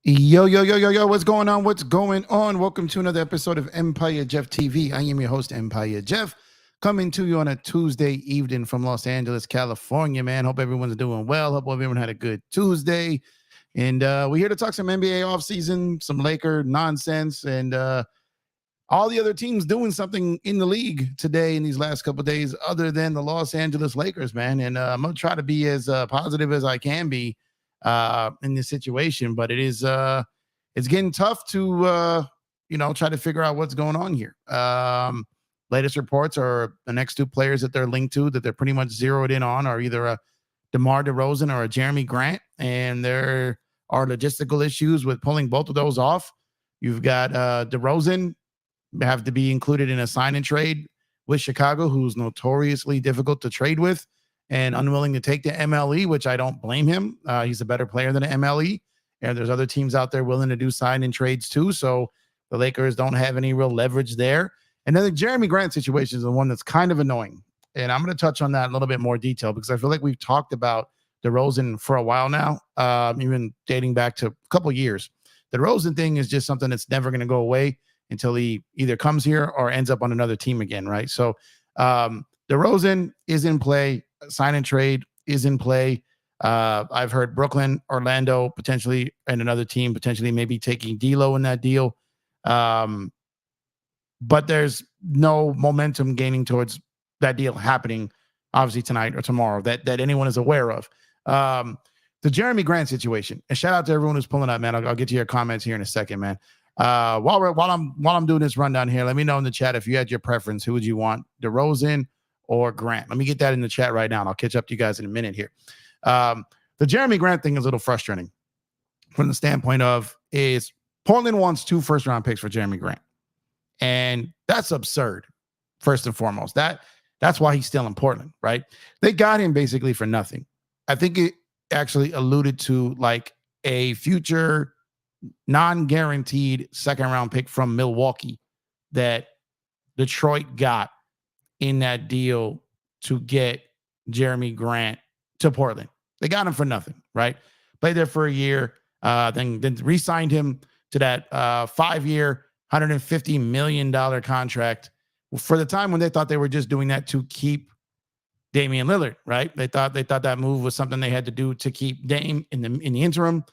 Yo, yo, yo, yo, yo, what's going on? What's going on? Welcome to another episode of Empire Jeff TV. I am your host, Empire Jeff, coming to you on a Tuesday evening from Los Angeles, California, man. Hope everyone's doing well. Hope everyone had a good Tuesday. And we're here to talk some NBA offseason, some Laker nonsense, and all the other teams doing something in the league today in these last couple of days other than the Los Angeles Lakers, man. And I'm going to try to be as positive as I can be in this situation, but it's getting tough to try to figure out what's going on here. Latest reports are the next two players that they're linked to that they're pretty much zeroed in on are either a DeMar DeRozan or a Jerami Grant, and there are logistical issues with pulling both of those off. You've got DeRozan have to be included in a sign and trade with Chicago, who's notoriously difficult to trade with and unwilling to take the MLE, which I don't blame him. He's a better player than an MLE. And there's other teams out there willing to do sign and trades too. So the Lakers don't have any real leverage there. And then the Jerami Grant situation is the one that's kind of annoying. And I'm going to touch on that in a little bit more detail because I feel like we've talked about DeRozan for a while now, even dating back to a couple of years. The DeRozan thing is just something that's never going to go away until he either comes here or ends up on another team again, right? So DeRozan is in play. Sign and trade is in play. I've heard Brooklyn, Orlando, potentially, and another team potentially maybe taking D'Lo in that deal. But there's no momentum gaining towards that deal happening, obviously tonight or tomorrow that anyone is aware of. The Jerami Grant situation, and shout out to everyone who's pulling up, man. I'll get to your comments here in a second, man. While I'm doing this rundown here, let me know in the chat if you had your preference. Who would you want, DeRozan or Grant? Let me get that in the chat right now, and I'll catch up to you guys in a minute here. The Jerami Grant thing is a little frustrating from the standpoint of is Portland wants 2 first-round picks for Jerami Grant, and that's absurd. First and foremost, that's why he's still in Portland, right? They got him basically for nothing. I think it actually alluded to like a future non-guaranteed second-round pick from Milwaukee that Detroit got in that deal to get Jerami Grant to Portland. They got him for nothing, right? Played there for a year, then re-signed him to that 5-year, $150 million contract for the time when they thought they were just doing that to keep Damian Lillard, right? They thought that move was something they had to do to keep Dame in the interim.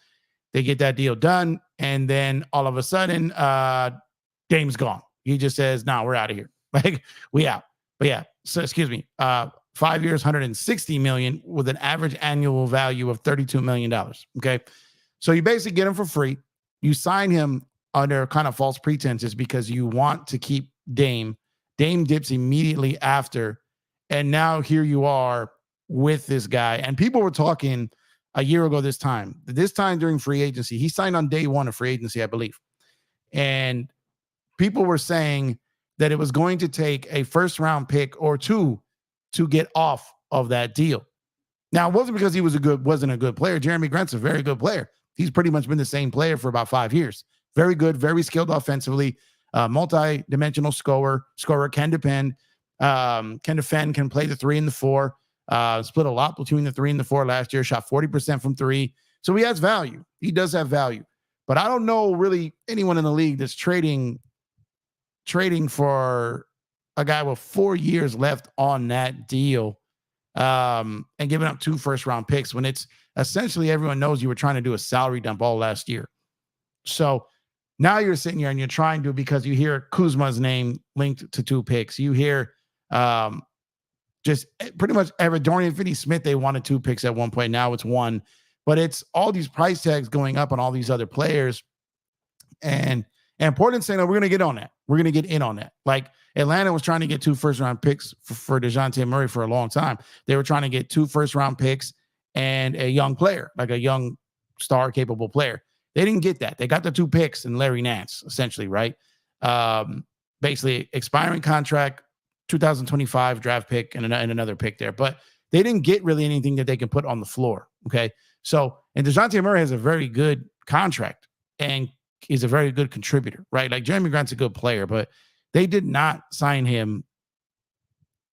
They get that deal done, and then all of a sudden, Dame's gone. He just says, "No, we're out of here. Like we out." But yeah, so excuse me, 5 years, $160 million with an average annual value of $32 million. Okay, so you basically get him for free. You sign him under kind of false pretenses because you want to keep Dame. Dame dips immediately after, and now here you are with this guy. And people were talking a year ago this time during free agency. He signed on day 1 of free agency, I believe. And people were saying that it was going to take a first-round pick or 2 to get off of that deal. Now, it wasn't because he wasn't a good player. Jerami Grant's a very good player. He's pretty much been the same player for about 5 years. Very good, very skilled offensively, multi-dimensional scorer, can defend, can play the 3 and the 4. Split a lot between the 3 and the 4 last year, shot 40% from 3. So he has value. He does have value. But I don't know really anyone in the league that's trading for a guy with 4 years left on that deal and giving up 2 first-round picks when it's essentially everyone knows you were trying to do a salary dump all last year. So now you're sitting here and you're trying to, because you hear Kuzma's name linked to 2 picks. You hear just pretty much Dorian Finney-Smith, they wanted 2 picks at one point. Now it's 1. But it's all these price tags going up on all these other players. And Portland saying, "No, we're going to get on that. We're going to get in on that." Like Atlanta was trying to get 2 first-round picks for DeJounte Murray for a long time. They were trying to get 2 first-round picks and a young player, like a young star-capable player. They didn't get that. They got the 2 picks and Larry Nance, essentially, right? Basically, expiring contract, 2025 draft pick, and another pick there. But they didn't get really anything that they can put on the floor, okay? So, and DeJounte Murray has a very good contract and is a very good contributor, right? Like Jerami Grant's a good player, but they did not sign him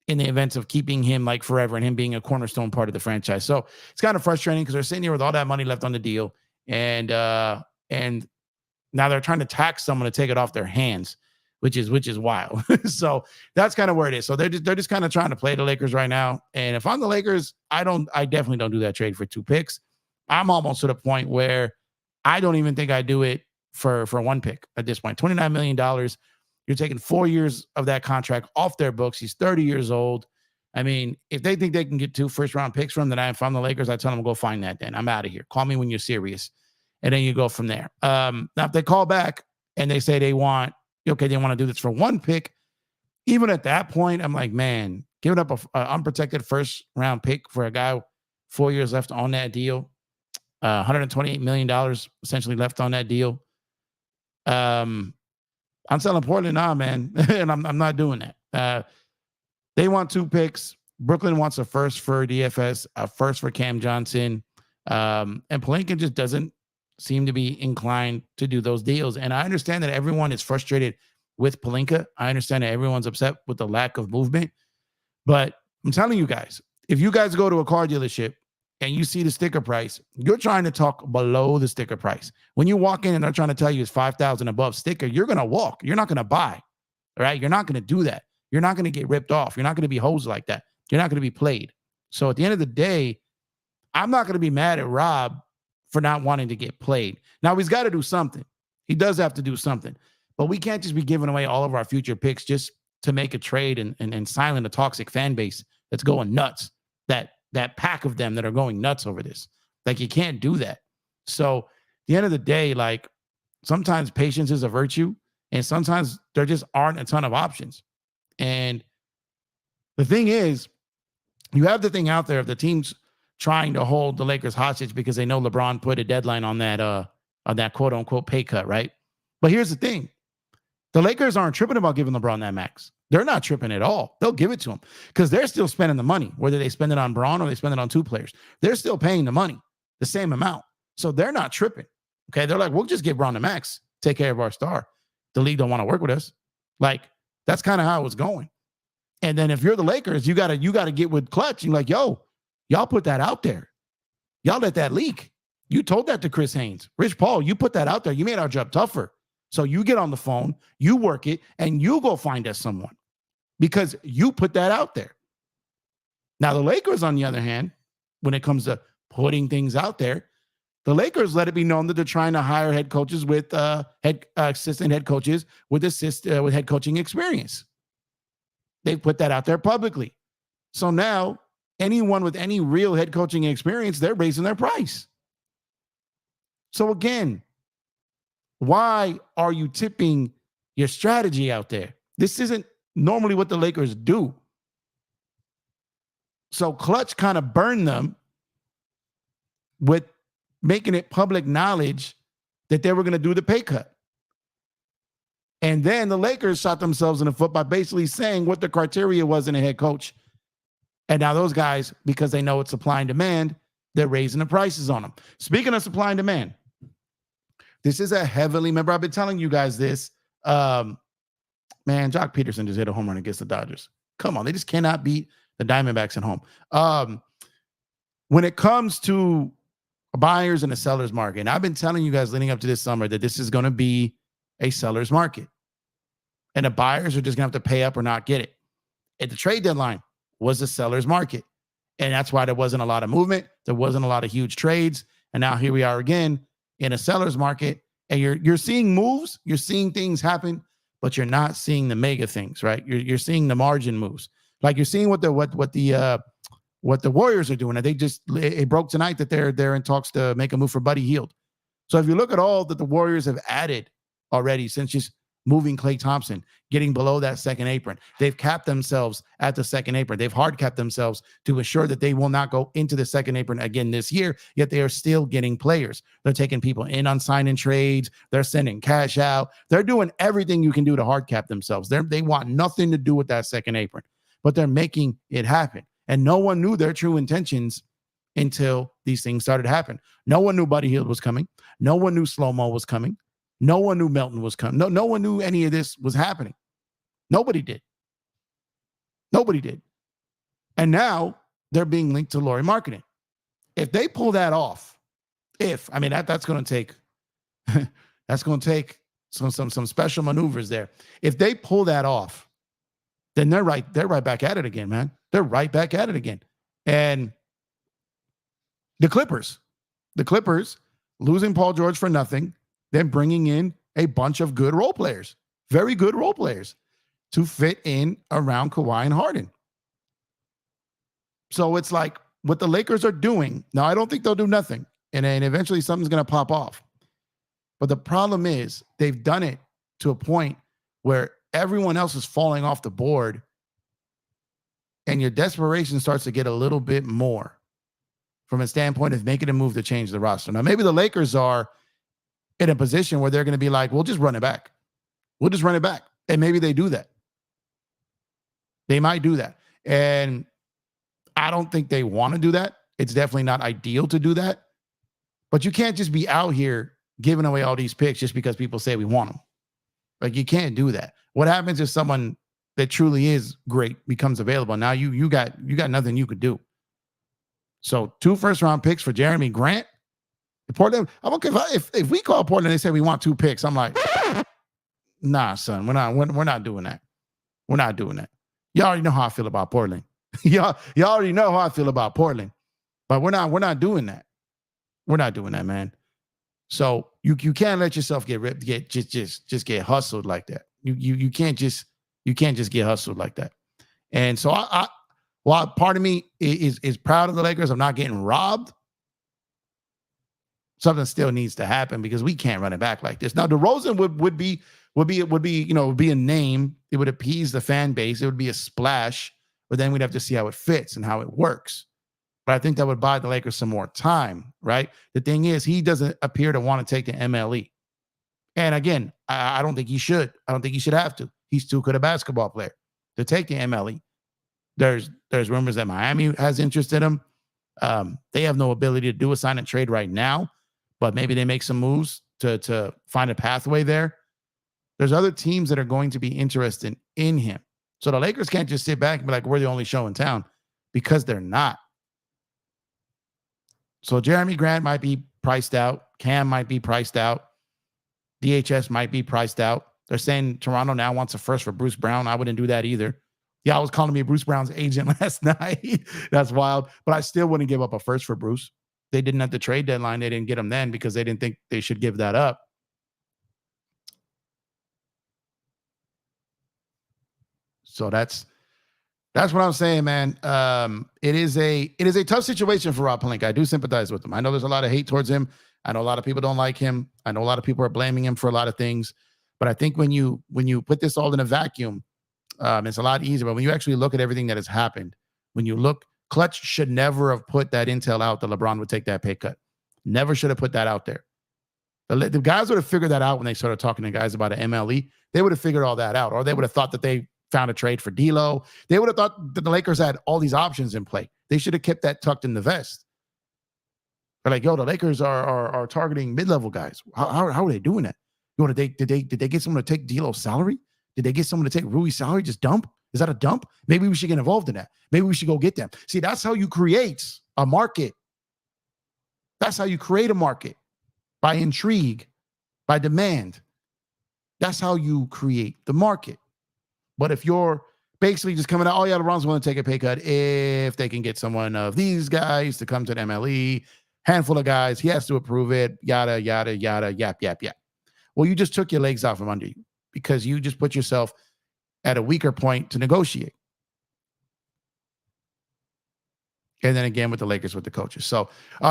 in the events of keeping him like forever and him being a cornerstone part of the franchise. So it's kind of frustrating because they're sitting here with all that money left on the deal. And and now they're trying to tax someone to take it off their hands, which is wild. So that's kind of where it is. So they're just kind of trying to play the Lakers right now. And if I'm the Lakers, I definitely don't do that trade for 2 picks. I'm almost to the point where I don't even think I do it for 1 pick at this point. $29 million. You're taking 4 years of that contract off their books. He's 30 years old. I mean, if they think they can get 2 first-round picks from them, if I'm the Lakers, I tell them, go find that then. I'm out of here. Call me when you're serious. And then you go from there. Now, if they call back and they say they want to do this for 1 pick, even at that point, I'm like, man, giving up an unprotected first-round pick for a guy 4 years left on that deal, $128 million essentially left on that deal. I'm selling Portland now, man, and I'm not doing that. They want 2 picks. Brooklyn wants a first for DFS, a first for Cam Johnson, and Pelinka just doesn't seem to be inclined to do those deals. And I understand that everyone is frustrated with Pelinka. I understand that everyone's upset with the lack of movement. But I'm telling you guys, if you guys go to a car dealership and you see the sticker price, you're trying to talk below the sticker price. When you walk in and they're trying to tell you it's $5,000 above sticker, you're going to walk. You're not going to buy. All right? You're not going to do that. You're not going to get ripped off. You're not going to be hosed like that. You're not going to be played. So at the end of the day, I'm not going to be mad at Rob for not wanting to get played. Now, he's got to do something. He does have to do something. But we can't just be giving away all of our future picks just to make a trade and silence a toxic fan base that's going nuts. That pack of them that are going nuts over this. Like, you can't do that. So at the end of the day, like, sometimes patience is a virtue, and sometimes there just aren't a ton of options. And the thing is, you have the thing out there of the teams trying to hold the Lakers hostage because they know LeBron put a deadline on that quote unquote pay cut, right? But here's the thing. The Lakers aren't tripping about giving LeBron that max. They're not tripping at all. They'll give it to him because they're still spending the money, whether they spend it on Braun or they spend it on 2 players. They're still paying the money, the same amount. So they're not tripping. Okay. They're like, we'll just give Braun the max, take care of our star. The league don't want to work with us. Like, that's kind of how it's going. And then if you're the Lakers, you gotta get with Clutch. You're like, yo, y'all put that out there. Y'all let that leak. You told that to Chris Haynes. Rich Paul, you put that out there. You made our job tougher. So you get on the phone, you work it, and you go find us someone because you put that out there. Now, the Lakers, on the other hand, when it comes to putting things out there, the Lakers let it be known that they're trying to hire head coaches with assistant head coaches with head coaching experience. They put that out there publicly. So now anyone with any real head coaching experience, they're raising their price. So again, why are you tipping your strategy out there? This isn't normally what the Lakers do. So Clutch kind of burned them with making it public knowledge that they were going to do the pay cut. And then the Lakers shot themselves in the foot by basically saying what the criteria was in a head coach. And now those guys, because they know it's supply and demand, they're raising the prices on them. Speaking of supply and demand, this is a heavily, remember I've been telling you guys this, man, Jock Peterson just hit a home run against the Dodgers. Come on, they just cannot beat the Diamondbacks at home. When it comes to buyers and a seller's market, and I've been telling you guys leading up to this summer that this is going to be a seller's market. And the buyers are just going to have to pay up or not get it. At the trade deadline was a seller's market. And that's why there wasn't a lot of movement. There wasn't a lot of huge trades. And now here we are again in a seller's market. And you're seeing moves, you're seeing things happen, but you're not seeing the mega things, right? You're seeing the margin moves. Like you're seeing what the Warriors are doing. And it broke tonight that they're in talks to make a move for Buddy Hield. So if you look at all that the Warriors have added already since just moving Klay Thompson, getting below that second apron, they've capped themselves at the second apron. They've hard capped themselves to ensure that they will not go into the second apron again this year, yet they are still getting players. They're taking people in on sign-in trades. They're sending cash out. They're doing everything you can do to hard cap themselves. They want nothing to do with that second apron, but they're making it happen. And no one knew their true intentions until these things started to happen. No one knew Buddy Hield was coming. No one knew Slow-Mo was coming. No one knew Melton was coming. No one knew any of this was happening. Nobody did. Nobody did. And now they're being linked to Lauri Markkanen. If they pull that off, that's going to take That's going to take some special maneuvers there. If they pull that off, then they're right back at it again, man. They're right back at it again. And the Clippers losing Paul George for nothing, then bringing in a bunch of good role players, very good role players to fit in around Kawhi and Harden. So it's like what the Lakers are doing. Now, I don't think they'll do nothing. And then eventually something's going to pop off. But the problem is they've done it to a point where everyone else is falling off the board and your desperation starts to get a little bit more from a standpoint of making a move to change the roster. Now, maybe the Lakers are in a position where they're going to be like, we'll just run it back. We'll just run it back. And maybe they do that. They might do that. And I don't think they want to do that. It's definitely not ideal to do that. But you can't just be out here giving away all these picks just because people say we want them. Like, you can't do that. What happens if someone that truly is great becomes available? Now you got nothing you could do. So 2 first-round picks for Jerami Grant. Portland, I'm okay if we call Portland, they say we want 2 picks. I'm like, nah, son, we're not doing that. We're not doing that. Y'all already know how I feel about Portland. y'all already know how I feel about Portland. But we're not doing that. We're not doing that, man. So you can't let yourself get ripped, just get hustled like that. You can't just get hustled like that. And so I while part of me is proud of the Lakers, I'm not getting robbed. Something still needs to happen because we can't run it back like this. Now, DeRozan would be a name. It would appease the fan base. It would be a splash, but then we'd have to see how it fits and how it works. But I think that would buy the Lakers some more time, right? The thing is, he doesn't appear to want to take the MLE. And again, I don't think he should. I don't think he should have to. He's too good a basketball player to take the MLE. There's rumors that Miami has interest in him. They have no ability to do a sign and trade right now, but maybe they make some moves to find a pathway there. There's other teams that are going to be interested in him. So the Lakers can't just sit back and be like, we're the only show in town, because they're not. So Jerami Grant might be priced out. Cam might be priced out. DHS might be priced out. They're saying Toronto now wants a first for Bruce Brown. I wouldn't do that either. Y'all was calling me Bruce Brown's agent last night. That's wild. But I still wouldn't give up a first for Bruce. They didn't at the trade deadline. They didn't get him then because they didn't think they should give that up. So that's what I'm saying, man. It is a tough situation for Rob Pelinka. I do sympathize with him. I know there's a lot of hate towards him. I know a lot of people don't like him. I know a lot of people are blaming him for a lot of things. But I think when you put this all in a vacuum, it's a lot easier. But when you actually look at everything that has happened, when you look, Clutch should never have put that intel out that LeBron would take that pay cut. Never should have put that out there. The guys would have figured that out when they started talking to guys about an MLE. They would have figured all that out, or they would have thought that they found a trade for D'Lo. They would have thought that the Lakers had all these options in play. They should have kept that tucked in the vest. They're like, yo, the Lakers are targeting mid-level guys. How are they doing that? Yo, did they get someone to take D'Lo's salary? Did they get someone to take Rui's salary? Just dump? Is that a dump? Maybe we should get involved in that. Maybe we should go get them. See, that's how you create a market. That's how you create a market. By intrigue, by demand. That's how you create the market. But if you're basically just coming out, oh yeah, LeBron's willing to take a pay cut if they can get someone of these guys to come to the MLE, handful of guys, he has to approve it, yada, yada, yada, yap, yap, yap. Well, you just took your legs out from under you because you just put yourself at a weaker point to negotiate. And then again with the Lakers, with the coaches. So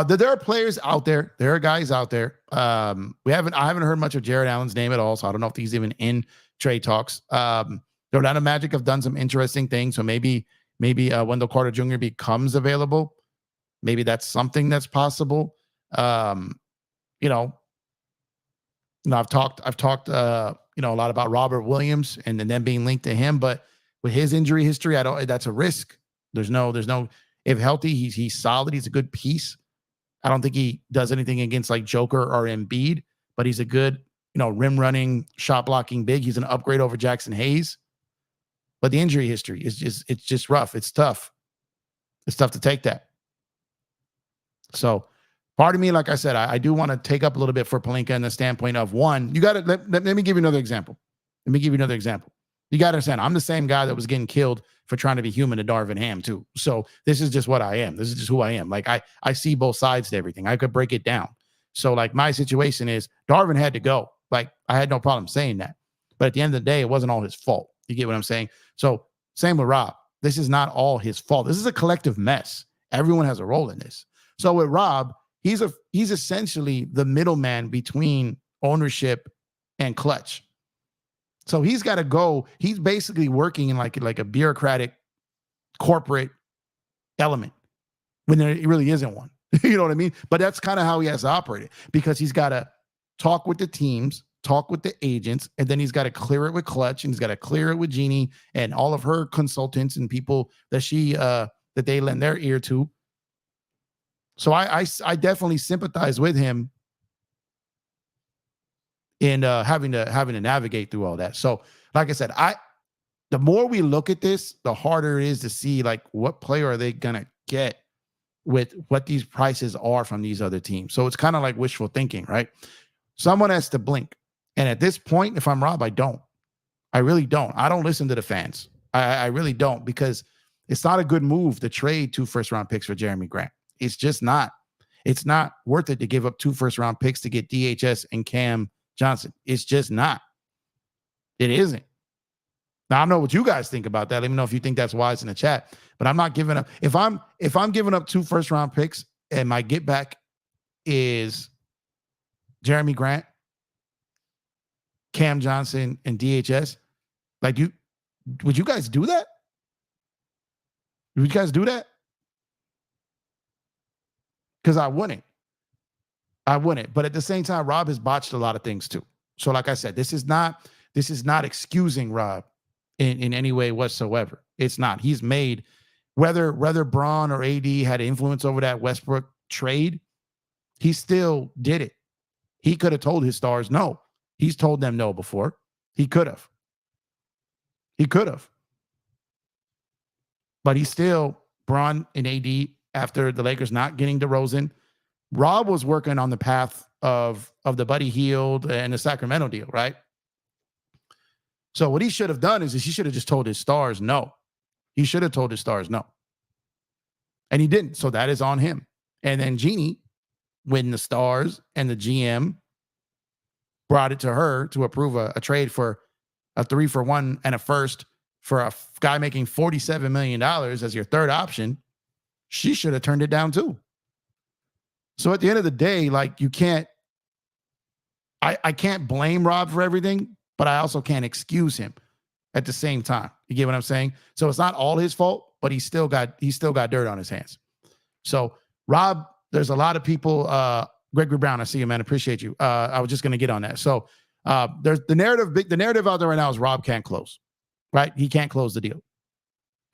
there are players out there. There are guys out there. I haven't heard much of Jared Allen's name at all, so I don't know if he's even in trade talks. The Orlando Magic have done some interesting things. So maybe Wendell Carter Jr. becomes available. Maybe that's something that's possible. I've talked a lot about Robert Williams and then being linked to him, but with his injury history, that's a risk. There's no, if healthy, he's solid. He's a good piece. I don't think he does anything against like Joker or Embiid, but he's a good, rim running, shot blocking big. He's an upgrade over Jackson Hayes. But the injury history is just rough. It's tough. It's tough to take that. So Part of me, like I said, I do want to take up a little bit for Pelinka in the standpoint of one, you got to let me give you another example. Let me give you another example. You got to understand, I'm the same guy that was getting killed for trying to be human to Darvin Ham too. So this is just what I am. This is just who I am. Like I see both sides to everything. I could break it down. So like my situation is Darvin had to go. Like I had no problem saying that. But at the end of the day, it wasn't all his fault. You get what I'm saying? So same with Rob. This is not all his fault. This is a collective mess. Everyone has a role in this. So with Rob, he's essentially the middleman between ownership and Clutch. So he's got to go. He's basically working in like a bureaucratic corporate element when there really isn't one. You know what I mean? But that's kind of how he has to operate it, because he's got to talk with the teams, talk with the agents, and then he's got to clear it with Clutch, and he's got to clear it with Jeannie and all of her consultants and people that that they lend their ear to. So I definitely sympathize with him in having to navigate through all that. So like I said, the more we look at this, the harder it is to see like what player are they gonna get with what these prices are from these other teams. So it's kind of like wishful thinking, right? Someone has to blink. And at this point, if I'm Rob, I don't. I really don't. I don't listen to the fans. I really don't, because it's not a good move to trade 2 first-round picks for Jerami Grant. It's just not. It's not worth it to give up 2 first-round picks to get DHS and Cam Johnson. It's just not. It isn't. Now, I don't know what you guys think about that. Let me know if you think that's wise in the chat. But I'm not giving up. If I'm giving up 2 first-round picks and my get back is Jerami Grant, Cam Johnson, and DHS, like would you guys do that? Would you guys do that? Because I wouldn't. But at the same time, Rob has botched a lot of things too. So like I said, this is not excusing Rob in any way whatsoever. It's not. He's made, whether Braun or AD had influence over that Westbrook trade, he still did it. He could have told his stars no. He's told them no before. He could have. But he still, Braun and AD, after the Lakers not getting DeRozan, Rob was working on the path of the Buddy Hield and the Sacramento deal, right? So what he should have done is he should have just told his stars no. He should have told his stars no. And he didn't. So that is on him. And then Jeannie, when the stars and the GM brought it to her to approve a trade for a 3-for-1 and a first for a guy making $47 million as your third option, she should have turned it down too. So at the end of the day, like you can't, I can't blame Rob for everything, but I also can't excuse him at the same time. You get what I'm saying? So it's not all his fault, but he's still got dirt on his hands. So Rob, there's a lot of people, Gregory Brown, I see you, man. Appreciate you. I was just going to get on that. So there's the narrative out there right now is Rob can't close, right? He can't close the deal.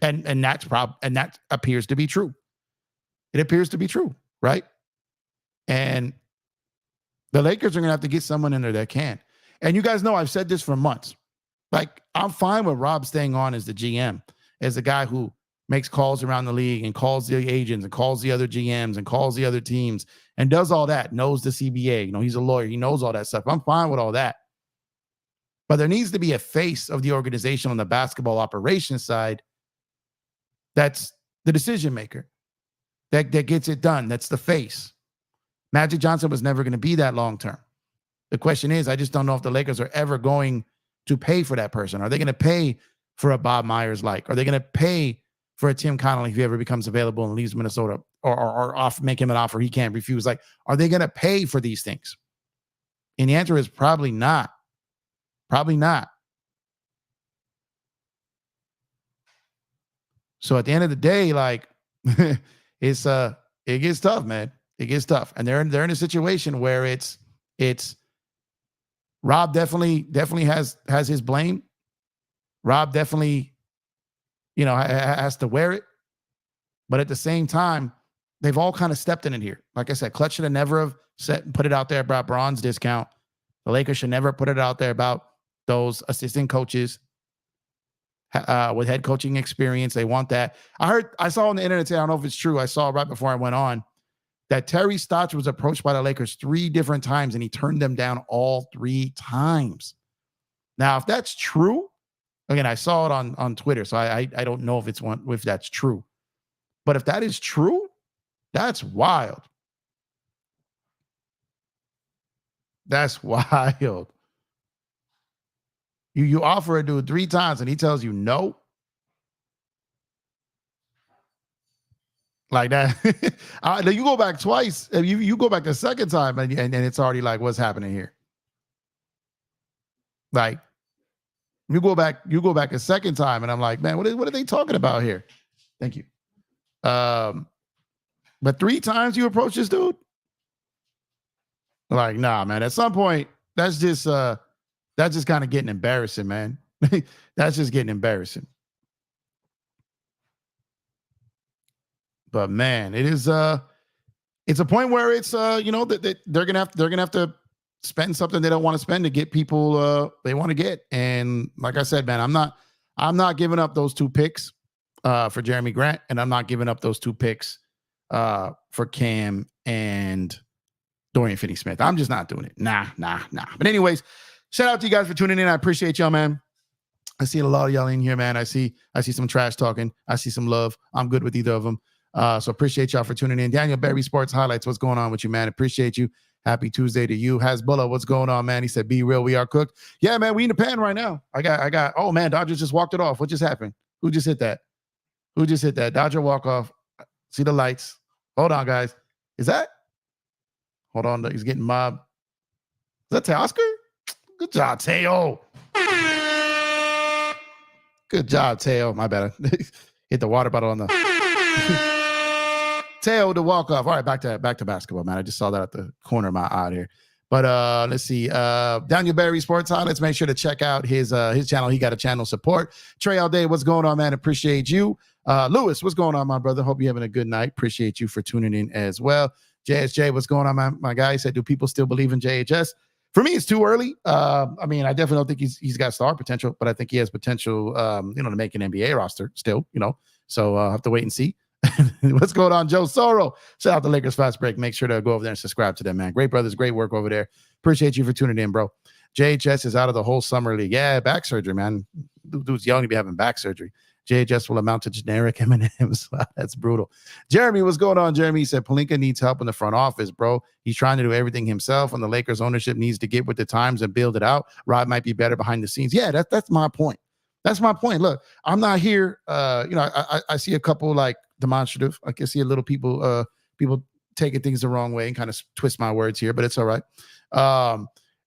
And that appears to be true. It appears to be true, right? And the Lakers are going to have to get someone in there that can. And you guys know I've said this for months. Like, I'm fine with Rob staying on as the GM, as the guy who makes calls around the league and calls the agents and calls the other GMs and calls the other teams and does all that, knows the CBA. You know, he's a lawyer. He knows all that stuff. I'm fine with all that. But there needs to be a face of the organization on the basketball operations side that's the decision maker, that gets it done. That's the face. Magic Johnson was never going to be that long term. The question is, I just don't know if the Lakers are ever going to pay for that person. Are they going to pay for a Bob Myers like? Are they going to pay for a Tim Connolly if he ever becomes available and leaves Minnesota, or make him an offer he can't refuse? Like, are they going to pay for these things? And the answer is probably not. Probably not. So at the end of the day, like, it gets tough, man. It gets tough. And they're in a situation where it's Rob definitely has his blame. Rob definitely, has to wear it. But at the same time, they've all kind of stepped in it here. Like I said, Clutch should have never have put it out there about Braun's discount. The Lakers should never put it out there about those assistant coaches with head coaching experience. They want that. I saw on the internet today, I don't know if it's true. I saw right before I went on that Terry Stotts was approached by the Lakers 3 different times and he turned them down all 3 times. Now, if that's true, again, I saw it on Twitter, so I don't know if that's true. But if that is true, that's wild. That's wild. You offer a dude 3 times and he tells you no. Like that. You go back twice. You go back the second time and it's already like, what's happening here? Like, you go back a second time and I'm like, man, what are they talking about here? Thank you. But 3 times you approach this dude? Like, nah, man. At some point, that's just kind of getting embarrassing, man. That's just getting embarrassing. But man, it's a point where it's that they're gonna have to spend something they don't want to spend to get people they want to get. And like I said, man, I'm not giving up those 2 picks for Jerami Grant, and I'm not giving up those 2 picks for Cam and Dorian Finney-Smith. I'm just not doing it. Nah. But anyways, shout out to you guys for tuning in. I appreciate y'all, man. I see a lot of y'all in here, man. I see some trash talking. I see some love. I'm good with either of them. So appreciate y'all for tuning in. Daniel Berry Sports Highlights. What's going on with you, man? Appreciate you. Happy Tuesday to you. Hasbullah, what's going on, man? He said, be real. We are cooked. Yeah, man. We in the pan right now. I got, oh man, Dodgers just walked it off. What just happened? Who just hit that? Dodger walk off. See the lights. Hold on, guys. Is that? Hold on. He's getting mobbed. Is that Teoscar? Good job, Teo. Good job, Teo. My bad. Hit the water bottle on the Teo to walk off. All right, back to basketball, man. I just saw that at the corner of my eye here. But let's see. Daniel Berry Sports Highlights. Make sure to check out his channel. He got a channel support. Trey all day. What's going on, man? Appreciate you. Lewis, what's going on, my brother? Hope you're having a good night. Appreciate you for tuning in as well. JSJ, what's going on, my guy? He said, do people still believe in JHS? For me, it's too early. I mean, I definitely don't think he's got star potential, but I think he has potential, to make an NBA roster still, So I'll have to wait and see. What's going on, Joe Soro? Shout out to Lakers Fast Break. Make sure to go over there and subscribe to them, man. Great brothers, great work over there. Appreciate you for tuning in, bro. JHS is out of the whole summer league. Yeah, back surgery, man. Dude's young to be having back surgery. JHS will amount to generic M&Ms. Wow, that's brutal. Jeremy, what's going on, Jeremy? He said Pelinka needs help in the front office, bro. He's trying to do everything himself, and the Lakers ownership needs to get with the times and build it out. Rob might be better behind the scenes. Yeah, that's my point. That's my point. Look, I'm not here. I see a couple like demonstrative. I can see a little people taking things the wrong way and kind of twist my words here, but it's all right.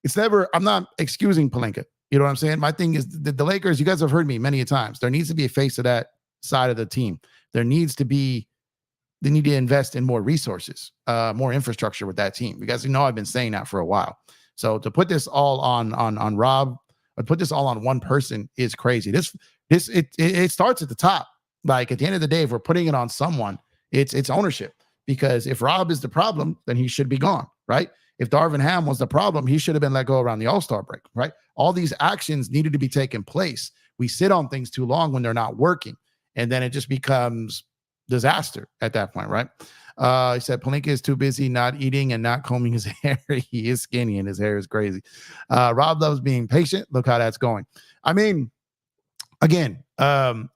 It's never. I'm not excusing Pelinka. You know what I'm saying? My thing is the Lakers. You guys have heard me many a times. There needs to be a face of that side of the team. They need to invest in more resources, more infrastructure with that team. You guys know I've been saying that for a while. So to put this all on Rob, or put this all on one person is crazy. It starts at the top. Like at the end of the day, if we're putting it on someone, it's ownership. Because if Rob is the problem, then he should be gone, right? If Darvin Ham was the problem, he should have been let go around the All-Star break, right? All these actions needed to be taken place. We sit on things too long when they're not working, and then it just becomes disaster at that point, right? He said Pelinka is too busy not eating and not combing his hair. He is skinny and his hair is crazy. Rob loves being patient. Look how that's going. I mean, again, I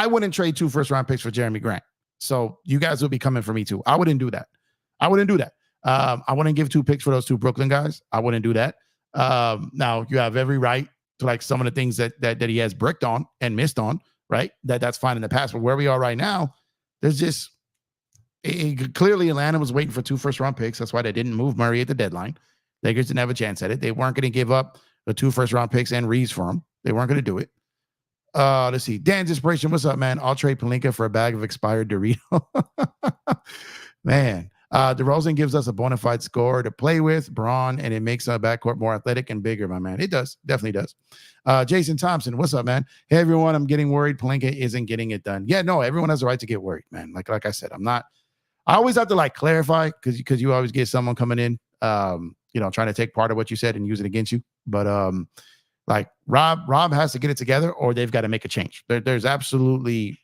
wouldn't trade 2 first-round picks for Jerami Grant. So you guys will be coming for me too. I wouldn't do that. I wouldn't give 2 picks for those 2 Brooklyn guys. I wouldn't do that. Now you have every right to like some of the things that he has bricked on and missed on, right? That's fine in the past. But where we are right now, there's just clearly Atlanta was waiting for 2 first-round picks. That's why they didn't move Murray at the deadline. Lakers didn't have a chance at it. They weren't going to give up the 2 first-round picks and Reeves for him. They weren't going to do it. Let's see. Dan's Inspiration. What's up, man? I'll trade Pelinka for a bag of expired Dorito. Man. DeRozan gives us a bona fide scorer to play with, Braun, and it makes our backcourt more athletic and bigger, my man. It does. Definitely does. Jason Thompson, what's up, man? Hey, everyone, I'm getting worried Pelinka isn't getting it done. Yeah, no, everyone has the right to get worried, man. Like I said, I always have to like clarify because you always get someone coming in, trying to take part of what you said and use it against you. But like Rob has to get it together or they've got to make a change. There's absolutely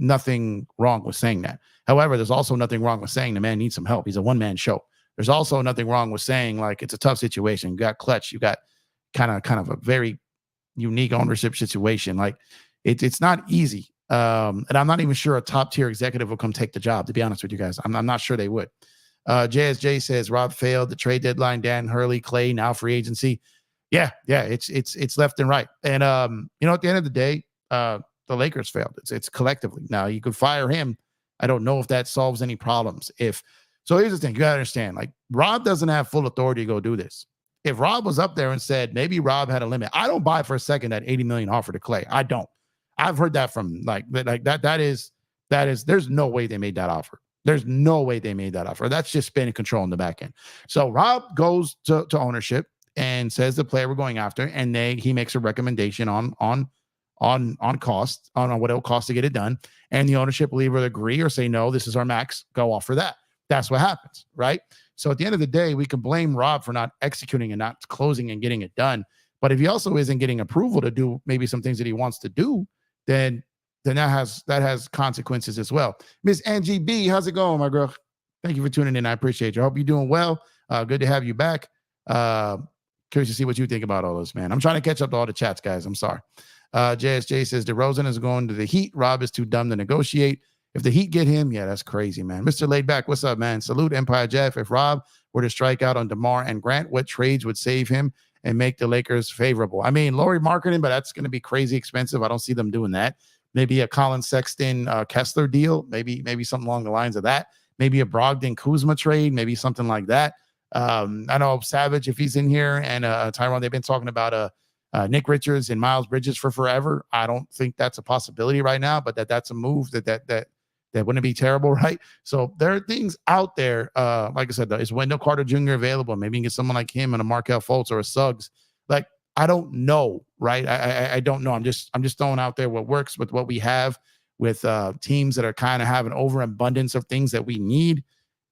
nothing wrong with saying that. However, there's also nothing wrong with saying the man needs some help. He's a one-man show. There's also nothing wrong with saying, like, it's a tough situation. You got clutch. You got kind of a very unique ownership situation. Like, it's not easy. And I'm not even sure a top-tier executive will come take the job, to be honest with you guys. I'm not sure they would. JSJ says Rob failed the trade deadline. Dan Hurley, Clay, now free agency. Yeah, it's left and right. And at the end of the day, the Lakers failed. It's collectively. Now you could fire him. I don't know if that solves any problems. So here's the thing, you gotta understand, like, Rob doesn't have full authority to go do this. If Rob was up there and said maybe Rob had a limit, I don't buy for a second that $80 million offer to Clay. I don't. I've heard that from that is there's no way they made that offer. There's no way they made that offer. That's just spinning control in the back end. So Rob goes to ownership and says the player we're going after, and he makes a recommendation on cost, on what it'll cost to get it done. And the ownership will either agree or say, no, this is our max, go off for that. That's what happens, right? So at the end of the day, we can blame Rob for not executing and not closing and getting it done. But if he also isn't getting approval to do maybe some things that he wants to do, then that has consequences as well. Miss Angie B, how's it going, my girl? Thank you for tuning in. I appreciate you. I hope you're doing well. Good to have you back. Curious to see what you think about all this, man. I'm trying to catch up to all the chats, guys. I'm sorry. JSJ says DeRozan is going to the Heat. Rob is too dumb to negotiate. If the Heat get him, yeah, that's crazy, man. Mr. Laidback, what's up, man? Salute Empire Jeff. If Rob were to strike out on DeMar and Grant, what trades would save him and make the Lakers favorable? I mean, Laurie marketing, but that's going to be crazy expensive. I don't see them doing that. Maybe a Colin Sexton Kessler deal. Maybe something along the lines of that. Maybe a Brogdon Kuzma trade. Maybe something like that. I know Savage, if he's in here, and Tyrone, they've been talking about Nick Richards and Miles Bridges for forever. I don't think that's a possibility right now, but that's a move that wouldn't be terrible, right? So there are things out there. Like I said, is Wendell Carter Jr. available? Maybe you can get someone like him and a Markelle Fultz or a Suggs. Like, I don't know, right? I don't know. I'm just throwing out there what works with what we have with teams that are kind of have an overabundance of things that we need,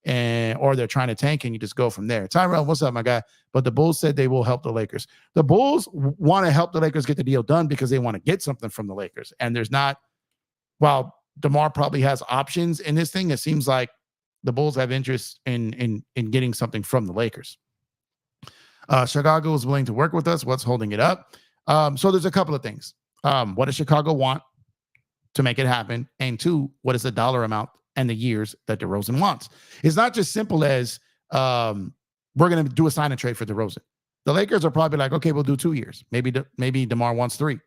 or they're trying to tank, and you just go from there. Tyrell, what's up, my guy? But the Bulls said they will help the Lakers. The Bulls want to help the Lakers get the deal done because they want to get something from the Lakers. And there's not, while DeMar probably has options in this thing, it seems like the Bulls have interest in getting something from the Lakers. Chicago is willing to work with us. What's holding it up? So there's a couple of things. What does Chicago want to make it happen? And two, what is the dollar amount and the years that DeRozan wants? It's not just simple as we're going to do a sign and trade for DeRozan. The Lakers are probably like, okay, we'll do 2 years. Maybe DeMar wants 3.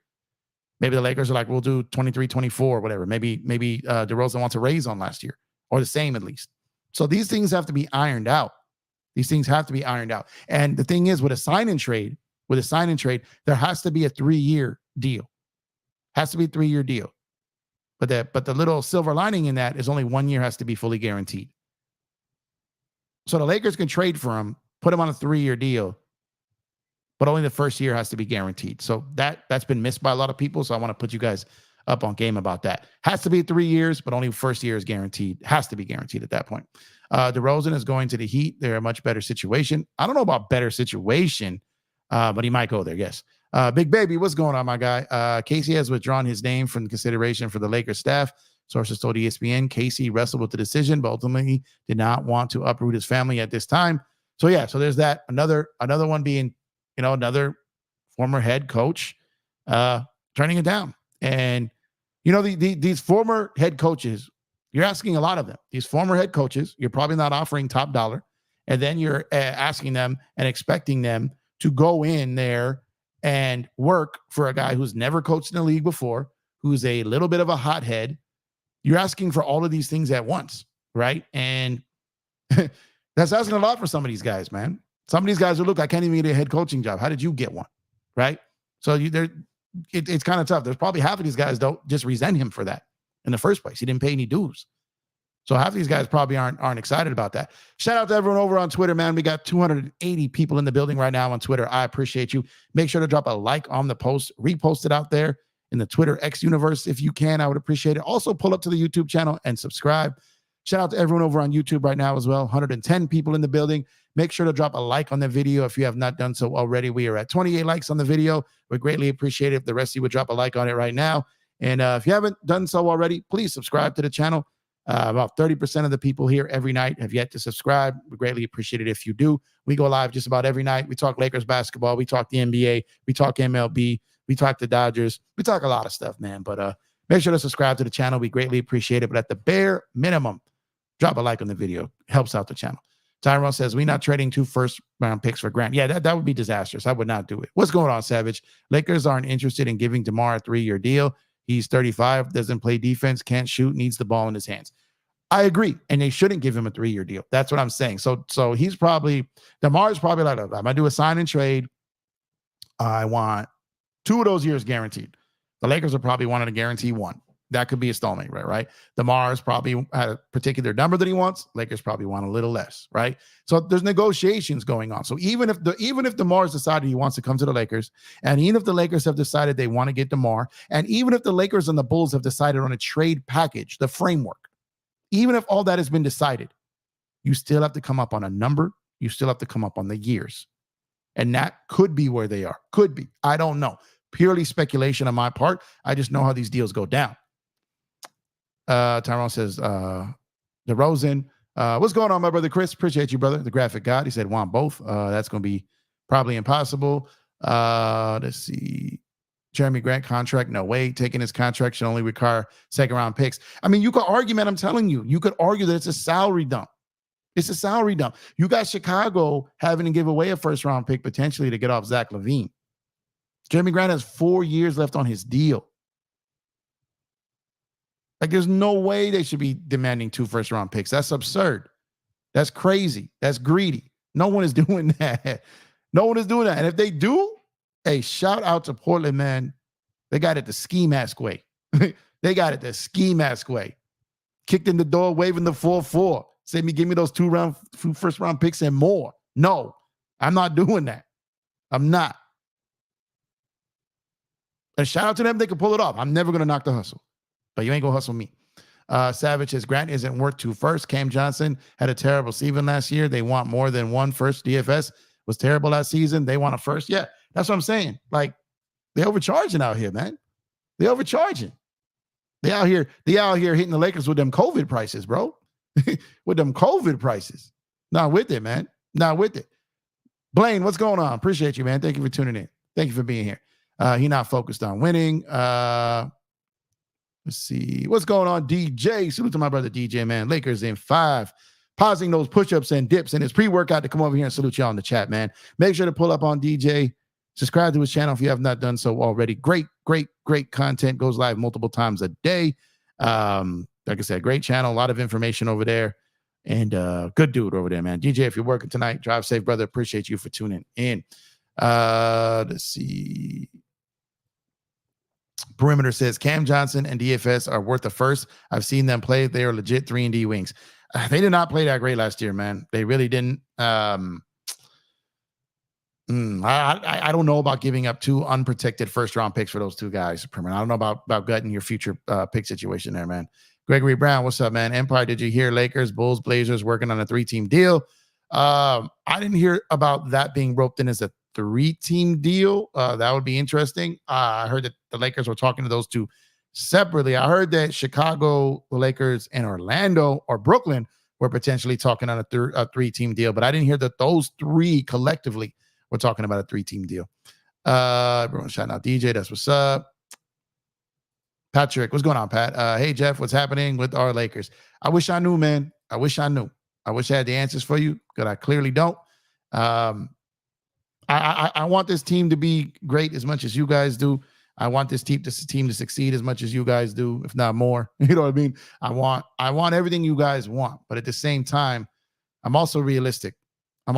Maybe the Lakers are like, we'll do 23, 24, whatever. Maybe DeRozan wants a raise on last year, or the same at least. So these things have to be ironed out. And the thing is, with a sign and trade, there has to be a 3-year deal. But the little silver lining in that is only 1 year has to be fully guaranteed. So the Lakers can trade for him, put him on a 3-year deal, but only the first year has to be guaranteed. So that's been missed by a lot of people. So I want to put you guys up on game about that. Has to be 3 years, but only first year is guaranteed. Has to be guaranteed at that point. DeRozan is going to the Heat. They're a much better situation. I don't know about better situation, but he might go there, yes. Big Baby, what's going on, my guy? Casey has withdrawn his name from consideration for the Lakers staff. Sources told ESPN Casey wrestled with the decision, but ultimately did not want to uproot his family at this time. So yeah, so there's that. Another one being, another former head coach turning it down. And these former head coaches, you're asking a lot of them. These former head coaches, you're probably not offering top dollar, and then you're asking them and expecting them to go in there and work for a guy who's never coached in the league before, who's a little bit of a hothead. You're asking for all of these things at once, right? And that's asking a lot for some of these guys, man. Some of these guys are, look, I can't even get a head coaching job. How did you get one, right? So it's kind of tough. There's probably half of these guys don't just resent him for that in the first place. He didn't pay any dues. So half of these guys probably aren't excited about that. Shout out to everyone over on Twitter, man. We got 280 people in the building right now on Twitter. I appreciate you. Make sure to drop a like on the post, repost it out there in the Twitter X universe if you can. I would appreciate it. Also, pull up to the YouTube channel and subscribe. Shout out to everyone over on YouTube right now as well. 110 people in the building. Make sure to drop a like on the video if you have not done so already. We are at 28 likes on the video. We greatly appreciate it if the rest of you would drop a like on it right now. And if you haven't done so already, please subscribe to the channel. About 30% of the people here every night have yet to subscribe. We greatly appreciate it if you do. We go live just about every night. We talk Lakers basketball. We talk the NBA. We talk MLB. We talk the Dodgers. We talk a lot of stuff, man. But make sure to subscribe to the channel. We greatly appreciate it. But at the bare minimum, drop a like on the video. Helps out the channel. Tyrone says, we're not trading 2 first-round picks for Grant. Yeah, that would be disastrous. I would not do it. What's going on, Savage? Lakers aren't interested in giving DeMar a 3-year deal. He's 35, doesn't play defense, can't shoot, needs the ball in his hands. I agree, and they shouldn't give him a 3-year deal. That's what I'm saying. So he's probably, DeMar is probably like, I'm going to do a sign and trade. I want 2 of those years guaranteed. The Lakers are probably wanting to guarantee 1. That could be a stalemate, right? DeMar's probably had a particular number that he wants. Lakers probably want a little less, right? So there's negotiations going on. So even if DeMar's decided he wants to come to the Lakers, and even if the Lakers have decided they want to get DeMar, and even if the Lakers and the Bulls have decided on a trade package, the framework, even if all that has been decided, you still have to come up on a number. You still have to come up on the years. And that could be where they are. Could be. I don't know. Purely speculation on my part. I just know how these deals go down. Tyrone says, DeRozan. What's going on, my brother Chris? Appreciate you, brother. The graphic god. He said, want both. That's going to be probably impossible. Let's see. Jerami Grant contract. No way. Taking his contract should only require 2nd-round picks. I mean, you could argue, man, I'm telling you. You could argue that it's a salary dump. It's a salary dump. You got Chicago having to give away a 1st-round pick potentially to get off Zach LaVine. Jerami Grant has 4 years left on his deal. Like, there's no way they should be demanding 2 first-round picks. That's absurd. That's crazy. That's greedy. No one is doing that. No one is doing that. And if they do, hey, shout out to Portland, man. They got it the ski mask way. They got it the ski mask way. Kicked in the door, waving the 4-4. Said, give me those 2 first-round picks and more. No, I'm not doing that. I'm not. And shout out to them. They can pull it off. I'm never going to knock the hustle. But you ain't gonna hustle me. Savage says, Grant isn't worth 2 firsts. Cam Johnson had a terrible season last year. They want more than 1 first. DFS was terrible last season. They want a first. Yeah, that's what I'm saying. Like, they're overcharging out here, man. They're overcharging. They out here hitting the Lakers with them COVID prices, bro. With them COVID prices. Not with it, man. Not with it. Blaine, what's going on? Appreciate you, man. Thank you for tuning in. Thank you for being here. He not focused on winning. Let's see. What's going on, DJ? Salute to my brother, DJ, man. Lakers in 5. Pausing those push-ups and dips in his pre-workout to come over here and salute y'all in the chat, man. Make sure to pull up on DJ. Subscribe to his channel if you have not done so already. Great content. Goes live multiple times a day. Like I said, great channel. A lot of information over there. And good dude over there, man. DJ, if you're working tonight, drive safe, brother. Appreciate you for tuning in. Let's see. Perimeter says Cam Johnson and DFS are worth the first. I've seen them play. They are legit 3-and-D wings. They did not play that great last year, man. They really didn't. I don't know about giving up 2 unprotected 1st-round picks for those 2 guys. I don't know about gutting your future pick situation there, man. Gregory Brown, what's up, man? Empire, did you hear Lakers, Bulls, Blazers working on a 3-team deal? I didn't hear about that being roped in as a 3-team deal. That would be interesting. I heard that the Lakers were talking to those 2 separately. I heard that Chicago, the Lakers, and Orlando or Brooklyn were potentially talking on a 3-team deal, but I didn't hear that those 3 collectively were talking about a 3-team deal. Everyone shouting out DJ. That's what's up. Patrick, what's going on, Pat? Hey, Jeff, what's happening with our Lakers? I wish I knew, man. I wish I knew. I wish I had the answers for you, but I clearly don't. I want this team to be great as much as you guys do. I want this team to succeed as much as you guys do, if not more. You know what I mean? I want everything you guys want, but at the same time, I'm also realistic. We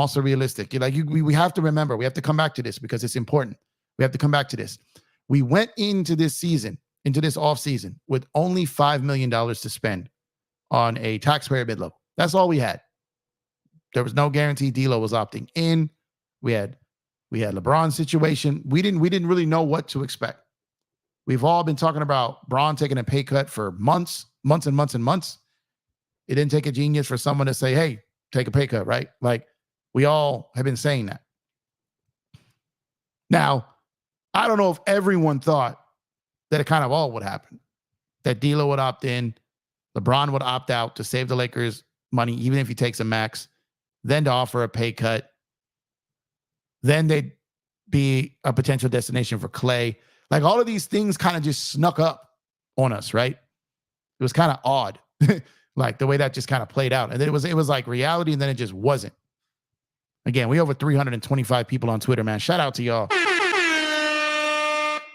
have to remember, we have to come back to this because it's important. We have to come back to this. We went into this season, into this offseason, with only $5 million to spend on a taxpayer bid level. That's all we had. There was no guarantee D'Lo was opting in. We had LeBron's situation. We didn't really know what to expect. We've all been talking about Bron taking a pay cut for months. It didn't take a genius for someone to say, hey, take a pay cut, right? Like, we all have been saying that. Now, I don't know if everyone thought that it kind of all would happen. That D'Lo would opt in, LeBron would opt out to save the Lakers money, even if he takes a max, then to offer a pay cut. Then they'd be a potential destination for Clay. Like all of these things kind of just snuck up on us, right? It was kind of odd, like the way that just kind of played out. And then it was like reality, and then it just wasn't. Again, we over 325 people on Twitter, man. Shout out to y'all.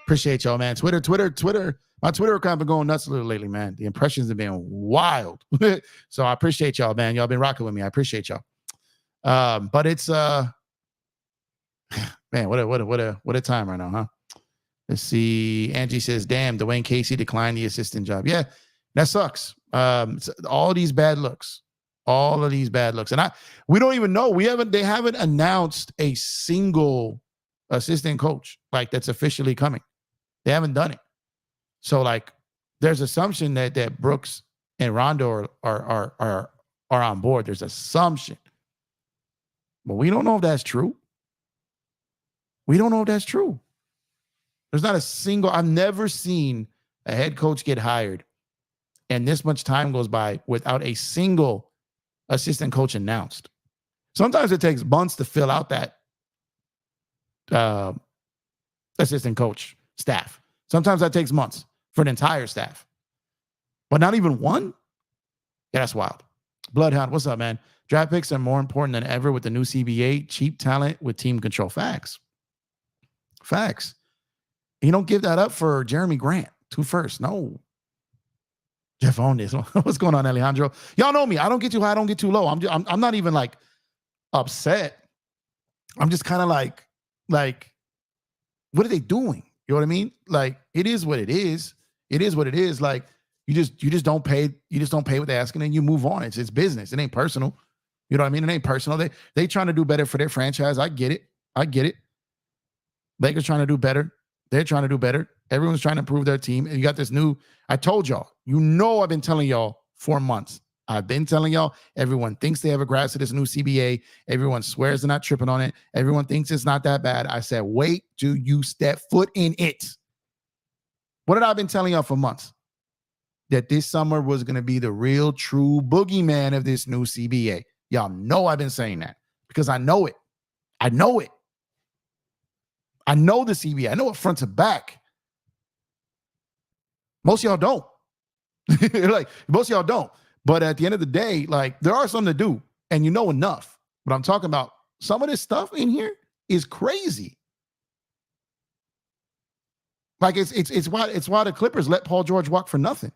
Appreciate y'all, man. Twitter. My Twitter account been going nuts a little lately, man. The impressions have been wild. So I appreciate y'all, man. Y'all been rocking with me. I appreciate y'all. But it's man, what a time right now, huh? Let's see. Angie says, damn, Dwayne Casey declined the assistant job. Yeah, that sucks. All these bad looks. All of these bad looks. And we don't even know. They haven't announced a single assistant coach like that's officially coming. They haven't done it. So like there's assumption that Brooks and Rondo are on board. There's assumption. But we don't know if that's true. We don't know if that's true. There's not a single, I've never seen a head coach get hired and this much time goes by without a single assistant coach announced. Sometimes it takes months to fill out that assistant coach staff. Sometimes that takes months for an entire staff. But not even one? Yeah, that's wild. Bloodhound, what's up, man? Draft picks are more important than ever with the new CBA. Cheap talent with team control. Facts. You don't give that up for Jerami Grant, 2 firsts. No. Jeff owned this. What's going on, Alejandro? Y'all know me. I don't get too high. I don't get too low. I'm not even like upset. I'm just kind of like, what are they doing? You know what I mean? Like, it is what it is. It is what it is. Like, you just don't pay. You just don't pay what they're asking, and you move on. It's business. It ain't personal. You know what I mean? It ain't personal. They trying to do better for their franchise. I get it. Lakers trying to do better. They're trying to do better. Everyone's trying to improve their team. And you got this new, I told y'all, I've been telling y'all for months. I've been telling y'all, everyone thinks they have a grasp of this new CBA. Everyone swears they're not tripping on it. Everyone thinks it's not that bad. I said, wait till you step foot in it. What had I been telling y'all for months? That this summer was going to be the real true boogeyman of this new CBA. Y'all know I've been saying that because I know it. I know it. I know the CBA. I know it front to back. Most of y'all don't. Like, most of y'all don't. But at the end of the day, like, there are some that do, and you know enough. But I'm talking about some of this stuff in here is crazy. Like, it's why the Clippers let Paul George walk for nothing.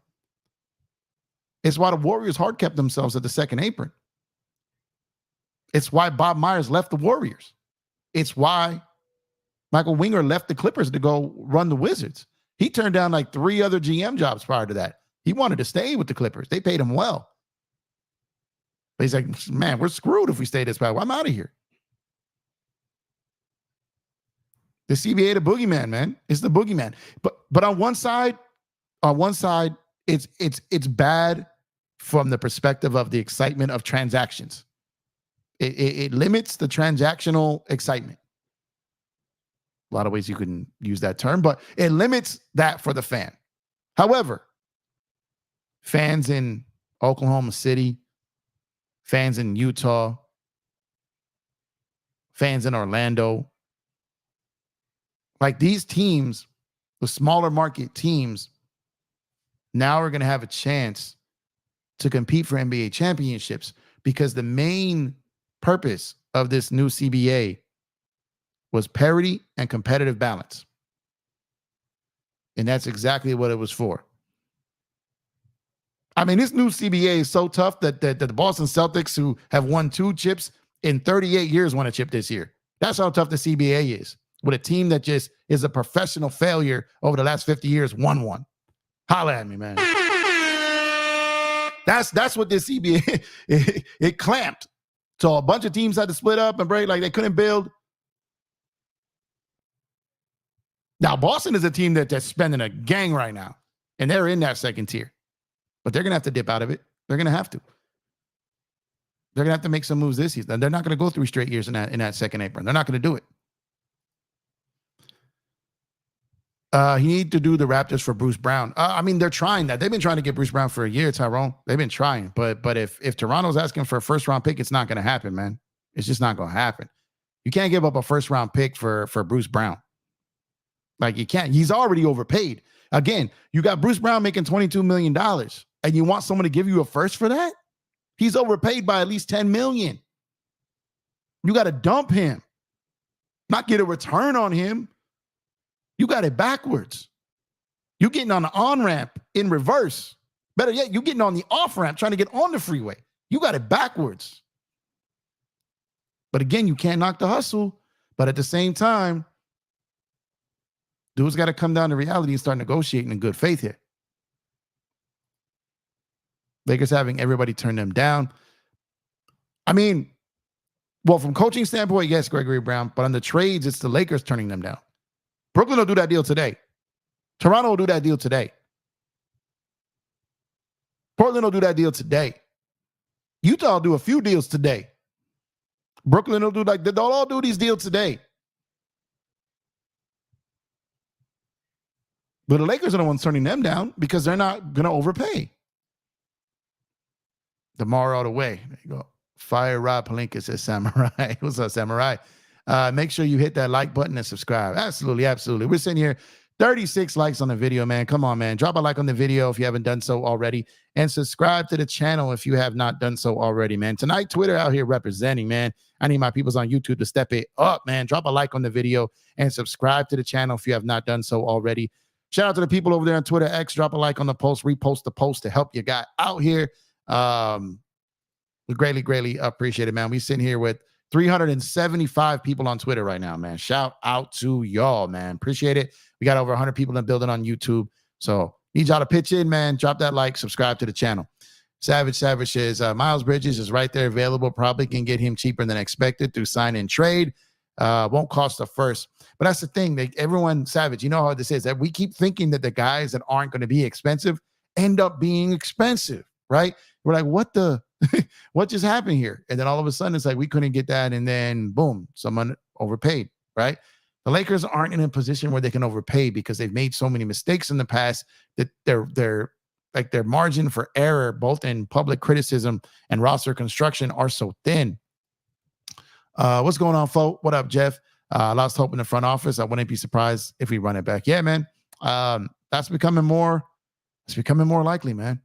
It's why the Warriors hard kept themselves at the second apron. It's why Bob Myers left the Warriors. It's why Michael Winger left the Clippers to go run the Wizards. He turned down like 3 other GM jobs prior to that. He wanted to stay with the Clippers. They paid him well. But he's like, man, we're screwed if we stay this way. I'm out of here. The CBA, the boogeyman, man. It's the boogeyman. But on one side, it's bad from the perspective of the excitement of transactions. It limits the transactional excitement. A lot of ways you can use that term, but it limits that for the fan. However, fans in Oklahoma City, fans in Utah, fans in Orlando, like these teams, the smaller market teams, now are going to have a chance to compete for NBA championships because the main purpose of this new CBA was parity and competitive balance. And that's exactly what it was for. I mean, this new CBA is so tough that the Boston Celtics, who have won 2 chips in 38 years, won a chip this year. That's how tough the CBA is. With a team that just is a professional failure over the last 50 years, won one. Holla at me, man. That's what this CBA, it clamped. So a bunch of teams had to split up and break, like they couldn't build. Now, Boston is a team that's spending a gang right now, and they're in that second tier. But they're going to have to dip out of it. They're going to have to. They're going to have to make some moves this season. They're not going to go 3 straight years in that second apron. They're not going to do it. He need to do the Raptors for Bruce Brown. I mean, they're trying that. They've been trying to get Bruce Brown for a year, Tyrone. They've been trying. But if Toronto's asking for a first-round pick, it's not going to happen, man. It's just not going to happen. You can't give up a first-round pick for Bruce Brown. Like, you can't. He's already overpaid. Again, you got Bruce Brown making $22 million, and you want someone to give you a first for that? He's overpaid by at least $10 million. You got to dump him, not get a return on him. You got it backwards. You're getting on the on-ramp in reverse. Better yet, you're getting on the off-ramp trying to get on the freeway. You got it backwards. But again, you can't knock the hustle. But at the same time, dude's got to come down to reality and start negotiating in good faith here. Lakers having everybody turn them down. I mean, well, from coaching standpoint, yes, Gregory Brown. But on the trades, it's the Lakers turning them down. Brooklyn will do that deal today. Toronto will do that deal today. Portland will do that deal today. Utah will do a few deals today. Brooklyn will do they'll all do these deals today. But the Lakers are the ones turning them down because they're not going to overpay. DeMar all the way. There you go. Fire Rob Pelinka says Samurai. What's up, Samurai? Make sure you hit that like button and subscribe. Absolutely, absolutely. We're sitting here, 36 likes on the video, man. Come on, man. Drop a like on the video if you haven't done so already. And subscribe to the channel if you have not done so already, man. Tonight, Twitter out here representing, man. I need my peoples on YouTube to step it up, man. Drop a like on the video and subscribe to the channel if you have not done so already. Shout out to the people over there on Twitter X. Drop a like on the post, repost the post to help your guy out here. We greatly, greatly appreciate it, man. We sitting here with 375 people on Twitter right now, man. Shout out to y'all, man. Appreciate it. We got over 100 people in the building on YouTube. So need y'all to pitch in, man. Drop that like, subscribe to the channel. Savage says, Miles Bridges is right there available. Probably can get him cheaper than expected through sign and trade. Won't cost a first. But that's the thing. Everyone, Savage, you know how this is. That we keep thinking that the guys that aren't going to be expensive end up being expensive, right? We're like, what just happened here? And then all of a sudden, it's like we couldn't get that. And then, boom, someone overpaid, right? The Lakers aren't in a position where they can overpay because they've made so many mistakes in the past that their margin for error, both in public criticism and roster construction, are so thin. What's going on, folks? What up, Jeff? Lost hope in the front office. I wouldn't be surprised if we run it back. Yeah, man. That's becoming more. It's becoming more likely, man.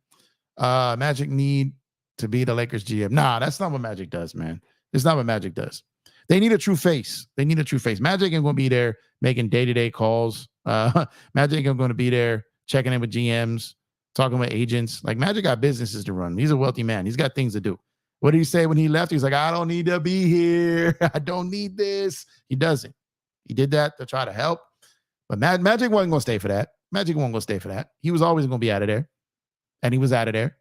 Magic need to be the Lakers GM. Nah, that's not what Magic does, man. It's not what Magic does. They need a true face. They need a true face. Magic ain't going to be there making day-to-day calls. Magic ain't going to be there checking in with GMs, talking with agents. Like, Magic got businesses to run. He's a wealthy man. He's got things to do. What did he say when he left? He's like, I don't need to be here. I don't need this. He doesn't. He did that to try to help. But Magic wasn't going to stay for that. Magic wasn't going to stay for that. He was always going to be out of there. And he was out of there.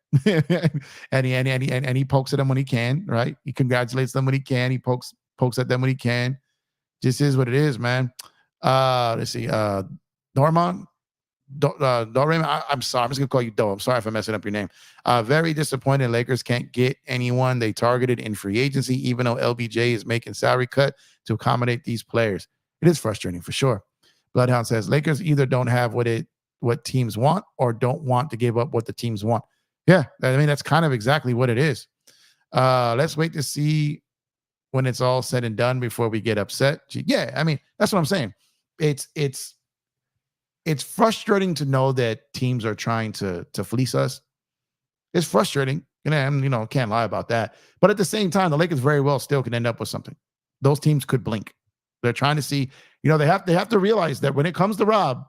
and he pokes at them when he can, right? He congratulates them when he can. He pokes at them when he can. Just is what it is, man. Let's see. Dorman. I'm sorry. I'm just gonna call you Do. I'm sorry if I'm messing up your name. Very disappointed. Lakers can't get anyone they targeted in free agency, even though LBJ is making salary cut to accommodate these players. It is frustrating for sure. Bloodhound says Lakers either don't have what teams want or don't want to give up what the teams want. Yeah, I mean, that's kind of exactly what it is. Let's wait to see when it's all said and done before we get upset. Yeah, I mean, that's what I'm saying. It's frustrating to know that teams are trying to fleece us. It's frustrating. And can't lie about that. But at the same time, the Lakers very well still can end up with something. Those teams could blink. They're trying to see, they have to realize that when it comes to Rob,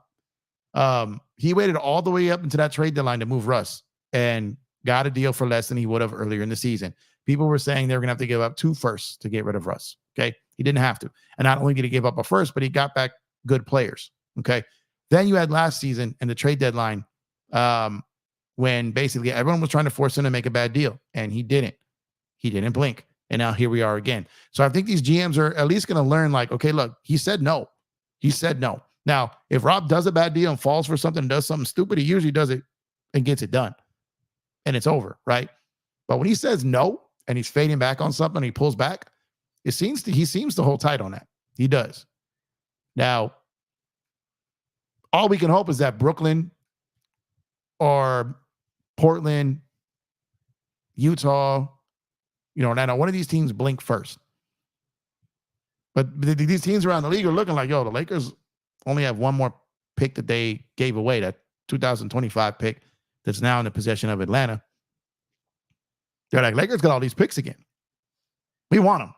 he waited all the way up into that trade deadline to move Russ and got a deal for less than he would have earlier in the season. People were saying they were going to have to give up 2 firsts to get rid of Russ. Okay. He didn't have to. And not only did he give up a first, but he got back good players. Okay. Then you had last season and the trade deadline when basically everyone was trying to force him to make a bad deal. And he didn't. He didn't blink. And now here we are again. So I think these GMs are at least going to learn, like, okay, look, he said no. He said no. Now, if Rob does a bad deal and falls for something and does something stupid, he usually does it and gets it done. And it's over, right? But when he says no and he's fading back on something and he pulls back, he seems to hold tight on that. He does. Now, all we can hope is that Brooklyn or Portland, Utah, Atlanta, one of these teams blink first. But these teams around the league are looking like, the Lakers only have one more pick that they gave away, that 2025 pick that's now in the possession of Atlanta. They're like, Lakers got all these picks again. We want them.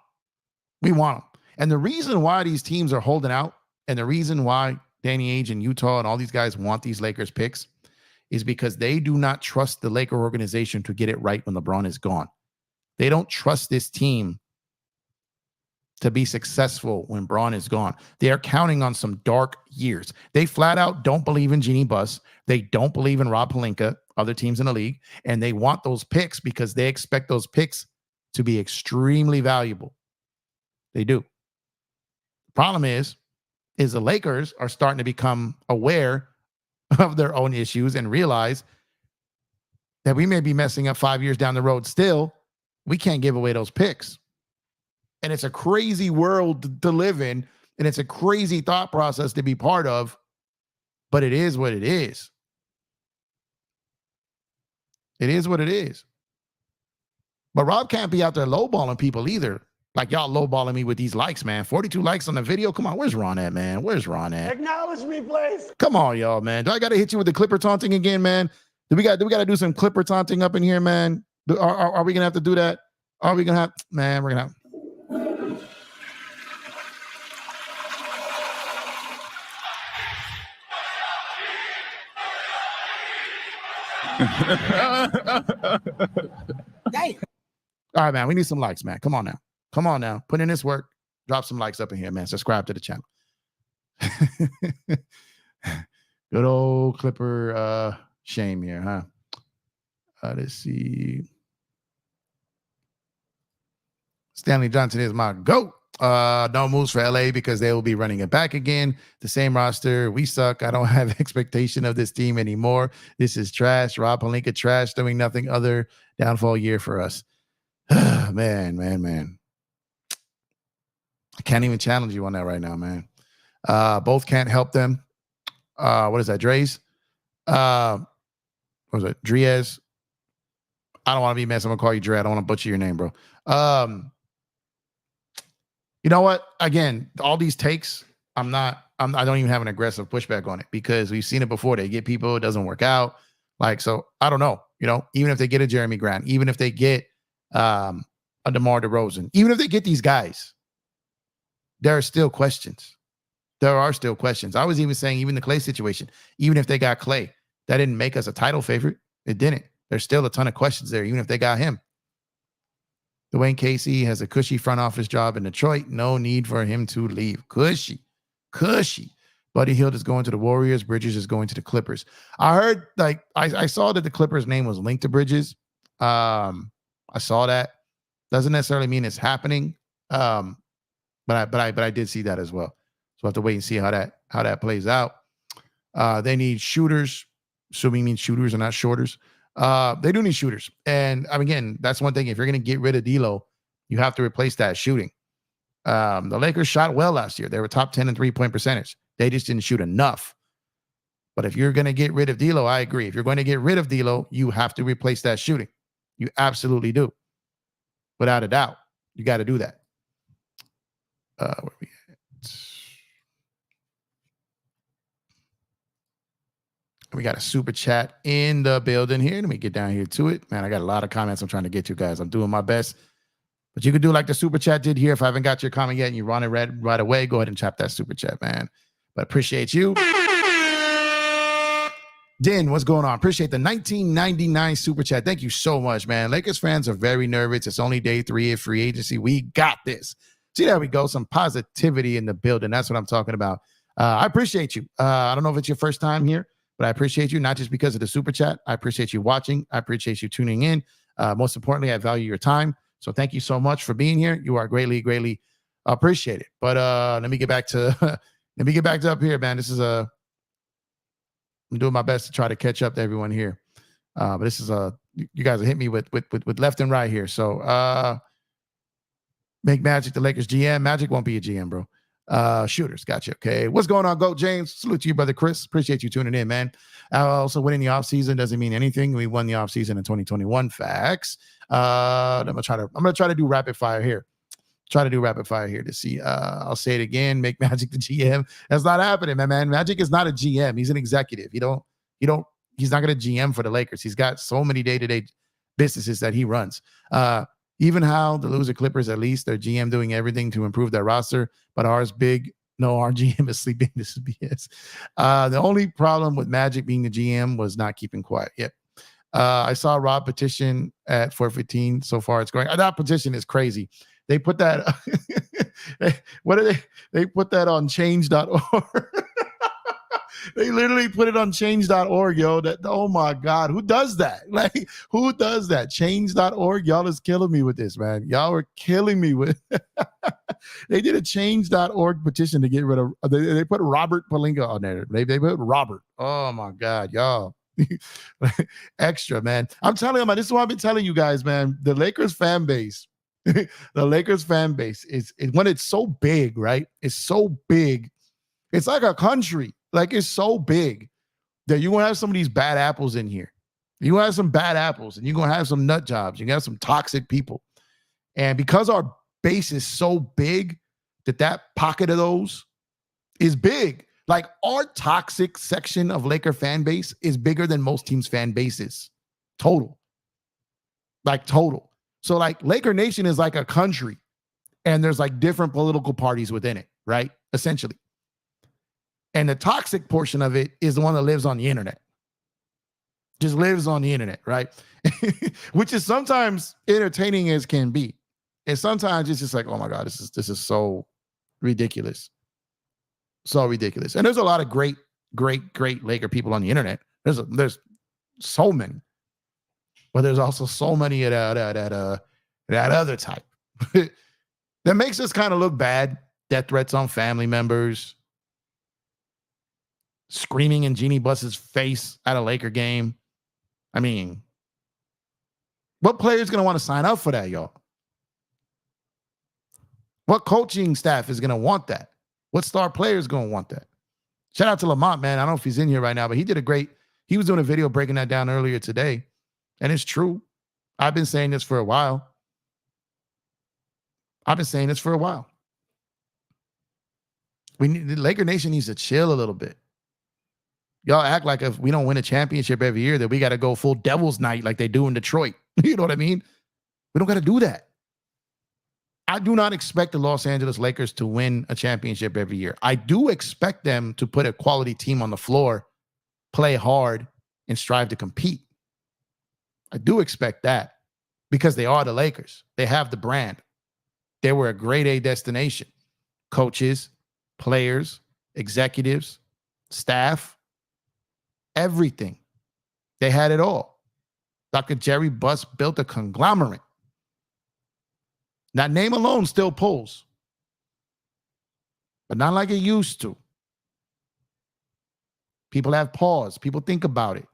We want them. And the reason why these teams are holding out, and the reason why Danny Ainge and Utah and all these guys want these Lakers picks, is because they do not trust the Laker organization to get it right when LeBron is gone. They don't trust this team to be successful when Bron is gone. They are counting on some dark years. They flat out don't believe in Jeannie Buss. They don't believe in Rob Pelinka, other teams in the league, and they want those picks because they expect those picks to be extremely valuable. They do. The problem is the Lakers are starting to become aware of their own issues and realize that we may be messing up 5 years down the road still. We can't give away those picks. And it's a crazy world to live in, and it's a crazy thought process to be part of, but it is what it is. It is what it is. But Rob can't be out there lowballing people either. Like, y'all lowballing me with these likes, man. 42 likes on the video. Come on, where's Ron at, man? Where's Ron at? Acknowledge me, please. Come on, y'all, man. Do I got to hit you with the Clipper taunting again, man? Do we got to do some Clipper taunting up in here, man? Are we going to have to do that? Are we going to have, man, we're going to have. All right, man. We need some likes, man. Come on now. Come on now. Put in this work. Drop some likes up in here, man. Subscribe to the channel. Good old Clipper shame here, huh? Let's see. Stanley Johnson is my GOAT. No moves for LA because they will be running it back again. The same roster. We suck. I don't have expectation of this team anymore. This is trash. Rob Pelinka trash, doing nothing other downfall year for us. man. I can't even challenge you on that right now, man. Both can't help them. What is that, Dre's? What was it? Driez. I don't want to be messed. I'm gonna call you Dre. I don't want to butcher your name, bro. You know what? Again, all these takes, I don't even have an aggressive pushback on it because we've seen it before. They get people, it doesn't work out. Like, so I don't know, even if they get a Jerami Grant, even if they get a DeMar DeRozan, even if they get these guys, there are still questions. There are still questions. I was even saying, even the Clay situation, even if they got Clay, that didn't make us a title favorite. It didn't. There's still a ton of questions there, even if they got him. Dwayne Casey has a cushy front office job in Detroit. No need for him to leave. Cushy. Buddy Hield is going to the Warriors. Bridges is going to the Clippers. I heard, I saw that the Clippers' name was linked to Bridges. I saw that. Doesn't necessarily mean it's happening. But I did see that as well. So I have to wait and see how that plays out. They need shooters, assuming means shooters and not shorters. They do need shooters. And again, that's one thing. If you're going to get rid of D'Lo, you have to replace that shooting. The Lakers shot well last year. They were top 10 in 3-point percentage. They just didn't shoot enough. But if you're going to get rid of D'Lo, I agree. If you're going to get rid of D'Lo, you have to replace that shooting. You absolutely do. Without a doubt. You got to do that. Where we at? We got a super chat in the building here. Let me get down here to it. Man, I got a lot of comments I'm trying to get to, guys. I'm doing my best. But you could do like the super chat did here. If I haven't got your comment yet and you run it right away, go ahead and tap that super chat, man. But appreciate you. Din, what's going on? Appreciate the 1999 super chat. Thank you so much, man. Lakers fans are very nervous. It's only day 3 of free agency. We got this. See, there we go. Some positivity in the building. That's what I'm talking about. I appreciate you. I don't know if it's your first time here, but I appreciate you, not just because of the super chat. I appreciate you watching. I appreciate you tuning in. Most importantly, I value your time. So thank you so much for being here. You are greatly appreciated. But let me get back to up here, man. This is I'm doing my best to try to catch up to everyone here. But this is you guys have hit me with left and right here. So make Magic the Lakers GM. Magic won't be a GM, bro. Shooters. Gotcha. Okay. What's going on, Goat James? Salute to you, brother Chris. Appreciate you tuning in, man. Also, winning the offseason doesn't mean anything. We won the offseason in 2021. Facts. I'm gonna try to do rapid fire here. Try to do rapid fire here to see. I'll say it again. Make Magic the GM. That's not happening, man. Magic is not a GM. He's an executive. He's not gonna GM for the Lakers. He's got so many day-to-day businesses that he runs. Even how the loser Clippers, at least their GM doing everything to improve their roster, but ours big. No, our GM is sleeping. This is BS. The only problem with Magic being the GM was not keeping quiet. Yep. I saw Rob petition at 415. So far, it's going. That petition is crazy. They put that. What are they? They put that on change.org. They literally put it on change.org, yo. Oh my God. Who does that? Like, who does that? Change.org. Y'all is killing me with this, man. Y'all are killing me with They did a change.org petition to get rid of they put Robert Pelinka on there. They put Robert. Oh my God, y'all. Extra, man. I'm telling you, man, this is what I've been telling you guys, man. The Lakers fan base, the Lakers fan base is when it's so big, right? It's so big. It's like a country. Like, it's so big that you're going to have some of these bad apples in here. You're going to have some bad apples, and you're going to have some nut jobs. You're going to have some toxic people. And because our base is so big that pocket of those is big. Like, our toxic section of Laker fan base is bigger than most teams' fan bases. Total. Like, total. So, like, Laker Nation is like a country, and there's, like, different political parties within it, right? Essentially. And the toxic portion of it is the one that lives on the internet. Just lives on the internet, right? Which is sometimes entertaining as can be. And sometimes it's just like, oh my God, this is so ridiculous. So ridiculous. And there's a lot of great Laker people on the internet. There's so many. But there's also so many of that other type. That makes us kind of look bad. Death threats on family members. Screaming in Jeannie Buss's face at a Laker game. I mean, what player is going to want to sign up for that, y'all? What coaching staff is going to want that? What star player is going to want that? Shout out to Lamont, man. I don't know if he's in here right now, but he was doing a video breaking that down earlier today. And it's true. I've been saying this for a while. The Laker Nation needs to chill a little bit. Y'all act like if we don't win a championship every year that we got to go full Devil's Night like they do in Detroit. You know what I mean? We don't got to do that. I do not expect the Los Angeles Lakers to win a championship every year. I do expect them to put a quality team on the floor, play hard, and strive to compete. I do expect that because they are the Lakers. They have the brand. They were a grade A destination. Coaches, players, executives, staff, everything. They had it all. Dr. Jerry Buss built a conglomerate. Now, name alone still pulls, but not like it used to. People have pause. People think about it.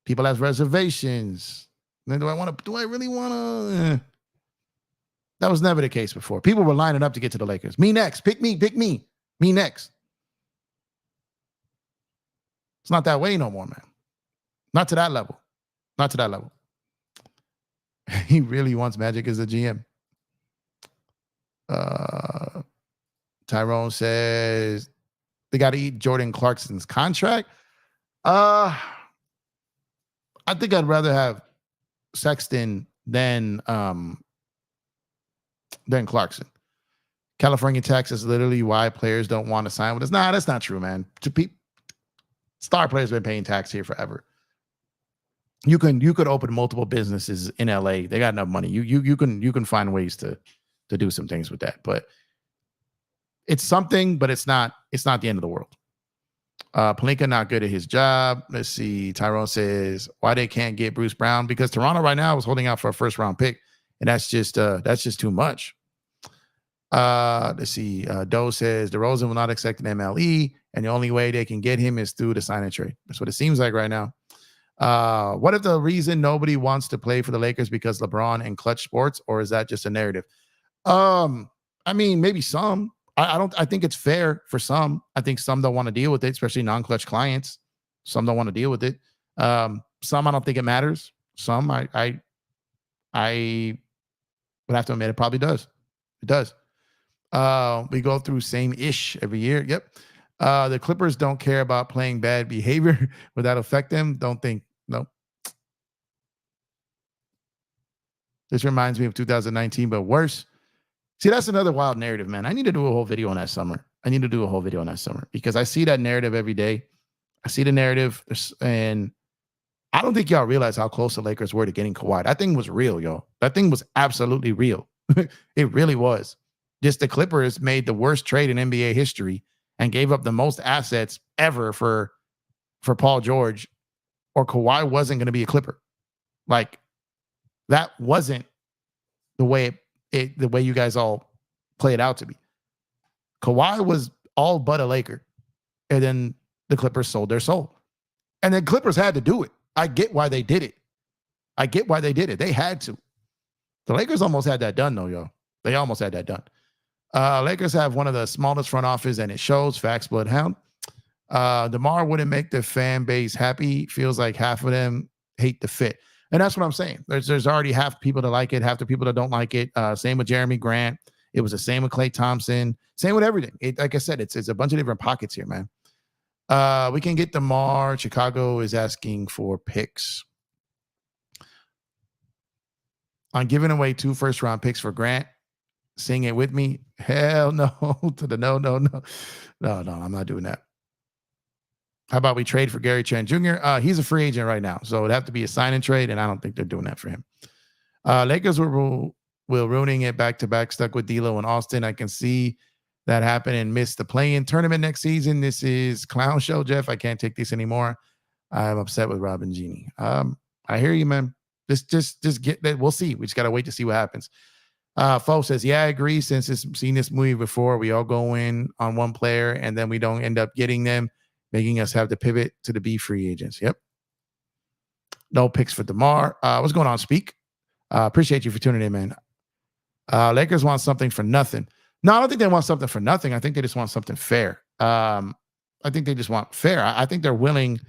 People have reservations. Then do I really want to? That was never the case before. People were lining up to get to the Lakers. Me next. Pick me. Me next. It's not that way no more, man. Not to that level. He really wants Magic as a GM. Tyrone says they got to eat Jordan Clarkson's contract. I think I'd rather have Sexton than Clarkson. California tax is literally why players don't want to sign with us. Nah, that's not true, man. Star players have been paying tax here forever. You could open multiple businesses in LA. They got enough money. You can find ways to do some things with that. But it's something, but it's not the end of the world. Pelinka not good at his job. Let's see. Tyrone says why they can't get Bruce Brown because Toronto right now is holding out for a first round pick, and that's just too much. Let's see. Doe says DeRozan will not accept an MLE, and the only way they can get him is through the sign and trade. That's what it seems like right now. What if the reason nobody wants to play for the Lakers because LeBron and clutch sports, or is that just a narrative? I I mean, maybe some. I think it's fair for some. I think some don't want to deal with it, especially non-clutch clients. Some don't want to deal with it. Some I don't think it matters. Some I would have to admit it probably does. It does. We go through same ish every year. Yep. The Clippers don't care about playing bad behavior. Would that affect them? Don't think. No. This reminds me of 2019, but worse. See, that's another wild narrative, man. I need to do a whole video on that summer. Because I see that narrative every day. I see the narrative, and I don't think y'all realize how close the Lakers were to getting Kawhi. That thing was real, yo. That thing was absolutely real. It really was. Just the Clippers made the worst trade in NBA history and gave up the most assets ever for Paul George, or Kawhi wasn't going to be a Clipper. Like, that wasn't the way the way you guys all play it out to be. Kawhi was all but a Laker. And then the Clippers sold their soul. And then Clippers had to do it. I get why they did it. They had to. The Lakers almost had that done, though, yo. They almost had that done. Lakers have one of the smallest front office, and it shows. Facts, bloodhound. DeMar wouldn't make the fan base happy. Feels like half of them hate the fit. And that's what I'm saying. There's already half people that like it, half the people that don't like it. Same with Jerami Grant. It was the same with Klay Thompson. Same with everything. Like I said, it's a bunch of different pockets here, man. We can get DeMar. Chicago is asking for picks. On giving away 2 first-round picks for Grant. Sing it with me. Hell no. To the no. No, I'm not doing that. How about we trade for Gary Trent Jr.? He's a free agent right now, so it'd have to be a sign and trade, and I don't think they're doing that for him. Lakers will ruining it back-to-back, stuck with D'Lo and Austin. I can see that happen and miss the play-in tournament next season. This is clown show, Jeff. I can't take this anymore. I'm upset with Rob and Jeannie. I hear you, man. Just get that. We'll see. We just got to wait to see what happens. Fo says, yeah, I agree. Since it's seen this movie before, we all go in on one player, and then we don't end up getting them, making us have to pivot to the B free agents. Yep. No picks for DeMar. What's going on, Speak? Appreciate you for tuning in, man. Lakers want something for nothing. No, I don't think they want something for nothing. I think they just want something fair. I think they just want fair. I think they're willing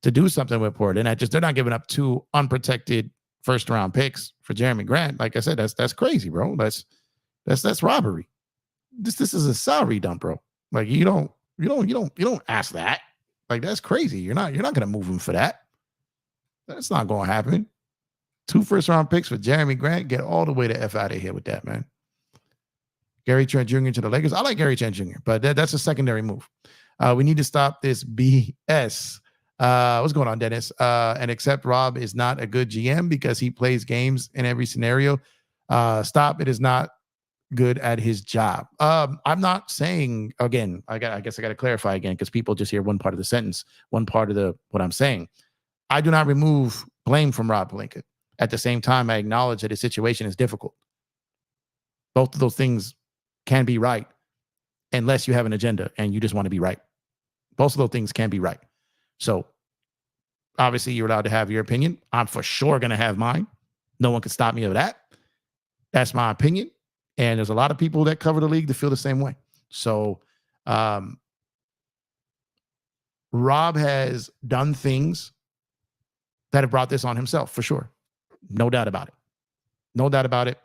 to do something with Portland. They're not giving up 2 unprotected first-round picks for Jerami Grant. Like I said, that's crazy, bro. That's robbery. This is a salary dump, bro. Like you don't ask that. Like, that's crazy. You're not gonna move him for that. That's not gonna happen. 2 first-round picks for Jerami Grant. Get all the way the F out of here with that, man. Gary Trent Jr. to the Lakers. I like Gary Trent Jr., but that's a secondary move. We need to stop this BS. What's going on, Dennis? And except Rob is not a good GM because he plays games in every scenario. Stop. It is not good at his job. I'm not saying, again, I guess I got to clarify again, because people just hear one part of the sentence, one part of what I'm saying. I do not remove blame from Rob Pelinka. At the same time, I acknowledge that his situation is difficult. Both of those things can be right unless you have an agenda and you just want to be right. Both of those things can be right. So obviously you're allowed to have your opinion. I'm for sure going to have mine. No one can stop me of that. That's my opinion. And there's a lot of people that cover the league that feel the same way. So Rob has done things that have brought this on himself, for sure. No doubt about it. No doubt about it.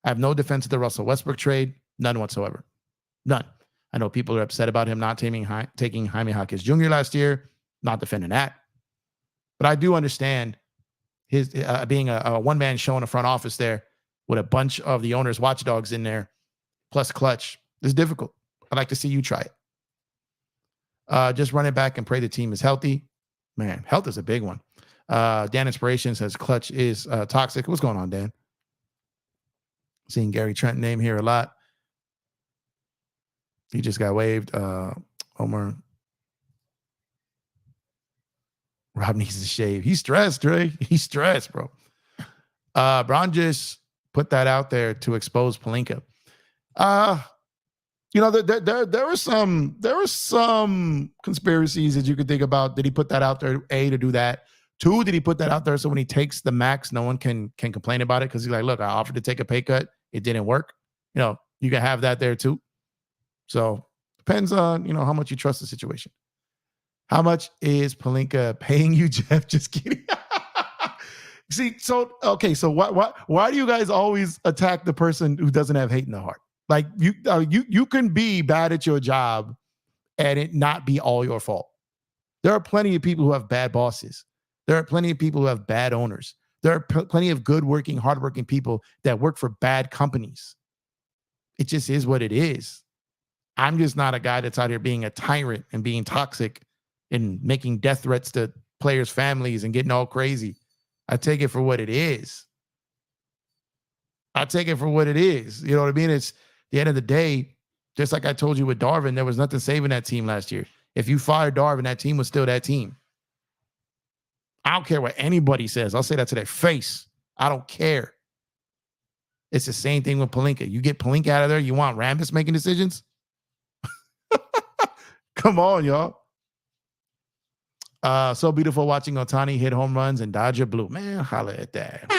I have no defense of the Russell Westbrook trade. None whatsoever. None. I know people are upset about him not taking Jaime Jaquez Jr. last year. Not defending that. But I do understand his being a one-man show in the front office there with a bunch of the owner's watchdogs in there, plus Clutch. It's difficult. I'd like to see you try it. Just run it back and pray the team is healthy. Man, health is a big one. Dan Inspiration says Clutch is toxic. What's going on, Dan? Seeing Gary Trent name here a lot. He just got waived. Omar. Rob needs to shave. He's stressed, Dre. He's stressed, bro. Bron just put that out there to expose Pelinka. There were some conspiracies that you could think about. Did he put that out there, A, to do that? 2, did he put that out there so when he takes the max, no one can complain about it? Because he's like, look, I offered to take a pay cut. It didn't work. You can have that there too. So depends on, how much you trust the situation. How much is Pelinka paying you, Jeff? Just kidding. See, so okay, so why do you guys always attack the person who doesn't have hate in the heart? Like you can be bad at your job and it not be all your fault. There are plenty of people who have bad bosses. There are plenty of people who have bad owners. There are plenty of good working, hardworking people that work for bad companies. It just is what it is. I'm just not a guy that's out here being a tyrant and being toxic and making death threats to players' families and getting all crazy. I take it for what it is. I take it for what it is. You know what I mean? It's the end of the day, just like I told you with Darvin, there was nothing saving that team last year. If you fired Darvin, that team was still that team. I don't care what anybody says. I'll say that to their face. I don't care. It's the same thing with Pelinka. You get Pelinka out of there, you want Rambis making decisions? Come on, y'all. So beautiful watching Ohtani hit home runs and Dodger blue. Man, holla at that.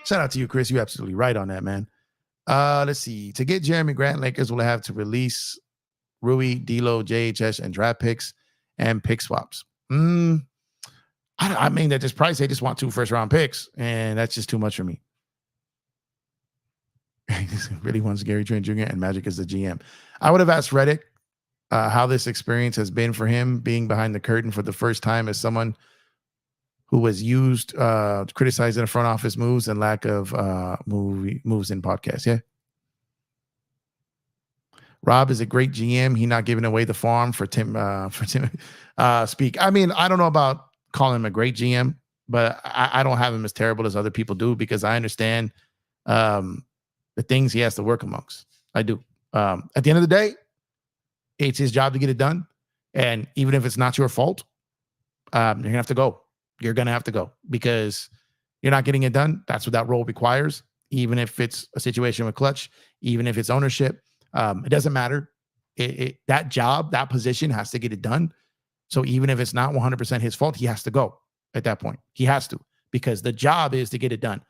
Shout out to you, Chris. You're absolutely right on that, man. Let's see. To get Jerami Grant, Lakers will have to release Rui, D'Lo, JHS, and draft picks and pick swaps. I mean, at this price, they just want 2 first-round picks, and that's just too much for me. He really wants Gary Trent Jr. and Magic as the GM. I would have asked Reddick how this experience has been for him, being behind the curtain for the first time as someone who was used criticizing the front office moves and lack of moves in podcasts. Yeah. Rob is a great GM. He not giving away the farm for Tim speak. I mean, I don't know about calling him a great GM, but I don't have him as terrible as other people do because I understand the things he has to work amongst. I do. At the end of the day, it's his job to get it done. And even if it's not your fault, you're going to have to go. You're going to have to go because you're not getting it done. That's what that role requires. Even if it's a situation with clutch, even if it's ownership, it doesn't matter. That job, that position has to get it done. So even if it's not 100% his fault, he has to go at that point. He has to, because the job is to get it done.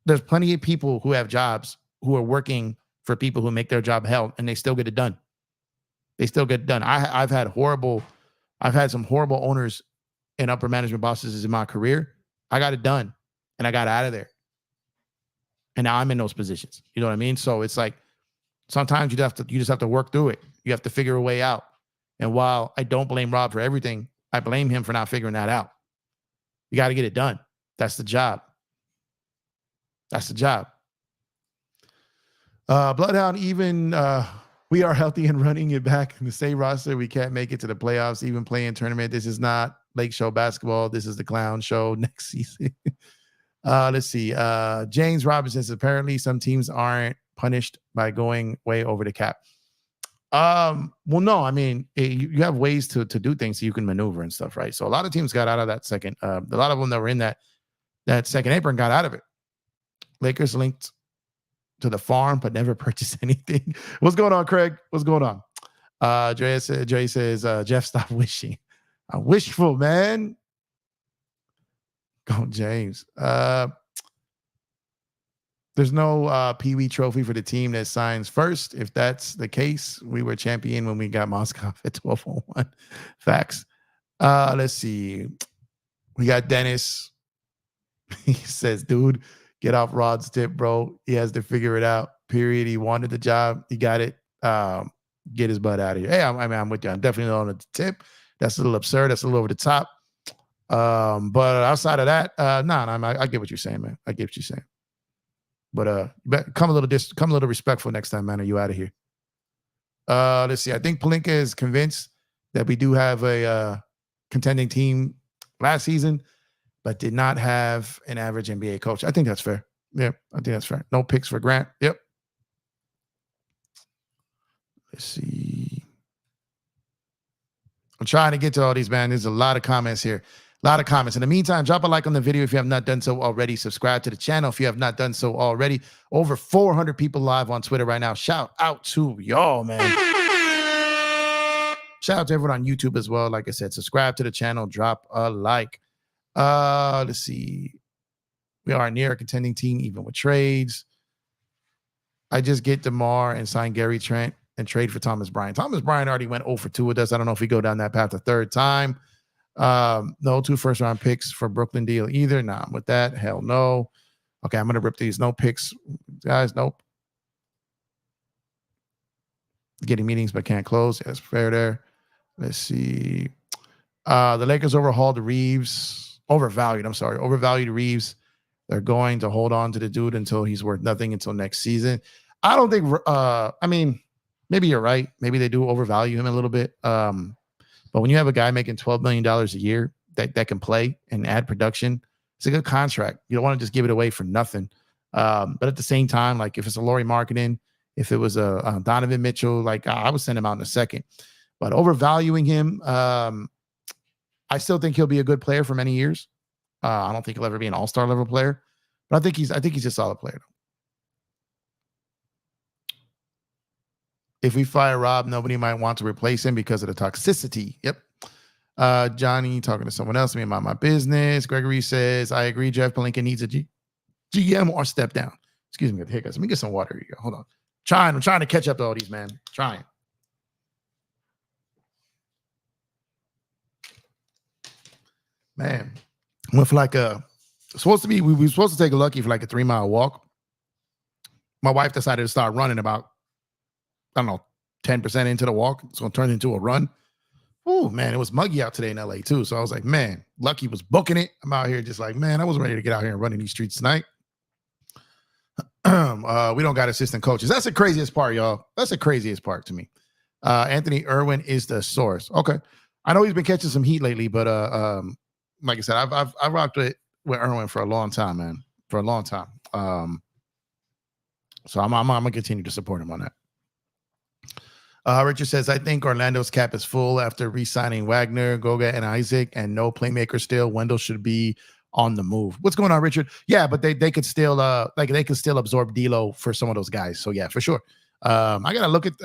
There's plenty of people who have jobs who are working for people who make their job hell and they still get it done. They still get it done. I've had some horrible owners and upper management bosses in my career. I got it done and I got out of there. And now I'm in those positions. You know what I mean? So it's like, sometimes you just have to work through it. You have to figure a way out. And while I don't blame Rob for everything, I blame him for not figuring that out. You got to get it done. That's the job. That's the job. Bloodhound, even we are healthy and running it back in the same roster. We can't make it to the playoffs, even playing tournament. This is not Lake Show basketball. This is the clown show next season. Let's see. James Robinson says apparently some teams aren't punished by going way over the cap. Well, no, I mean, you have ways to do things so you can maneuver and stuff, right? So a lot of teams got out of that second. A lot of them that were in that second apron got out of it. Lakers linked to the farm, but never purchased anything. What's going on, Craig? What's going on? Dre says, Jeff, stop wishing. I'm wishful, man. Go, James. There's no Pee Wee trophy for the team that signs first. If that's the case, we were champion when we got Moscow at 1201. Facts. Let's see. We got Dennis. He says, dude, get off Rod's tip, bro. He has to figure it out. Period. He wanted the job. He got it. Get his butt out of here. Hey, I'm with you. I'm definitely on the tip. That's a little absurd. That's a little over the top. But outside of that, I get what you're saying, man. I get what you're saying. But come a little respectful next time, man. Are you out of here? Let's see. I think Pelinka is convinced that we do have a contending team last season, but did not have an average NBA coach. I think that's fair. Yeah, I think that's fair. No picks for Grant. Yep. Let's see. I'm trying to get to all these, man. There's a lot of comments here. A lot of comments. In the meantime, drop a like on the video if you have not done so already. Subscribe to the channel if you have not done so already. Over 400 people live on Twitter right now. Shout out to y'all, man. Shout out to everyone on YouTube as well. Like I said, subscribe to the channel. Drop a like. Let's see. We are near a contending team, even with trades. I just get DeMar and sign Gary Trent and trade for Thomas Bryant. Thomas Bryant already went 0 for 2 with us. I don't know if we go down that path a third time. No 2 first-round picks for Brooklyn deal either. Nah, I'm with that. Hell no. Okay, I'm going to rip these. No picks. Guys, nope. Getting meetings but can't close. That's fair there. Let's see. The Lakers overhauled Reeves. Overvalued Reeves. They're going to hold on to the dude until he's worth nothing until next season. I don't think, maybe you're right. Maybe they do overvalue him a little bit. But when you have a guy making $12 million a year that can play and add production, it's a good contract. You don't want to just give it away for nothing. But at the same time, like if it's a Lauri Markkanen, if it was a Donovan Mitchell, like I would send him out in a second. But overvaluing him, I still think he'll be a good player for many years. I don't think he'll ever be an all-star level player, but I think he's a solid player. If we fire Rob, nobody might want to replace him because of the toxicity. Yep. Johnny talking to someone else. Me about my business. Gregory says, I agree. Jeff Pelinka needs a GM or step down. Excuse me with the hiccups. Let me get some water. Here you go. Hold on. I'm trying to catch up to all these, man. Trying. Man, went for like we were supposed to take a Lucky for like a 3-mile walk. My wife decided to start running about, I don't know, 10% into the walk. It's going to turn into a run. Oh, man, it was muggy out today in LA too. So I was like, man, Lucky was booking it. I'm out here just like, man, I wasn't ready to get out here and run in these streets tonight. We don't got assistant coaches. That's the craziest part, y'all. That's the craziest part to me. Anthony Irwin is the source. Okay. I know he's been catching some heat lately, but like I said, I've rocked with Irwin for a long time, man. For a long time. So I'm gonna continue to support him on that. Richard says, I think Orlando's cap is full after re-signing Wagner, Goga, and Isaac, and no playmaker still. Wendell should be on the move. What's going on, Richard? Yeah, but they could still they could still absorb D'Lo for some of those guys. So yeah, for sure. I gotta look at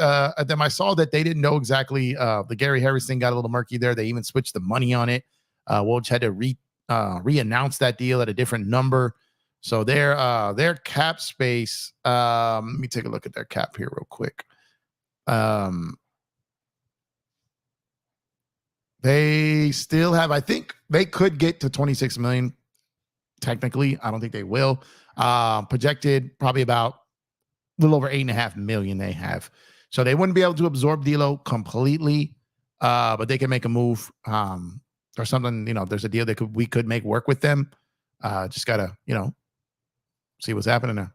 them. I saw that they didn't know exactly. The Gary Harris thing got a little murky there. They even switched the money on it. Woj had to re-announce that deal at a different number. So their cap space. Let me take a look at their cap here real quick. They still have, I think they could get to 26 million. Technically, I don't think they will. Projected probably about a little over 8.5 million they have. So they wouldn't be able to absorb D'Lo completely, but they can make a move or something. You know, there's a deal that we could make work with them. Just gotta, see what's happening now.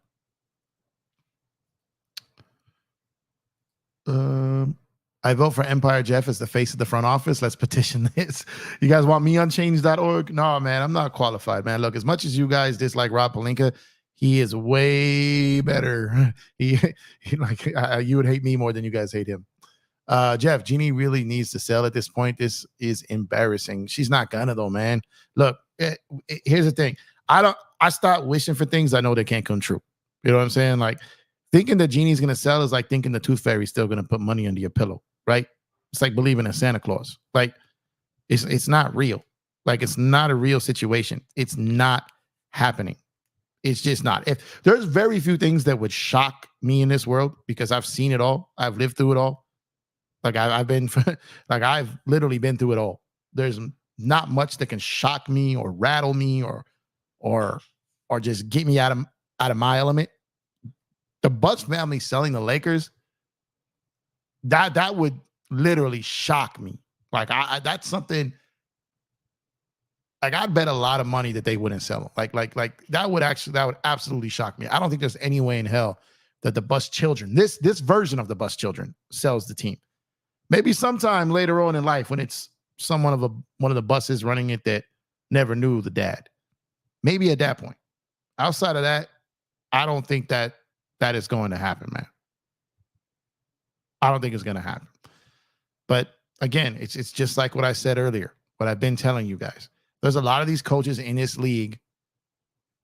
I vote for Empire Jeff as the face of the front office. Let's petition this. You guys want me on change.org? No, man, I'm not qualified, man. Look, as much as you guys dislike Rob Pelinka, he is way better. He you would hate me more than you guys hate him. Jeff, Jeannie really needs to sell at this point. This is embarrassing. She's not gonna though, man. Look, here's the thing. I start wishing for things I know they can't come true. You know what I'm saying? Like thinking that Jeannie's gonna sell is like thinking the tooth fairy's still gonna put money under your pillow, right? It's like believing in Santa Claus. Like it's not real. Like it's not a real situation. It's not happening. It's just not. If there's very few things that would shock me in this world because I've seen it all. I've lived through it all. Like I've been, like I've literally been through it all. There's not much that can shock me or rattle me or just get me out of my element. The Bucks family selling the Lakers, that would literally shock me. Like that's something. Like I'd bet a lot of money that they wouldn't sell them. Like that would absolutely shock me. I don't think there's any way in hell that the Bus children, this version of the Bus children, sells the team. Maybe sometime later on in life when it's one of the buses running it that never knew the dad. Maybe at that point. Outside of that, I don't think that is going to happen, man. I don't think it's going to happen. But again, it's just like what I said earlier, what I've been telling you guys. There's a lot of these coaches in this league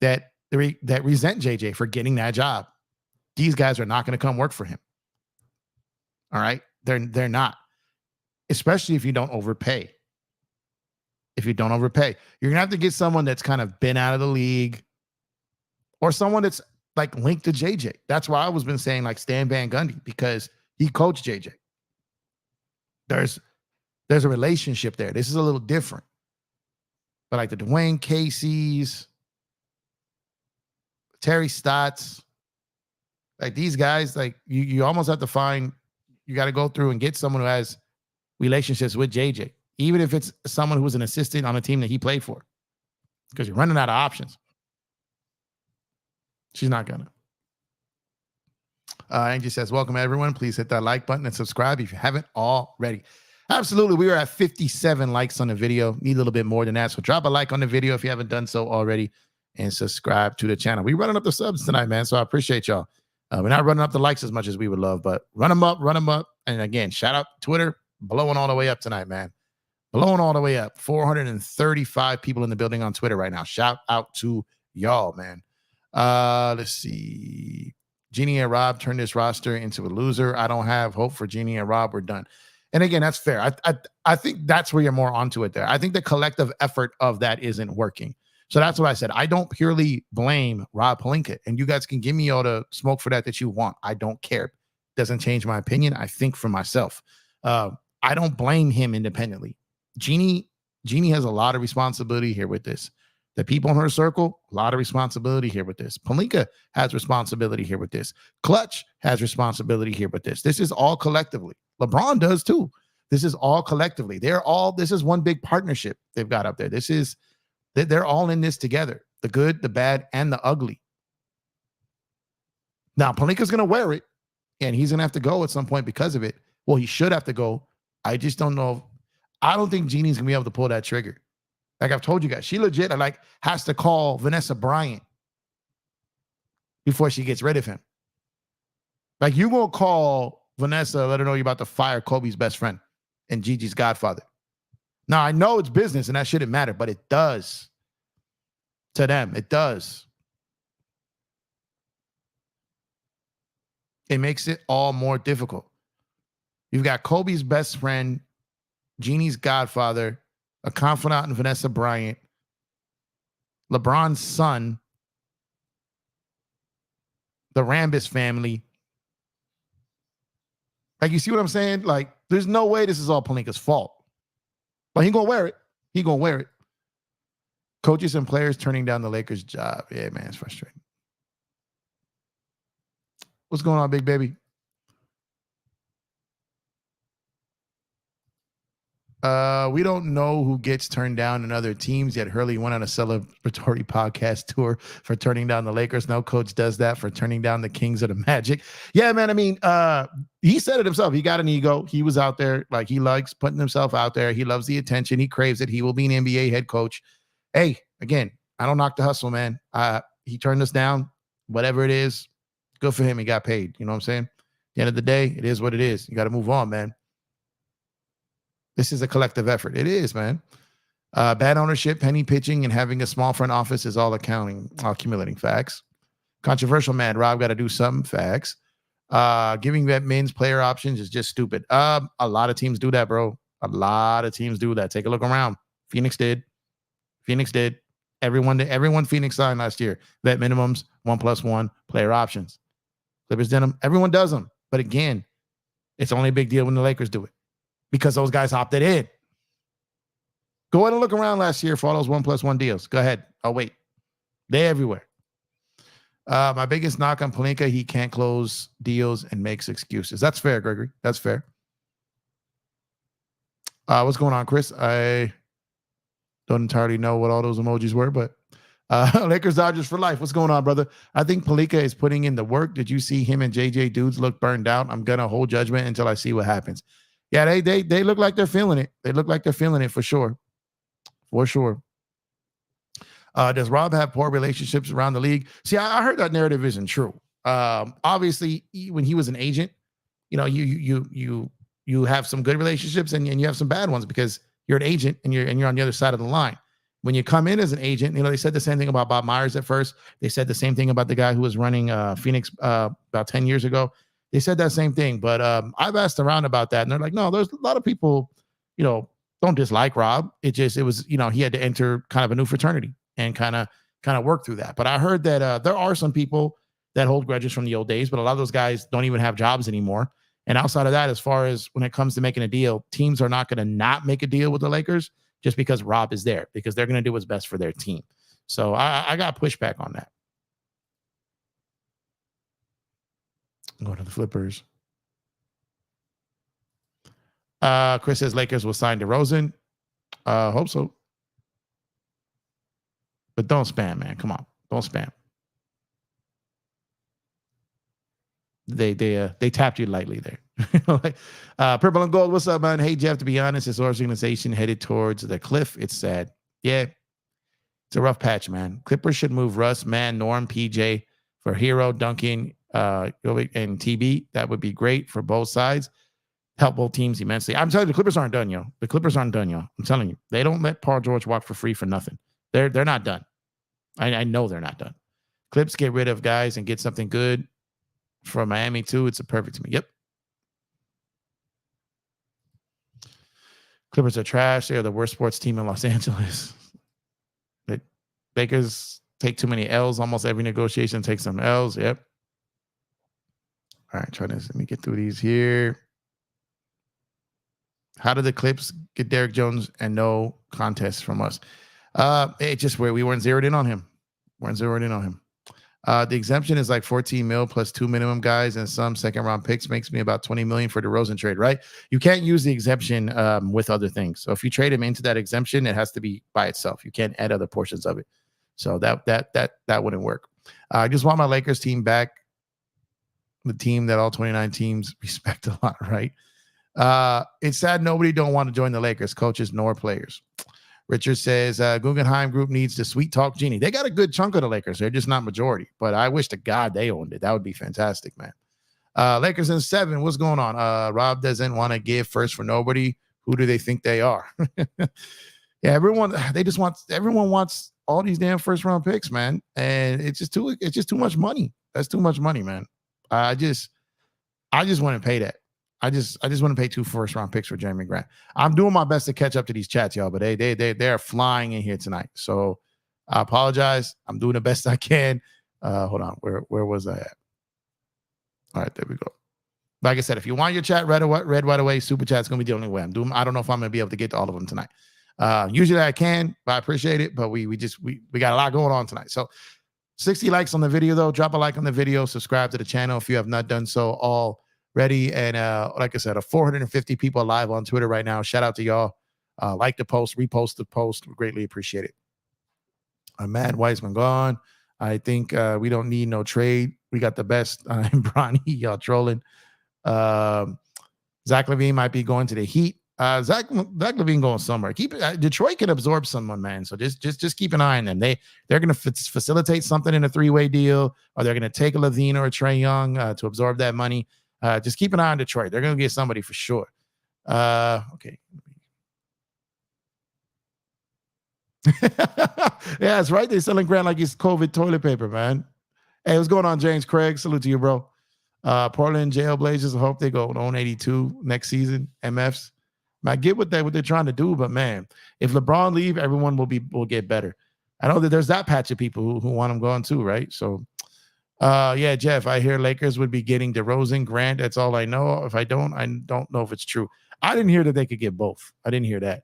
that resent JJ for getting that job. These guys are not going to come work for him. All right? They're not. Especially if you don't overpay. If you don't overpay, you're going to have to get someone that's kind of been out of the league or someone that's like linked to JJ. That's why I was been saying like Stan Van Gundy, because he coached JJ. There's a relationship there. This is a little different. But like the Dwayne Casey's, Terry Stotts, like these guys, like you almost have to find, you got to go through and get someone who has relationships with JJ, even if it's someone who was an assistant on a team that he played for, because you're running out of options. She's not gonna. Angie says, welcome everyone. Please hit that like button and subscribe if you haven't already. Absolutely. We are at 57 likes on the video. Need a little bit more than that. So drop a like on the video if you haven't done so already, and subscribe to the channel. We're running up the subs tonight, man. So I appreciate y'all. We're not running up the likes as much as we would love, but run them up, run them up. And again, shout out Twitter, blowing all the way up tonight, man. Blowing all the way up. 435 people in the building on Twitter right now. Shout out to y'all, man. Let's see. Jeannie and Rob turned this roster into a loser. I don't have hope for Jeannie and Rob. We're done. And again, that's fair. I think that's where you're more onto it there. I think the collective effort of that isn't working. So that's what I said. I don't purely blame Rob Pelinka, and you guys can give me all the smoke for that you want. I don't care. Doesn't change my opinion. I think for myself. I don't blame him independently. Jeannie has a lot of responsibility here with this. The people in her circle, a lot of responsibility here with this. Pelinka has responsibility here with this. Clutch has responsibility here with this. This is all collectively. LeBron does too. This is all collectively. This is one big partnership they've got up there. They're all in this together. The good, the bad, and the ugly. Now, Pelinka's going to wear it, and he's going to have to go at some point because of it. Well, he should have to go. I just don't know. I don't think Jeannie's going to be able to pull that trigger. Like I've told you guys, she legit has to call Vanessa Bryant before she gets rid of him. Like you won't call Vanessa, let her know you're about to fire Kobe's best friend and Gigi's godfather. Now, I know it's business and that shouldn't matter, but it does to them. It does. It makes it all more difficult. You've got Kobe's best friend, Jeannie's godfather, a confidant in Vanessa Bryant, LeBron's son, the Rambis family. Like, you see what I'm saying? Like, there's no way this is all Pelinka's fault. But he gonna wear it. He gonna wear it. Coaches and players turning down the Lakers' job. Yeah, man, it's frustrating. What's going on, big baby? We don't know who gets turned down in other teams, yet Hurley went on a celebratory podcast tour for turning down the Lakers. No coach does that for turning down the Kings of the Magic. Yeah, man. I mean, he said it himself. He got an ego. He was out there. Like, he likes putting himself out there. He loves the attention. He craves it. He will be an NBA head coach. Hey, again, I don't knock the hustle, man. He turned us down. Whatever it is, good for him. He got paid. You know what I'm saying? At the end of the day, it is what it is. You got to move on, man. This is a collective effort. It is, man. Bad ownership, penny pitching, and having a small front office is all accumulating. Facts. Controversial, man. Rob got to do something. Facts. Giving vet men's player options is just stupid. A lot of teams do that, bro. A lot of teams do that. Take a look around. Phoenix did. Everyone Phoenix signed last year. Vet minimums, 1+1 player options. Clippers did them. Everyone does them. But again, it's only a big deal when the Lakers do it, because those guys opted in. Go ahead and look around last year for all those 1+1 deals. Go ahead. Oh, wait. They're everywhere. My biggest knock on Pelinka, he can't close deals and makes excuses. That's fair, Gregory. That's fair. What's going on, Chris? I don't entirely know what all those emojis were, but Lakers Dodgers for life. What's going on, brother? I think Pelinka is putting in the work. Did you see him and JJ dudes look burned out? I'm going to hold judgment until I see what happens. Yeah, they look like they're feeling it. They look like they're feeling it for sure. For sure. Does Rob have poor relationships around the league? See, I heard that narrative isn't true. Obviously, when he was an agent, you know, you have some good relationships and you have some bad ones because you're an agent and you're on the other side of the line. When you come in as an agent, you know, they said the same thing about Bob Myers at first. They said the same thing about the guy who was running Phoenix about 10 years ago. They said that same thing, but I've asked around about that, and they're like, no, there's a lot of people, you know, don't dislike Rob. It was, you know, he had to enter kind of a new fraternity and kind of work through that. But I heard that there are some people that hold grudges from the old days, but a lot of those guys don't even have jobs anymore. And outside of that, as far as when it comes to making a deal, teams are not going to not make a deal with the Lakers just because Rob is there, because they're going to do what's best for their team. So I got pushback on that. Go to the flippers. Chris says Lakers will sign DeRozan. Hope so. But don't spam, man. Come on. Don't spam. They tapped you lightly there. Like, Purple and Gold, what's up, man? Hey, Jeff, to be honest, this organization headed towards the cliff. It's sad. Yeah, it's a rough patch, man. Clippers should move Russ, man, Norm, PJ for Hero, Duncan, and TB. That would be great for both sides. Help both teams immensely. I'm telling you, the Clippers aren't done, yo. The Clippers aren't done, yo. I'm telling you. They don't let Paul George walk for free for nothing. They're not done. I know they're not done. Clips get rid of guys and get something good for Miami too. It's a perfect to me. Yep. Clippers are trash. They are the worst sports team in Los Angeles. The Lakers take too many L's. Almost every negotiation takes some L's. Yep. All right, let me get through these here. How did the Clips get Derek Jones and no contest from us? It's just where we weren't zeroed in on him. The exemption is like 14 mil plus 2 minimum guys and some second round picks, makes me about 20 million for the DeRozan trade, right? You can't use the exemption with other things. So if you trade him into that exemption, it has to be by itself. You can't add other portions of it. So that wouldn't work. I just want my Lakers team back. The team that all 29 teams respect a lot, right? It's sad nobody don't want to join the Lakers, coaches nor players. Richard says Guggenheim Group needs the sweet talk genie. They got a good chunk of the Lakers. They're just not majority, but I wish to God they owned it. That would be fantastic, man. Lakers in 7. What's going on? Rob doesn't want to give first for nobody. Who do they think they are? Yeah, everyone wants all these damn first round picks, man. And it's just too much money. That's too much money, man. I just want to pay that. I just want to pay 2 first round picks for Jerami Grant. I'm doing my best to catch up to these chats, y'all, but they're flying in here tonight. So I apologize. I'm doing the best I can. Hold on. Where was I at? All right, there we go. Like I said, if you want your chat read right away, super chat's gonna be the only way. I don't know if I'm gonna be able to get to all of them tonight. Usually I can, but I appreciate it. But we got a lot going on tonight. So 60 likes on the video, though. Drop a like on the video. Subscribe to the channel if you have not done so already. And like I said, 450 people live on Twitter right now. Shout out to y'all. Like the post, repost the post. We greatly appreciate it. Matt Weissman gone. I think we don't need no trade. We got the best. I'm Bronny. Y'all trolling. Zach LaVine might be going to the Heat. Zach LaVine going somewhere. Detroit can absorb someone, man. So just keep an eye on them. They're going to facilitate something in a 3-way deal, or they're going to take a LaVine or a Trae Young to absorb that money. Just keep an eye on Detroit. They're going to get somebody for sure. Okay. Yeah, that's right. They're selling Grant like it's COVID toilet paper, man. Hey, what's going on, James Craig? Salute to you, bro. Portland Jailblazers. I hope they go on 82 next season. MFs. I get what they're trying to do, but man, if LeBron leave, everyone will get better. I know that there's that patch of people who want him going too, right? So, yeah, Jeff, I hear Lakers would be getting DeRozan, Grant. That's all I know. If I don't know if it's true. I didn't hear that they could get both. I didn't hear that.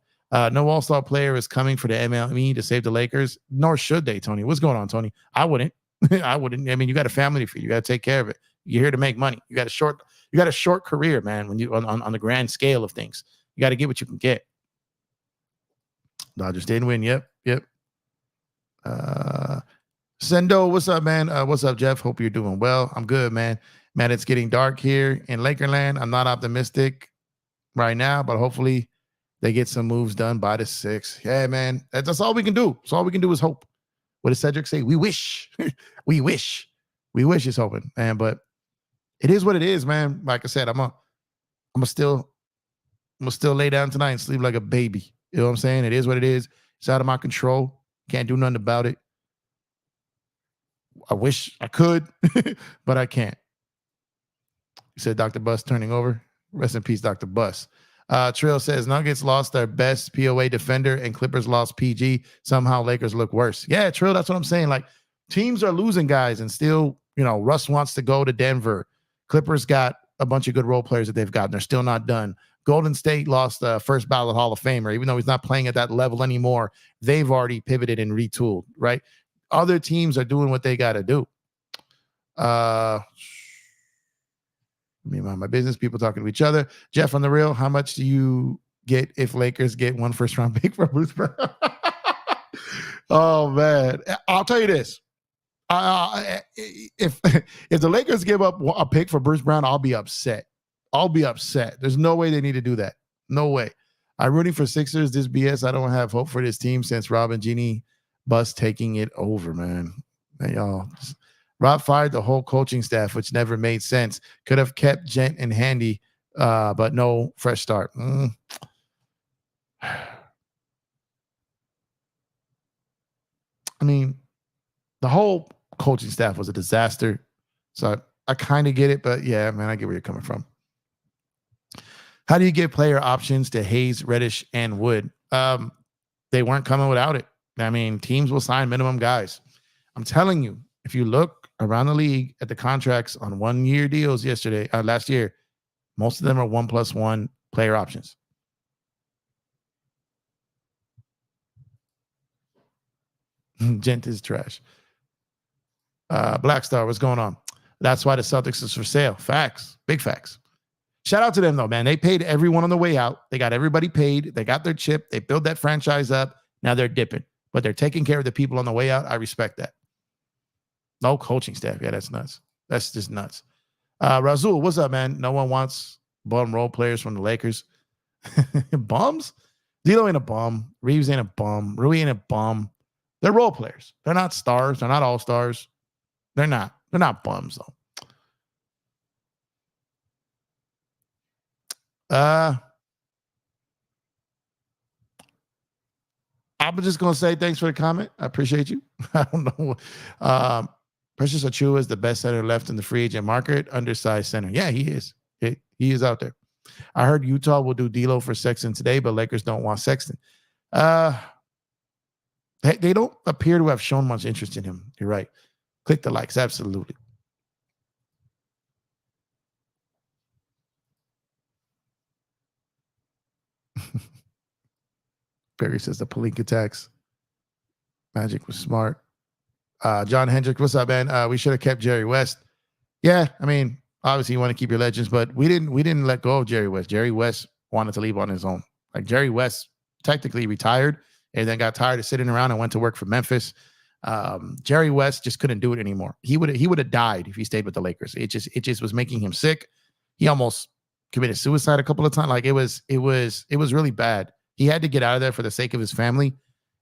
No all-star player is coming for the MLE to save the Lakers, nor should they, Tony. What's going on, Tony? I wouldn't. I wouldn't. I mean, you got a family to feed. You got to take care of it. You're here to make money. You got a short career, man, when you on the grand scale of things. You got to get what you can get. Dodgers didn't win. Yep. Sendo, what's up, man? What's up, Jeff? Hope you're doing well. I'm good, man. Man, it's getting dark here in Lakerland. I'm not optimistic right now, but hopefully they get some moves done by the 6th. Yeah, man. That's all we can do. So all we can do is hope. What does Cedric say? We wish. We wish it's hoping, man. But it is what it is, man. Like I said, I'm gonna still lay down tonight and sleep like a baby. You know what I'm saying? It is what it is. It's out of my control. Can't do nothing about it. I wish I could, but I can't. You said Dr. Bus turning over. Rest in peace, Dr. Bus. Trill says Nuggets lost their best POA defender and Clippers lost PG. Somehow Lakers look worse. Yeah, Trill, that's what I'm saying. Like, teams are losing guys and still Russ wants to go to Denver. Clippers got a bunch of good role players that they've gotten. They're still not done. Golden State lost the first ballot Hall of Famer, even though he's not playing at that level anymore. They've already pivoted and retooled, right? Other teams are doing what they got to do. Let me mind my business. People talking to each other. Jeff on the real. How much do you get if Lakers get 1 first-round pick from Bruce Brown? Oh man, I'll tell you this. If the Lakers give up a pick for Bruce Brown, I'll be upset. There's no way they need to do that. No way. I'm rooting for Sixers. This BS. I don't have hope for this team since Rob and Jeannie Bus taking it over, man. Y'all. Rob fired the whole coaching staff, which never made sense. Could have kept Gent and Handy, but no fresh start. I mean, the whole coaching staff was a disaster. So I kind of get it, but yeah, man, I get where you're coming from. How do you give player options to Hayes, Reddish, and Wood? They weren't coming without it. I mean, teams will sign minimum guys. I'm telling you, if you look around the league at the contracts on 1-year deals last year, most of them are 1+1 player options. Gent is trash. Black Star, what's going on? That's why the Celtics is for sale. Facts. Big facts. Shout out to them, though, man. They paid everyone on the way out. They got everybody paid. They got their chip. They built that franchise up. Now they're dipping. But they're taking care of the people on the way out. I respect that. No coaching staff. Yeah, that's nuts. That's just nuts. Razul, what's up, man? No one wants bum role players from the Lakers. Bums? D'Lo ain't a bum. Reeves ain't a bum. Rui ain't a bum. They're role players. They're not stars. They're not all-stars. They're not. They're not bums, though. I'm just going to say thanks for the comment. I appreciate you. I don't know. Precious Achua is the best center left in the free agent market. Undersized center. Yeah, he is. He is out there. I heard Utah will do D'Lo for Sexton today, but Lakers don't want Sexton. They don't appear to have shown much interest in him. You're right. Click the likes. Absolutely. Barry says the Pelinka tax. Magic was smart. John Hendrick, what's up, man? We should have kept Jerry West. Yeah, I mean, obviously you want to keep your legends, but we didn't let go of Jerry West. Jerry West wanted to leave on his own. Like Jerry West technically retired and then got tired of sitting around and went to work for Memphis. Jerry West just couldn't do it anymore. He would have died if he stayed with the Lakers. It just was making him sick. He almost committed suicide a couple of times. Like it was really bad. He had to get out of there for the sake of his family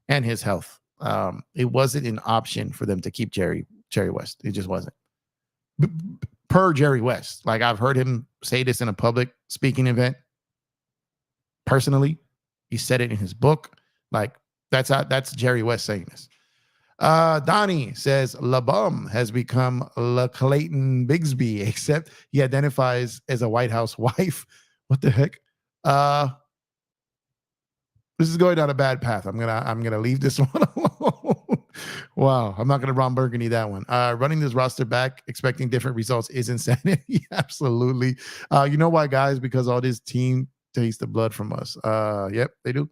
and his health. It wasn't an option for them to keep Jerry West. It just wasn't. Per Jerry West. Like I've heard him say this in a public speaking event. Personally, he said it in his book. Like that's Jerry West saying this. Donnie says LaBum has become La Clayton Bigsby, except he identifies as a White House wife. What the heck? This is going down a bad path. I'm gonna leave this one alone. Wow, I'm not gonna Ron Burgundy that one. Running this roster back, expecting different results is insanity. Absolutely. You know why, guys? Because all this team takes the blood from us. Yep, they do.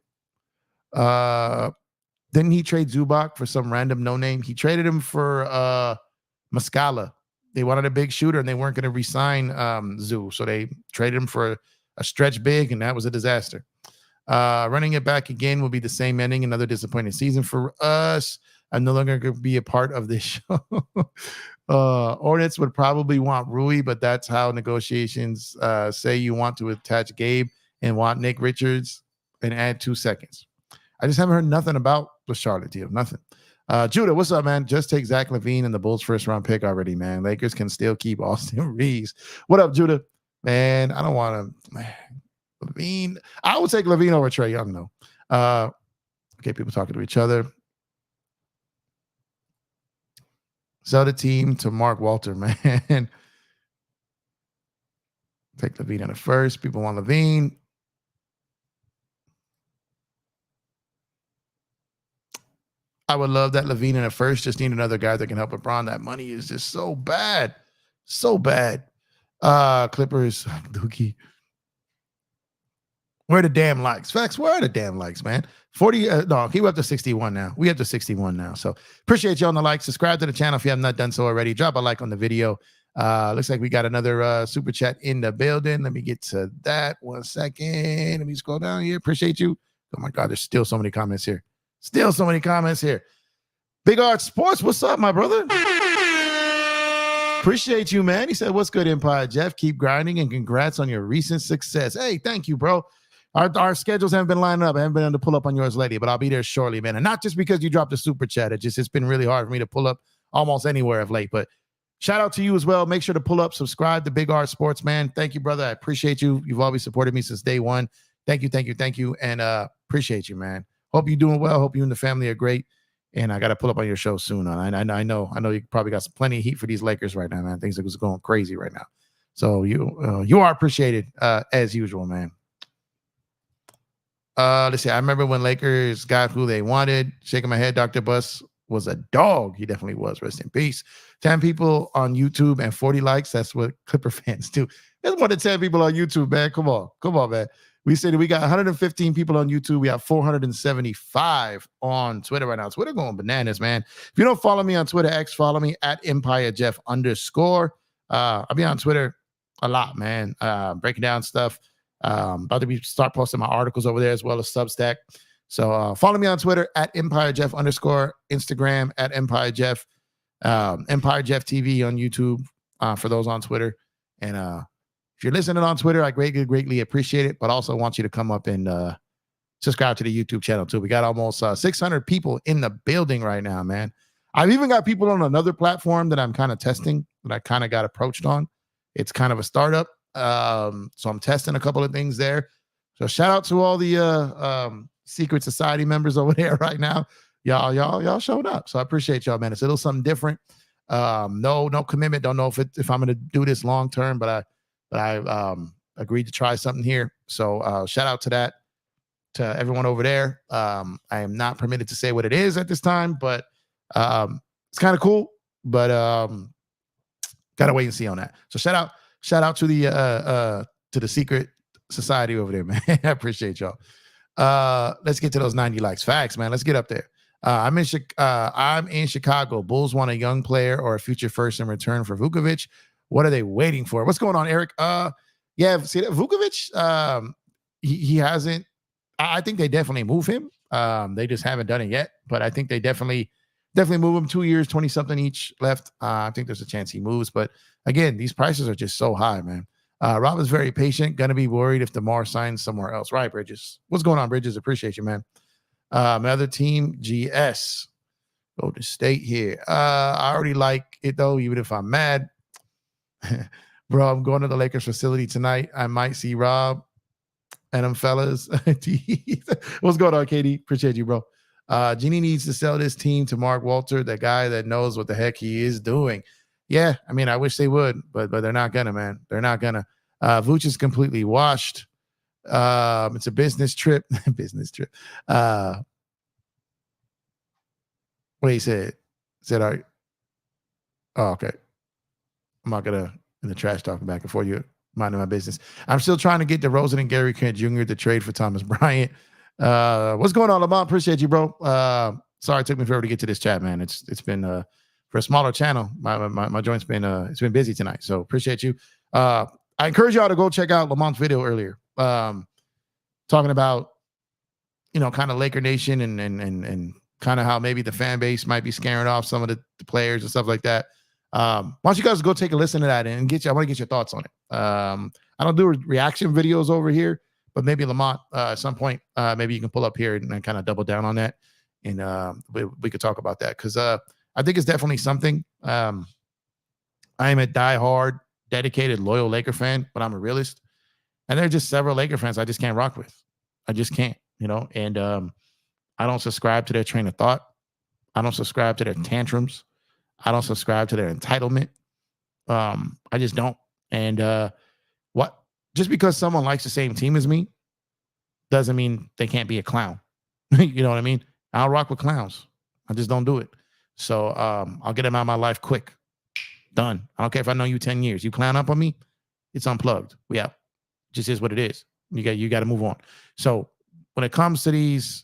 Didn't he trade Zubac for some random no name? He traded him for Muscala. They wanted a big shooter and they weren't going to re-sign Zoo, so they traded him for a stretch big, and that was a disaster. Running it back again will be the same ending. Another disappointing season for us. I'm no longer going to be a part of this show. Hornets would probably want Rui, but that's how negotiations say you want to attach Gabe and want Nick Richards and add 2 seconds. I just haven't heard nothing about the Charlotte deal. Nothing. Judah, what's up, man? Just take Zach LaVine and the Bulls' first-round pick already, man. Lakers can still keep Austin Reeves. What up, Judah? Man, I don't want to. LaVine. I would take LaVine over Trae Young, though. Okay, people talking to each other. Sell the team to Mark Walter, man. Take LaVine in the first. People want LaVine. I would love that Levine in a first. Just need another guy that can help LeBron. That money is just so bad. So bad. Clippers, Dookie. Where are the damn likes? Facts, where are the damn likes, man? 40, no, he up to 61 now. We up to 61 now. So appreciate you on the like. Subscribe to the channel if you have not done so already. Drop a like on the video. Looks like we got another super chat in the building. Let me get to that 1 second. Let me scroll down here. Appreciate you. Oh my God, there's still so many comments here. Still so many comments here. Big Art Sports, what's up, my brother? Appreciate you, man. He said, what's good, Empire Jeff? Keep grinding and congrats on your recent success. Hey, thank you, bro. Our schedules haven't been lining up. I haven't been able to pull up on yours lately, but I'll be there shortly, man. And not just because you dropped a super chat. It's been really hard for me to pull up almost anywhere of late. But shout out to you as well. Make sure to pull up, subscribe to Big Art Sports, man. Thank you, brother. I appreciate you. You've always supported me since day one. Thank you. And appreciate you, man. Hope you're doing well. Hope you and the family are great. And I got to pull up on your show soon. I know you probably got plenty of heat for these Lakers right now, man. Things are going crazy right now. So you are appreciated as usual, man. Let's see. I remember when Lakers got who they wanted. Shaking my head, Dr. Bus was a dog. He definitely was. Rest in peace. 10 people on YouTube and 40 likes. That's what Clipper fans do. There's more than 10 people on YouTube, man. Come on, man. We said we got 115 people on YouTube. We have 475 on Twitter right now. Twitter going bananas, man. If you don't follow me on Twitter X, follow me at EmpireJeff_. I'll be on Twitter a lot, man. Breaking down stuff. About to start posting my articles over there as well as Substack. So follow me on Twitter at EmpireJeff_, Instagram at EmpireJeff, EmpireJeff TV on YouTube for those on Twitter. And if you're listening on Twitter, I greatly appreciate it, but also want you to come up and subscribe to the YouTube channel too. We got almost 600 people in the building right now, man. I've even got people on another platform that I'm kind of testing that I kind of got approached on. It's kind of a startup. So I'm testing a couple of things there. So shout out to all the secret society members over there right now. Y'all showed up. So I appreciate y'all, man. It's a little something different. No commitment. Don't know if I'm going to do this long term, but I agreed to try something here. So shout out to that, to everyone over there. I am not permitted to say what it is at this time, but it's kind of cool, but gotta wait and see on that. So shout out to the secret society over there, man. I appreciate y'all. Let's get to those 90 likes. Facts, man. Let's get up there. I'm in Chicago. Bulls want a young player or a future first in return for Vucevic. What are they waiting for? What's going on, Eric? Yeah, see that Vucevic, he hasn't. I think they definitely move him. They just haven't done it yet, but I think they definitely move him. 2 years, 20 something each left. I think there's a chance he moves, but again, these prices are just so high, man. Rob is very patient. Gonna be worried if DeMar signs somewhere else. Right, Bridges. What's going on, Bridges? Appreciate you, man. My other team, GS. Golden State here. I already like it though, even if I'm mad. Bro, I'm going to the Lakers facility tonight. I might see Rob and them fellas. What's going on, KD? Appreciate you, bro. Genie needs to sell this team to Mark Walter, the guy that knows what the heck he is doing. Yeah, I mean, I wish they would, but they're not gonna, man. They're not gonna. Vooch is completely washed. It's a business trip. Business trip. What he said? Said, "All right." Oh, okay. I'm not gonna in the trash talking back and forth. You minding my business. I'm still trying to get DeRozan and Gary Trent Jr. to trade for Thomas Bryant. What's going on, Lamont? Appreciate you, bro. Sorry it took me forever to get to this chat, man. It's been for a smaller channel. My joint's been it's been busy tonight, so appreciate you. I encourage y'all to go check out Lamont's video earlier, talking about kind of Laker Nation and kind of how maybe the fan base might be scaring off some of the players and stuff like that. Why don't you guys go take a listen to that and I want to get your thoughts on it. I don't do reaction videos over here, but maybe Lamont at some point, maybe you can pull up here and kind of double down on that, and we could talk about that because I think it's definitely something. I am a diehard, dedicated, loyal Laker fan, but I'm a realist, and there are just several Laker fans I just can't rock with. I just can't, and I don't subscribe to their train of thought. I don't subscribe to their tantrums. I don't subscribe to their entitlement. I just don't. And just because someone likes the same team as me doesn't mean they can't be a clown. You know what I mean? I'll rock with clowns. I just don't do it. So I'll get him out of my life quick. Done. I don't care if I know you 10 years. You clown up on me, it's unplugged. Yeah. Just is what it is. You got to move on. So when it comes to these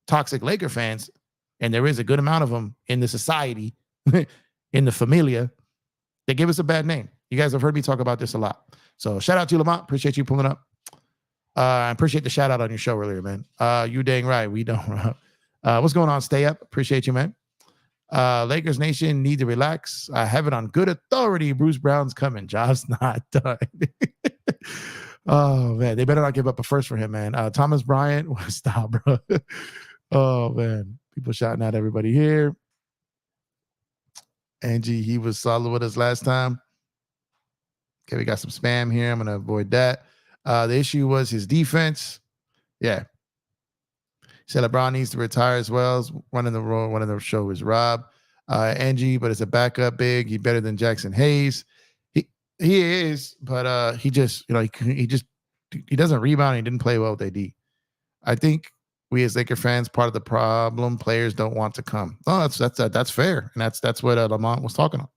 toxic Laker fans, and there is a good amount of them in the society, in the familia, they give us a bad name. You guys have heard me talk about this a lot. So shout out to you, Lamont. Appreciate you pulling up. I appreciate the shout out on your show earlier, man. You dang right. We don't. What's going on? Stay up. Appreciate you, man. Lakers Nation need to relax. I have it on good authority. Bruce Brown's coming. Job's not done. Oh, man. They better not give up a first for him, man. Thomas Bryant. Stop, bro. Oh, man. People shouting at everybody here. Angie, he was solid with us last time. Okay, we got some spam here. I'm going to avoid that. The issue was his defense. Yeah. He said LeBron needs to retire as well. Running the role, one of the show is Rob. Angie, but it's a backup big. He better than Jackson Hayes. He is, but he just, he doesn't rebound. He didn't play well with AD. I think we as Laker fans, part of the problem, players don't want to come. Oh, that's fair. And that's what Lamont was talking about.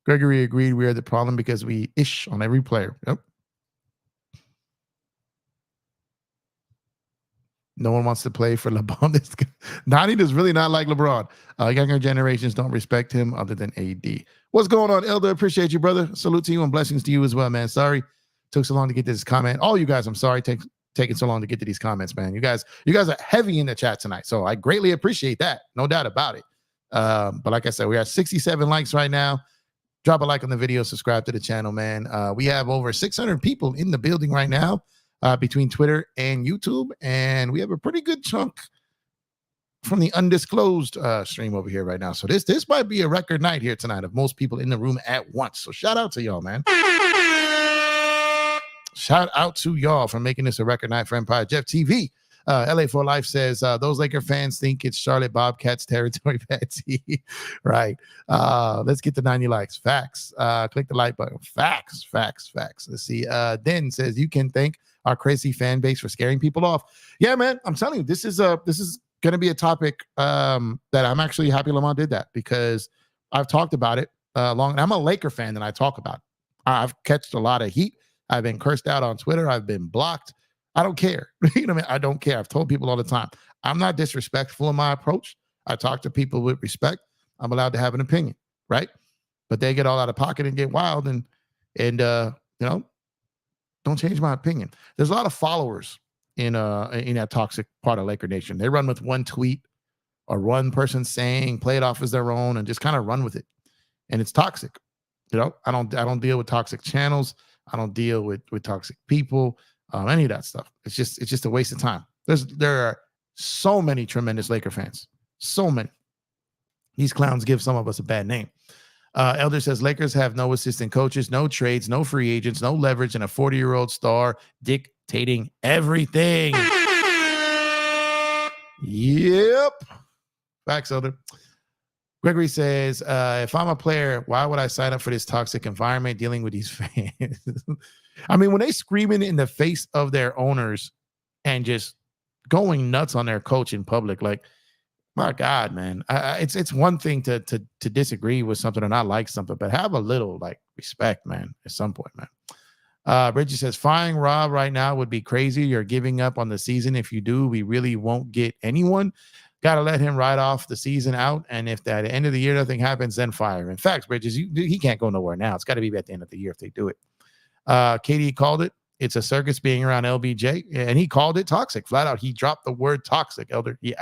Gregory agreed we are the problem because we ish on every player. Yep. No one wants to play for LeBron. Nani does really not like LeBron. Younger generations don't respect him other than AD. What's going on, Elder? Appreciate you, brother. Salute to you and blessings to you as well, man. Sorry took so long to get to this comment. All you guys, I'm sorry taking so long to get to these comments, man. You guys are heavy in the chat tonight, so I greatly appreciate that. No doubt about it. But like I said, we are 67 likes right now. Drop a like on the video, subscribe to the channel, man. We have over 600 people in the building right now between Twitter and YouTube, and we have a pretty good chunk from the undisclosed stream over here right now. So this might be a record night here tonight of most people in the room at once. So shout out to y'all, man. Shout out to y'all for making this a record night for Empire Jeff TV. LA for Life says those Laker fans think it's Charlotte Bobcats territory. Patsy. Right. Let's get to 90 likes. Facts. Click the like button. Facts. Let's see. Den says you can thank our crazy fan base for scaring people off. Yeah, man. I'm telling you, this is gonna be a topic that I'm actually happy Lamont did that, because I've talked about it long. I'm a Laker fan and I talk about it. I've catched a lot of heat. I've been cursed out on Twitter. I've been blocked. I don't care. You know what I mean? I don't care. I've told people all the time, I'm not disrespectful in my approach. I talk to people with respect. I'm allowed to have an opinion, right? But they get all out of pocket and get wild and don't change my opinion. There's a lot of followers in that toxic part of Laker Nation. They run with one tweet or one person saying, play it off as their own and just kind of run with it. And it's toxic. I don't deal with toxic channels. I don't deal with toxic people. Any of that stuff. It's just a waste of time. There are so many tremendous Laker fans. So many. These clowns give some of us a bad name. Elder says Lakers have no assistant coaches, no trades, no free agents, no leverage, and a 40-year-old star dictating everything. Yep. Facts, Elder. Gregory says, if I'm a player, why would I sign up for this toxic environment dealing with these fans? I mean, when they screaming in the face of their owners and just going nuts on their coach in public, like, my God, man, it's one thing to disagree with something or not like something, but have a little like respect, man, at some point, man. Bridget says, firing Rob right now would be crazy. You're giving up on the season. If you do, we really won't get anyone. Got to let him ride off the season out. And if at the end of the year nothing happens, then fire. In fact, Bridges, he can't go nowhere now. It's got to be at the end of the year if they do it. Katie called it. It's a circus being around LBJ. And he called it toxic. Flat out, he dropped the word toxic, Elder. He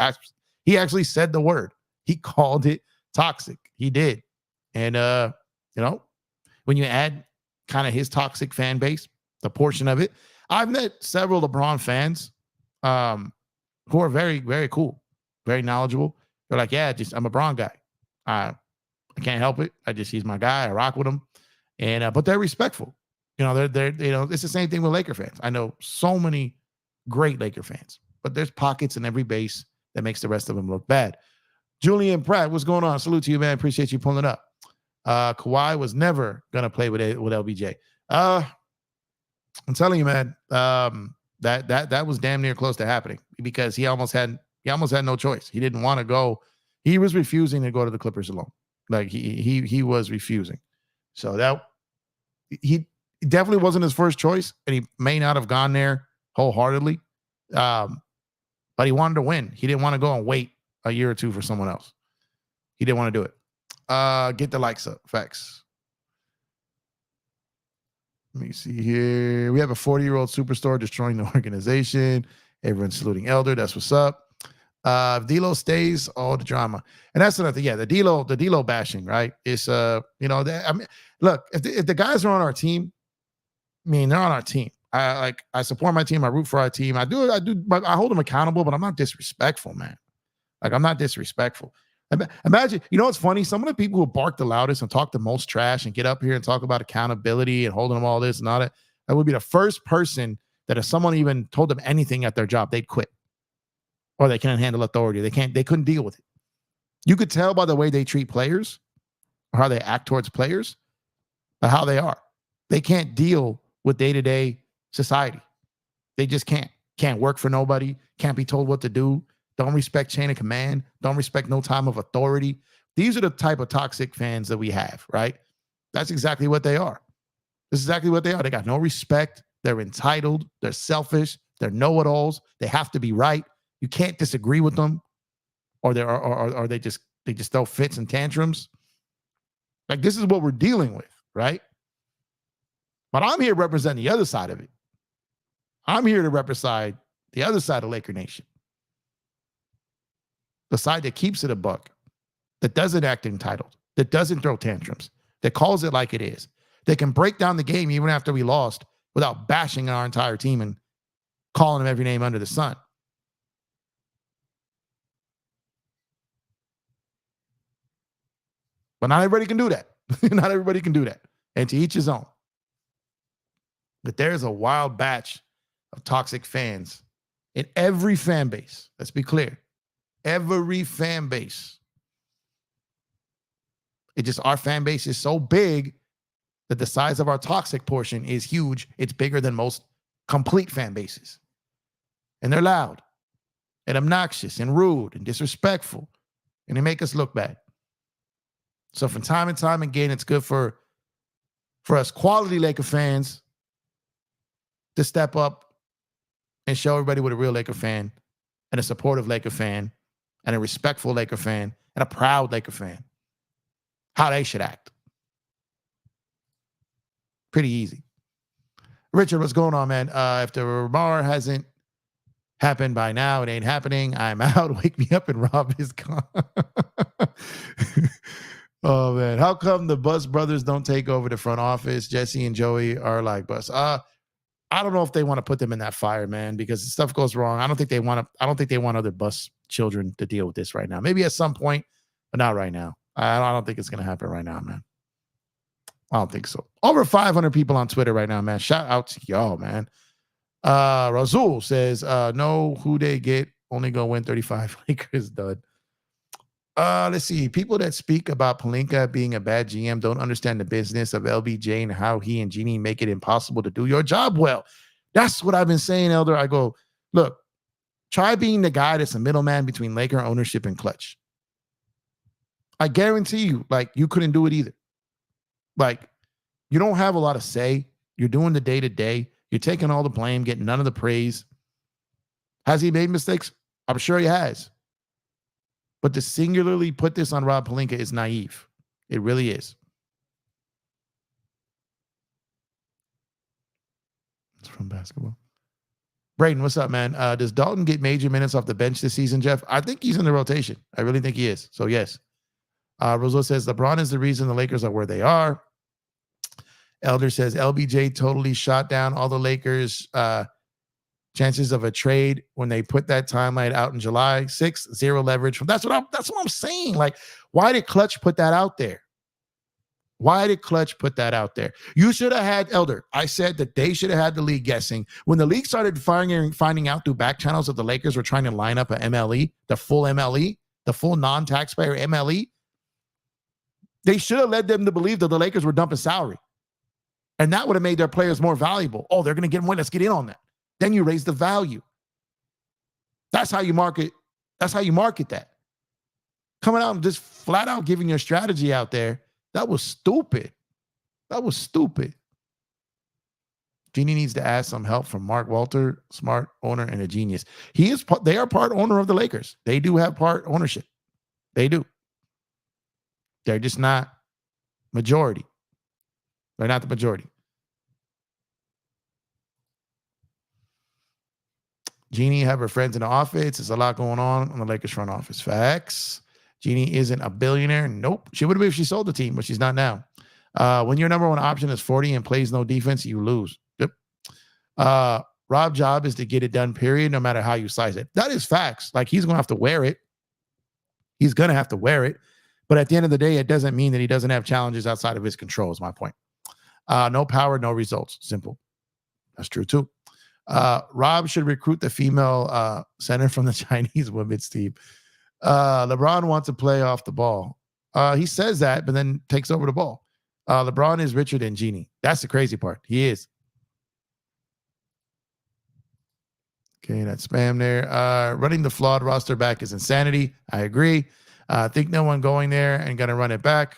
actually said the word. He called it toxic. He did. And, when you add kind of his toxic fan base, the portion of it, I've met several LeBron fans who are very, very cool. Very knowledgeable. They're like, yeah, I'm a Bron guy. I can't help it. He's my guy. I rock with him. And but they're respectful. They're it's the same thing with Laker fans. I know so many great Laker fans, but there's pockets in every base that makes the rest of them look bad. Julian Pratt, what's going on? Salute to you, man. Appreciate you pulling up. Kawhi was never gonna play with LBJ. I'm telling you, man. That was damn near close to happening because he almost had He almost had no choice. He didn't want to go. He was refusing to go to the Clippers alone. Like he was refusing. So that he definitely wasn't his first choice, and he may not have gone there wholeheartedly. But he wanted to win. He didn't want to go and wait a year or two for someone else. He didn't want to do it. Get the likes up. Facts. Let me see here. We have a 40-year-old superstar destroying the organization. Everyone's saluting Elder. That's what's up. If D'Lo stays, all the drama. And that's another thing. Yeah, the D'Lo bashing, right? It's I mean, look, if the guys are on our team, I mean, they're on our team. I support my team. I root for our team. I hold them accountable, but I'm not disrespectful, man. Like, I'm not disrespectful. Imagine, what's funny? Some of the people who bark the loudest and talk the most trash and get up here and talk about accountability and holding them all this and all that, that would be the first person that if someone even told them anything at their job, they'd quit. Or they can't handle authority. They couldn't deal with it. You could tell by the way they treat players or how they act towards players, but how they are. They can't deal with day-to-day society. They just can't. Can't work for nobody. Can't be told what to do. Don't respect chain of command. Don't respect no time of authority. These are the type of toxic fans that we have, right? That's exactly what they are. This is exactly what they are. They got no respect. They're entitled. They're selfish. They're know-it-alls. They have to be right. You can't disagree with them, or they just throw fits and tantrums. Like, this is what we're dealing with, right? But I'm here representing the other side of it. I'm here to represent the other side of Laker Nation. The side that keeps it a buck, that doesn't act entitled, that doesn't throw tantrums, that calls it like it is, that can break down the game even after we lost without bashing our entire team and calling them every name under the sun. But not everybody can do that. Not everybody can do that. And to each his own. But there's a wild batch of toxic fans in every fan base. Let's be clear. Every fan base. Our fan base is so big that the size of our toxic portion is huge. It's bigger than most complete fan bases. And they're loud and obnoxious and rude and disrespectful. And they make us look bad. So from time and time again, it's good for us quality Laker fans to step up and show everybody what a real Laker fan and a supportive Laker fan and a respectful Laker fan and a proud Laker fan, how they should act. Pretty easy. Richard, what's going on, man? If the Ramar hasn't happened by now, it ain't happening. I'm out. Wake me up and Rob is gone. Oh, man. How come the Bus brothers don't take over the front office? Jesse and Joey are like Bus. I don't know if they want to put them in that fire, man, because stuff goes wrong. I don't think they want other Bus children to deal with this right now. Maybe at some point, but not right now. I don't think it's going to happen right now, man. I don't think so. Over 500 people on Twitter right now, man. Shout out to y'all, man. Razul says, no, who they get, only go win 35 Lakers done. Let's see. People that speak about Pelinka being a bad GM don't understand the business of LBJ and how he and Jeannie make it impossible to do your job well. That's what I've been saying, Elder. I go, look, try being the guy that's a middleman between Laker ownership and Clutch. I guarantee you, like, you couldn't do it either. Like, you don't have a lot of say. You're doing the day-to-day. You're taking all the blame, getting none of the praise. Has he made mistakes? I'm sure he has. But to singularly put this on Rob Pelinka is naive. It really is. It's from basketball. Braden, what's up, man? Does Dalton get major minutes off the bench this season, Jeff? I think he's in the rotation. I really think he is. So, yes. Roseau says, LeBron is the reason the Lakers are where they are. Elder says, LBJ totally shot down all the Lakers' chances of a trade when they put that timeline out in July. 6, 0 leverage. That's what I'm saying. Like, why did Clutch put that out there? Why did Clutch put that out there? You should have had, Elder, I said that they should have had the league guessing. When the league started finding out through back channels that the Lakers were trying to line up a MLE, the full MLE, the full non-taxpayer MLE, they should have led them to believe that the Lakers were dumping salary. And that would have made their players more valuable. Oh, they're going to get more. Let's get in on that. Then you raise the value. That's how you market That's how you market that. Coming out and just flat out giving your strategy out there, that was stupid. That was stupid. Jeannie needs to ask some help from Mark Walter, smart owner and a genius. They are part owner of the Lakers. They do have part ownership. They do. They're just not majority. They're not the majority. Jeannie have her friends in the office. There's a lot going on the Lakers front office. Facts. Jeannie isn't a billionaire. Nope. She would have been if she sold the team, but she's not now. When your number one option is 40 and plays no defense, you lose. Yep. Rob's job is to get it done, period, no matter how you slice it. That is facts. Like, he's going to have to wear it. He's going to have to wear it. But at the end of the day, it doesn't mean that he doesn't have challenges outside of his control, is my point. No power, no results. Simple. That's true, too. Rob should recruit the female center from the Chinese women's team. LeBron wants to play off the ball. He says that, but then takes over the ball. LeBron is richer than Jeannie. That's the crazy part. He is. Okay, that's spam there. Running the flawed roster back is insanity. I agree. I think no one going there and going to run it back.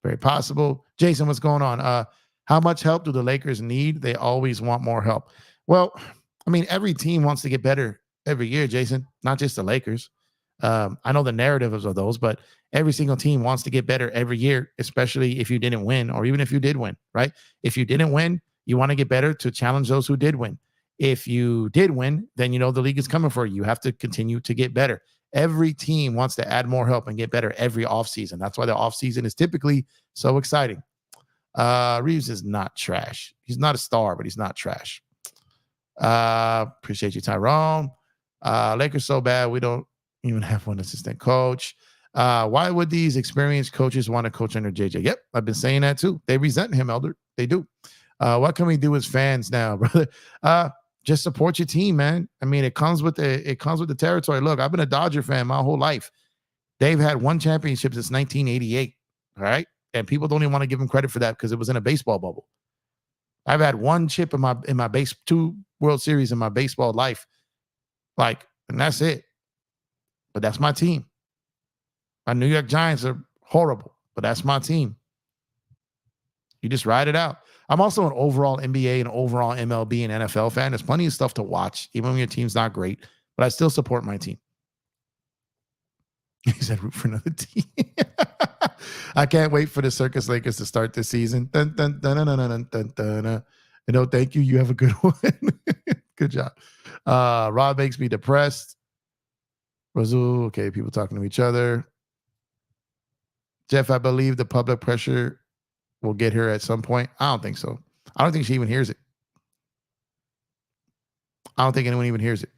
Very possible. Jason, what's going on? How much help do the Lakers need? They always want more help. Well, I mean, every team wants to get better every year, Jason, not just the Lakers. I know the narratives of those, but every single team wants to get better every year, especially if you didn't win or even if you did win, right? If you didn't win, you want to get better to challenge those who did win. If you did win, then you know the league is coming for you. You have to continue to get better. Every team wants to add more help and get better every offseason. That's why the offseason is typically so exciting. Reeves is not trash. He's not a star, but he's not trash. Appreciate you, Tyrone. Lakers so bad we don't even have one assistant coach. Why would these experienced coaches want to coach under JJ? Yep, I've been saying that too. They resent him, Elder. They do. What can we do as fans now, brother? Just support your team, man. I mean, it comes with the territory. Look, I've been a Dodger fan my whole life. They've had one championship since 1988. All right, and people don't even want to give them credit for that because it was in a baseball bubble. I've had one chip in my base, 2 World Series in my baseball life, and that's it. But that's my team. My New York Giants are horrible, but that's my team. You just ride it out. I'm also an overall NBA and overall MLB and NFL fan. There's plenty of stuff to watch, even when your team's not great, but I still support my team. He said root for another team. I can't wait for the Circus Lakers to start this season. Dun, dun, dun, dun, dun, dun, dun, dun, dun. Thank you. You have a good one. Good job. Rob makes me depressed. Razul, okay, people talking to each other. Jeff, I believe the public pressure will get her at some point. I don't think so. I don't think she even hears it. I don't think anyone even hears it.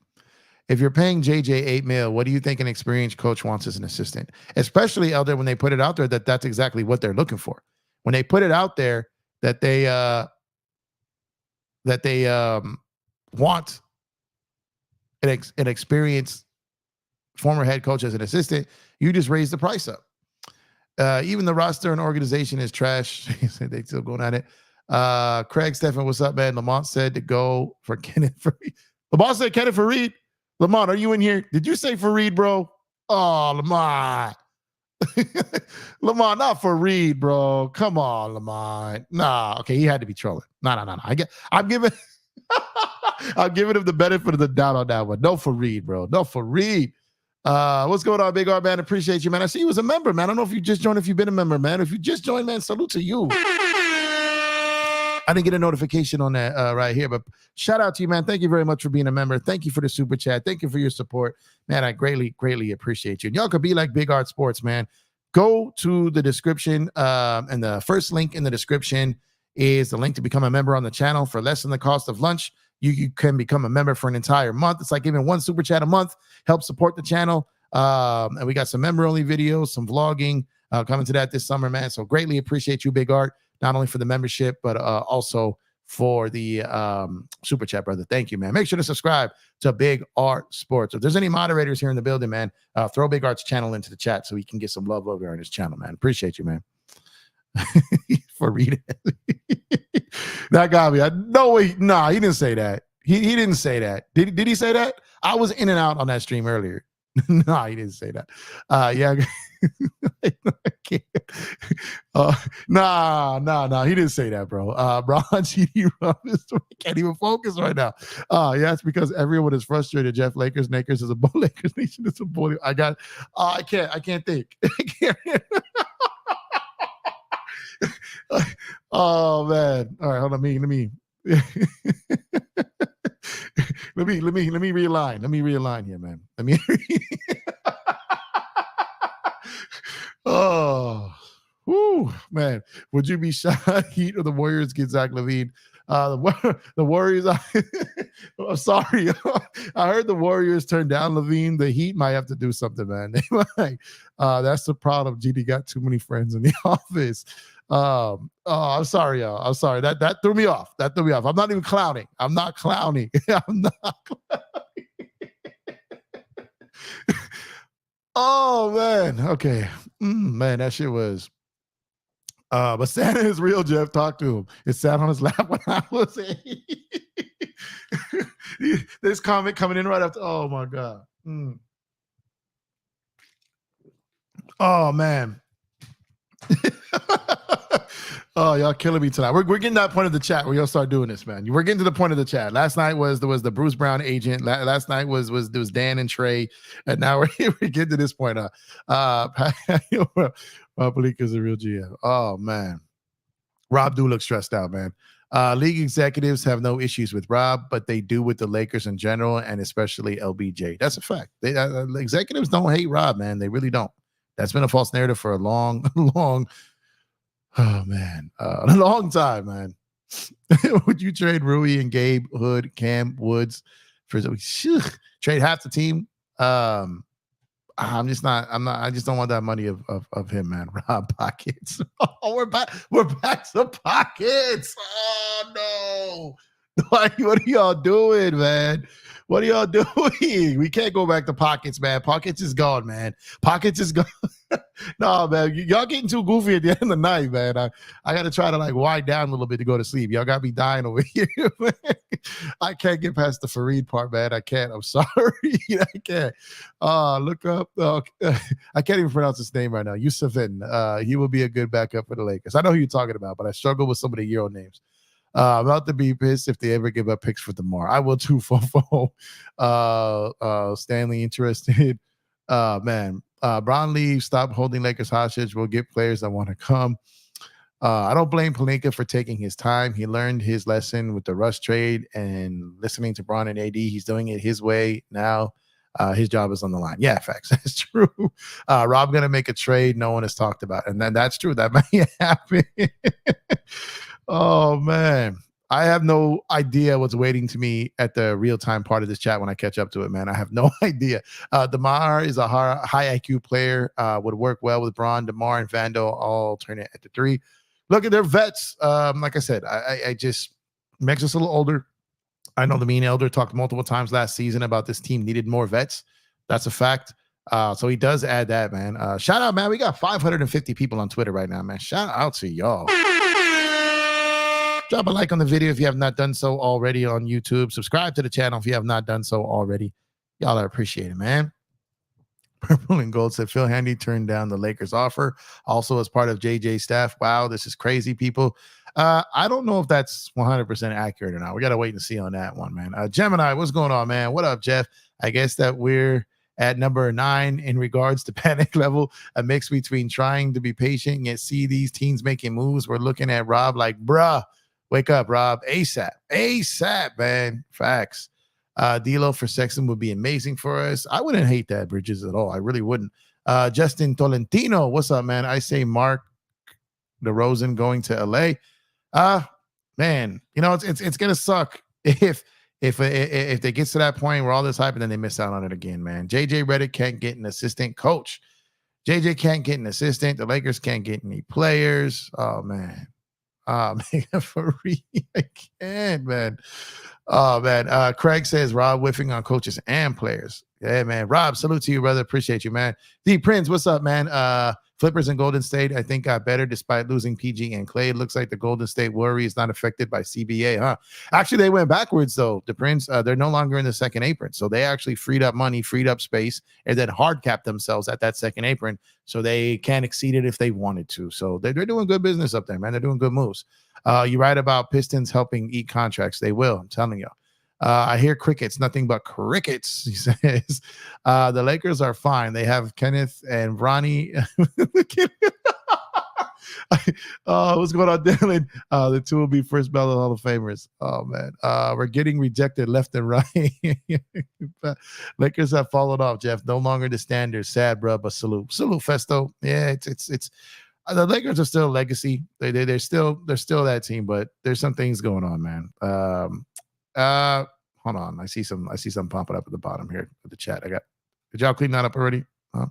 If you're paying JJ $8 million, what do you think an experienced coach wants as an assistant? Especially, Elder, when they put it out there that's exactly what they're looking for. When they put it out there that they want an experienced former head coach as an assistant, you just raise the price up. Even the roster and organization is trash. They still going at it. Craig Stephan, what's up, man? Lamont said to go for Kenneth Fareed. Lamont said Kenneth Fareed. Lamont, are you in here? Did you say Fareed, bro? Oh, Lamont. Lamont, not Fareed, bro. Come on, Lamont. Nah, okay, he had to be trolling. No. I'm giving him the benefit of the doubt on that one. No Fareed, bro. No Fareed. What's going on, Big R, man? Appreciate you, man. I see you as a member, man. I don't know if you just joined, if you've been a member, man. If you just joined, man, salute to you. I didn't get a notification on that right here, but shout out to you, man. Thank you very much for being a member. Thank you for the super chat. Thank you for your support, man. I greatly, greatly appreciate you. And y'all could be like Big Art Sports, man. Go to the description, and the first link in the description is the link to become a member on the channel for less than the cost of lunch. You can become a member for an entire month. It's like giving one super chat a month, help support the channel. And we got some member-only videos, some vlogging coming to that this summer, man. So greatly appreciate you, Big Art, not only for the membership, but also for the super chat, brother. Thank you, man. Make sure to subscribe to Big Art Sports. If there's any moderators here in the building, man, throw Big Art's channel into the chat so we can get some love over on his channel, man. Appreciate you, man. For reading. That got me. He didn't say that. He didn't say that. Did he say that? I was in and out on that stream earlier. No, he didn't say that. Yeah. I can't. Nah. He didn't say that, bro. Bron GD can't even focus right now. Yeah, it's because everyone is frustrated. Jeff, Lakers is a bull. Lakers Nation is a bully. I can't think. I can't. Oh man. All right, hold on. Let me realign. Let me realign here, man. Oh, whoo, man. Would you be shot Heat or the Warriors get Zach LaVine? The Warriors. I'm sorry. I heard the Warriors turn down LaVine. The Heat might have to do something, man. They might. That's the problem. GD got too many friends in the office. I'm sorry, y'all. I'm sorry. That threw me off. I'm not even clowning. I'm not clowning. I'm not clowning. Oh man. Okay. Man, that shit was. But Santa is real, Jeff. Talk to him. It sat on his lap when I was this comment coming in right after. Oh my God. Oh man. Oh, y'all killing me tonight. We're getting to that point of the chat where y'all start doing this, man. We're getting to the point of the chat. Last night was the Bruce Brown agent. Last night was Dan and Trey, and now we're getting to this point. Pelinka's a real GM. Oh man, Rob do look stressed out, man. League executives have no issues with Rob, but they do with the Lakers in general, and especially LBJ. That's a fact. Executives don't hate Rob, man. They really don't. That's been a false narrative for a long. Oh man, a long time, man. Would you trade Rui and Gabe, Hood, Cam, Woods for trade half the team? I just don't want that money of him, man. Rob Pockets. Oh, we're back to Pockets. Oh no. What are y'all doing, man? What are y'all doing? We can't go back to Pockets, man. Pockets is gone, man. Pockets is gone. No, man. Y'all getting too goofy at the end of the night, man. I got to try to like wind down a little bit to go to sleep. Y'all got me dying over here, man. I can't get past the Fareed part, man. I can't. I'm sorry. I can't. Look up. I can't even pronounce his name right now. Yusufin. He will be a good backup for the Lakers. I know who you're talking about, but I struggle with some of the Euro names. I'm about to be pissed if they ever give up picks for DeMar. I will too, Fofo. Stanley interested. Man. Brown leaves. Stop holding Lakers hostage. We'll get players that want to come. I don't blame Pelinka for taking his time. He learned his lesson with the Russ trade and listening to Bron and AD. He's doing it his way now. His job is on the line. Yeah, facts. That's true. Rob gonna make a trade no one has talked about, and then that's true. That might happen. Oh man, I have no idea what's waiting to me at the real-time part of this chat when I catch up to it, man. I have no idea. DeMar is a high IQ player, would work well with Bron. DeMar and Vando all turn it at the 3. Look at their vets. Like I said, I just makes us a little older. I know the mean elder talked multiple times last season about this team needed more vets. That's a fact. So he does add that, man. Shout out, man. We got 550 people on Twitter right now, man. Shout out to y'all. Drop a like on the video if you have not done so already on YouTube. Subscribe to the channel if you have not done so already. Y'all are appreciated, man. Purple and Gold said Phil Handy turned down the Lakers offer. Also as part of JJ's staff. Wow, this is crazy, people. I don't know if that's 100% accurate or not. We got to wait and see on that one, man. Gemini, what's going on, man? What up, Jeff? I guess that we're at number 9 in regards to panic level, a mix between trying to be patient yet see these teams making moves. We're looking at Rob like, bruh, wake up, Rob. ASAP, man. Facts. D'Lo for Sexton would be amazing for us. I wouldn't hate that, Bridges, at all. I really wouldn't. Justin Tolentino, what's up, man? I say Mark DeRozan going to LA. Man, you know, it's gonna suck if they get to that point where all this hype and then they miss out on it again, man. JJ Redick can't get an assistant coach. JJ can't get an assistant. The Lakers can't get any players. Oh man. For real, I can't, man. Oh man. Craig says Rob whiffing on coaches and players. Yeah, man. Rob, salute to you, brother. Appreciate you, man. D Prince, what's up, man? Flippers and Golden State, I think, got better despite losing PG and Clay. It looks like the Golden State worry is not affected by CBA, huh? Actually, they went backwards, though. The Prince, they're no longer in the second apron. So they actually freed up money, freed up space, and then hard capped themselves at that second apron. So they can't exceed it if they wanted to. So they're doing good business up there, man. They're doing good moves. You're right about Pistons helping eat contracts. They will, I'm telling you. I hear crickets, nothing but crickets, he says. The Lakers are fine. They have Kenneth and Ronnie. What's going on, Dylan? The two will be first ballot Hall of Famers. Oh, man. We're getting rejected left and right. Lakers have followed off, Jeff. No longer the standard. Sad, bro, but salute. Salute, Festo. Yeah, it's the Lakers are still a legacy. They're still that team, but there's some things going on, man. Hold on. I see some popping up at the bottom here with the chat. Did y'all clean that up already? Huh?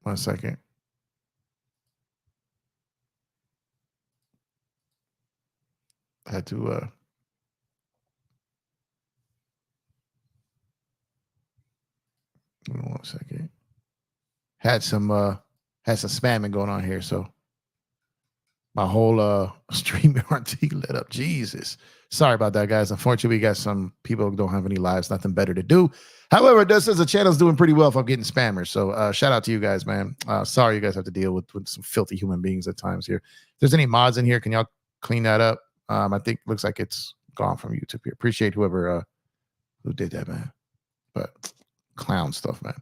One second. I had to one second. Had some spamming going on here, so my whole stream RT lit up. Jesus. Sorry about that, guys. Unfortunately, we got some people who don't have any lives, nothing better to do. However, it does says the channel's doing pretty well if I'm getting spammers. So shout out to you guys, man. Sorry you guys have to deal with some filthy human beings at times here. If there's any mods in here, can y'all clean that up? I think it looks like it's gone from YouTube here. Appreciate whoever who did that, man. But clown stuff, man.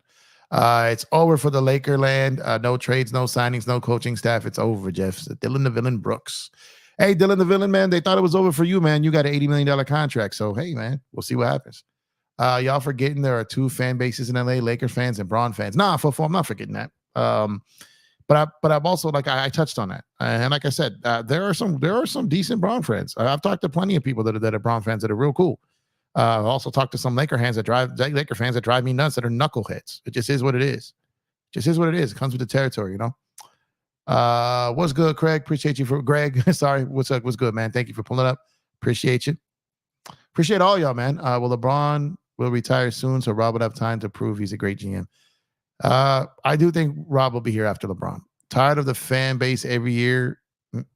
It's over for the Laker land. No trades, no signings, no coaching staff. It's over, Jeff. So Dylan the Villain Brooks. Hey, Dylan the Villain, man. They thought it was over for you, man. You got an $80 million contract. So, hey, man, we'll see what happens. Y'all forgetting there are two fan bases in LA, Lakers fans and Braun fans. Nah, I'm not forgetting that. But I'm also, like, I touched on that. And like I said, there are some decent Braun fans. I've talked to plenty of people that are Braun fans that are real cool. I also talked to some Laker fans that drive me nuts that are knuckleheads. It just is what it is. It comes with the territory, you know. What's good, Craig? Appreciate you for Greg. Sorry, what's up? What's good, man? Thank you for pulling up. Appreciate you. Appreciate all y'all, man. Well, LeBron will retire soon, so Rob would have time to prove he's a great GM. I do think Rob will be here after LeBron. Tired of the fan base every year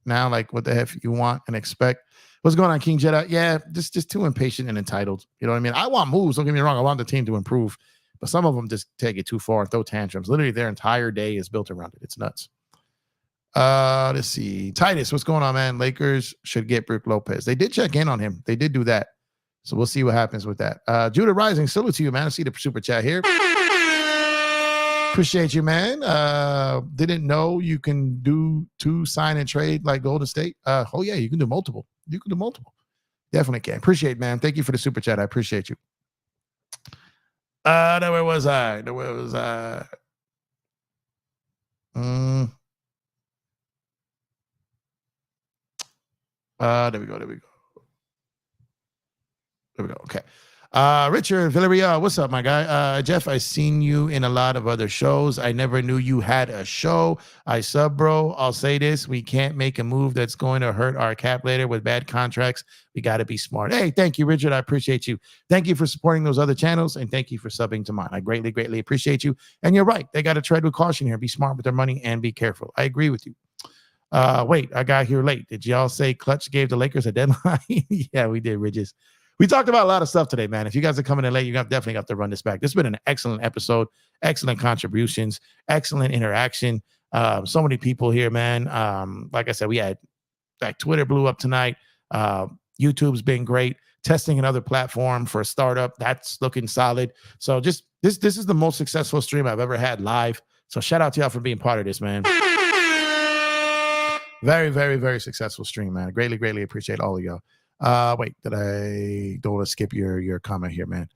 now. Like, what the heck you want and expect? What's going on, King Jedi? Yeah, just too impatient and entitled. You know what I mean? I want moves. Don't get me wrong. I want the team to improve. But some of them just take it too far and throw tantrums. Literally, their entire day is built around it. It's nuts. Let's see. Titus, what's going on, man? Lakers should get Brook Lopez. They did check in on him. They did do that. So we'll see what happens with that. Judah Rising, salute to you, man. I see the super chat here. Appreciate you, man. Didn't know you can do 2 sign and trade like Golden State. Oh, yeah, you can do multiple. Definitely can. Appreciate it, man. Thank you for the super chat. I appreciate you. Now where was I? There we go. Okay. Richard Villarreal, what's up, my guy? Jeff, I seen you in a lot of other shows. I never knew you had a show. I sub, bro. I'll say this. We can't make a move that's going to hurt our cap later with bad contracts. We got to be smart. Hey, thank you, Richard. I appreciate you. Thank you for supporting those other channels, and thank you for subbing to mine. I greatly, greatly appreciate you. And you're right. They got to tread with caution here. Be smart with their money and be careful. I agree with you. Wait, I got here late. Did y'all say Clutch gave the Lakers a deadline? Yeah, we did, Ridges. We talked about a lot of stuff today, man. If you guys are coming in late, you definitely got to run this back. This has been an excellent episode, excellent contributions, excellent interaction. So many people here, man. Like I said, we had like Twitter blew up tonight. YouTube's been great. Testing another platform for a startup, that's looking solid. So just this is the most successful stream I've ever had live. So shout out to y'all for being part of this, man. Very, very, very successful stream, man. Greatly, greatly appreciate all of y'all. Wait, don't want to skip your comment here, man.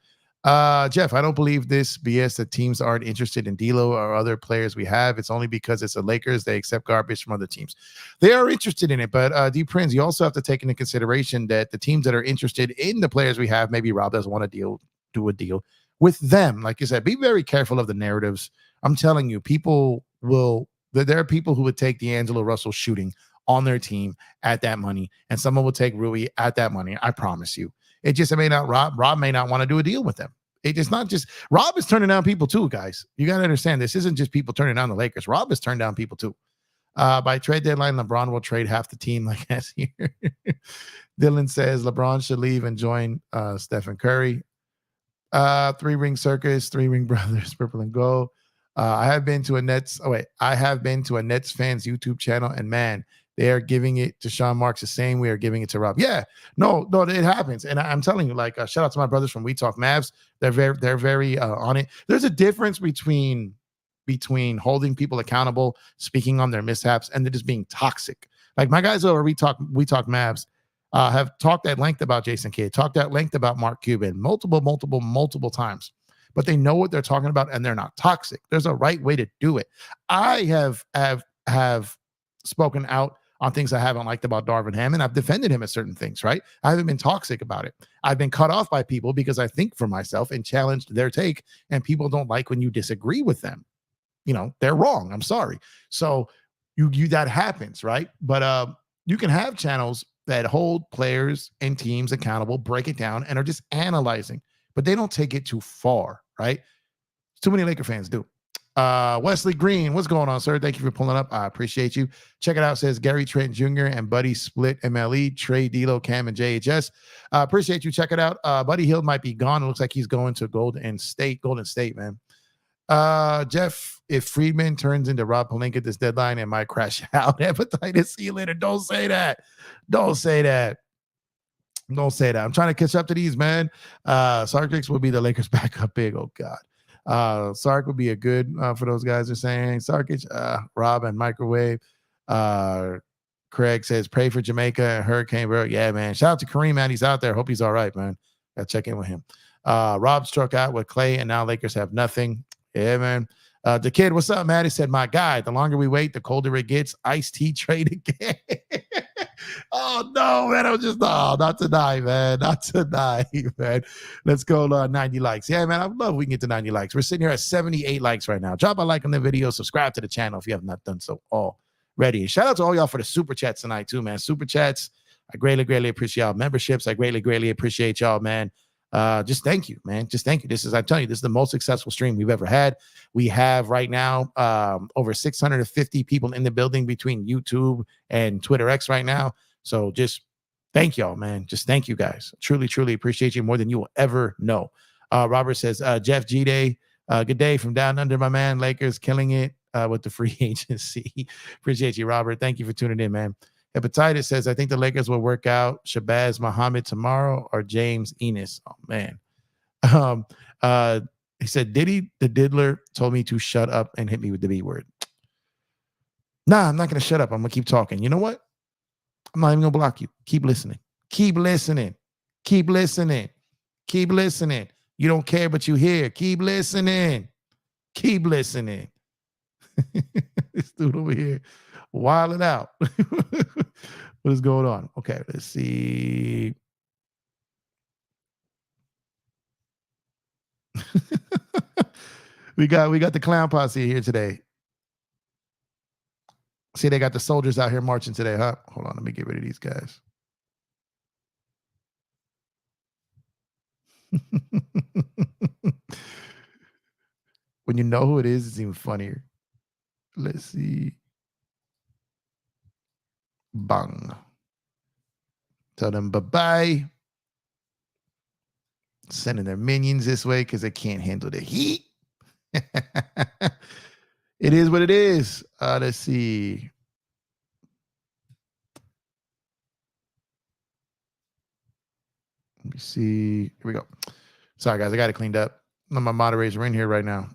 Jeff, I don't believe this BS that teams aren't interested in D'Lo or other players we have. It's only because it's the Lakers. They accept garbage from other teams. They are interested in it, but D Prince, you also have to take into consideration that the teams that are interested in the players we have, maybe Rob doesn't want to do a deal with them. Like you said, be very careful of the narratives. I'm telling you, there are people who would take D'Angelo Russell shooting on their team at that money, and someone will take Rui at that money. I promise you. It just may not. Rob may not want to do a deal with them. It's not just Rob is turning down people too, guys. You got to understand this isn't just people turning down the Lakers. Rob has turned down people too. By trade deadline, LeBron will trade half the team like last year. Dylan says LeBron should leave and join Stephen Curry. 3-ring circus, 3-ring brothers, purple and gold. I have been to a Nets fans YouTube channel, and man, they are giving it to Sean Marks the same way we are giving it to Rob. Yeah, no, it happens, and I'm telling you, like, shout out to my brothers from We Talk Mavs. They're very on it. There's a difference between holding people accountable, speaking on their mishaps, and they're just being toxic. Like my guys over We Talk Mavs have talked at length about Jason Kidd, talked at length about Mark Cuban, multiple times. But they know what they're talking about, and they're not toxic. There's a right way to do it. I have spoken out on things I haven't liked about Darvin Ham, and I've defended him at certain things, right? I haven't been toxic about it. I've been cut off by people because I think for myself and challenged their take, and people don't like when you disagree with them. You know, they're wrong. I'm sorry. So you that happens, right? But you can have channels that hold players and teams accountable, break it down, and are just analyzing, but they don't take it too far, right? Too many Laker fans do. Wesley Green, what's going on, sir? Thank you for pulling up. I appreciate you. Check it out. It says Gary Trent Jr. and Buddy split MLE, Trey, D'Lo, Cam, and JHS. Appreciate you. Check it out. Buddy Hield might be gone. It looks like he's going to Golden State, man. Jeff, if Friedman turns into Rob Pelinka this deadline, it might crash out. Hepatitis. See you later. Don't say that. I'm trying to catch up to these, man. Sarkix will be the Lakers backup big. Oh, God. Sark would be a good for those guys are saying. Sarkich, Rob and microwave. Craig says, pray for Jamaica and Hurricane Bro. Yeah, man. Shout out to Kareem, man. He's out there. Hope he's all right, man. Got to check in with him. Rob struck out with Clay, and now Lakers have nothing. Yeah, man. The kid, what's up, man? He said, my guy, the longer we wait, the colder it gets. Iced tea trade again. Oh, no, man. Not tonight, man. Not tonight, man. Let's go 90 likes. Yeah, man. I would love if we can get to 90 likes. We're sitting here at 78 likes right now. Drop a like on the video. Subscribe to the channel if you have not done so already. Shout out to all y'all for the super chats tonight, too, man. Super chats. I greatly appreciate y'all. Memberships. I greatly appreciate y'all, man. Just thank you, man. Just thank you. I'm telling you, this is the most successful stream we've ever had. We have right now over 650 people in the building between YouTube and Twitter X right now. So just thank y'all, man. Just thank you guys. Truly appreciate you more than you will ever know. Robert says, Jeff G Day, good day from down under, my man. Lakers killing it with the free agency. Appreciate you, Robert. Thank you for tuning in, man. Hepatitis says, I think the Lakers will work out Shabazz Muhammad tomorrow or James Enos. Oh, man. He said, Diddy, the diddler, told me to shut up and hit me with the B word. Nah, I'm not going to shut up. I'm going to keep talking. You know what? I'm not even going to block you. Keep listening. Keep listening. You don't care, but you hear. Keep listening. This dude over here. Wilding out. What is going on? Okay, let's see. we got the clown posse here today. See, they got the soldiers out here marching today, huh? Hold on, let me get rid of these guys. When you know who it is, it's even funnier. Let's see. Bang. Tell them bye-bye. Sending their minions this way because they can't handle the heat. It is what it is. Let's see. Let me see. Here we go. Sorry, guys. I got it cleaned up. None of my moderators are in here right now.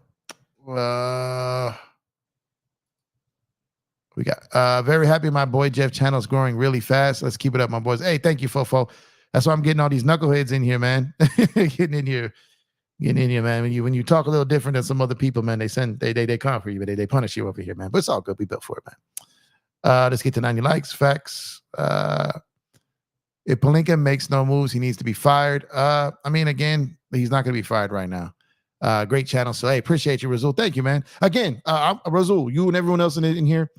We got very happy my boy Jeff channel is growing really fast. Let's keep it up, my boys. Hey, thank you, Fofo. That's why I'm getting all these knuckleheads in here, man. Getting in here, man. When you talk a little different than some other people, man, they come for you, but they punish you over here, man. But it's all good. We built for it, man. Let's get to 90 likes. Facts. If Pelinka makes no moves, he needs to be fired. I mean, again, he's not going to be fired right now. Great channel. So, hey, appreciate you, Razul. Thank you, man. Again, Razul, you and everyone else in here,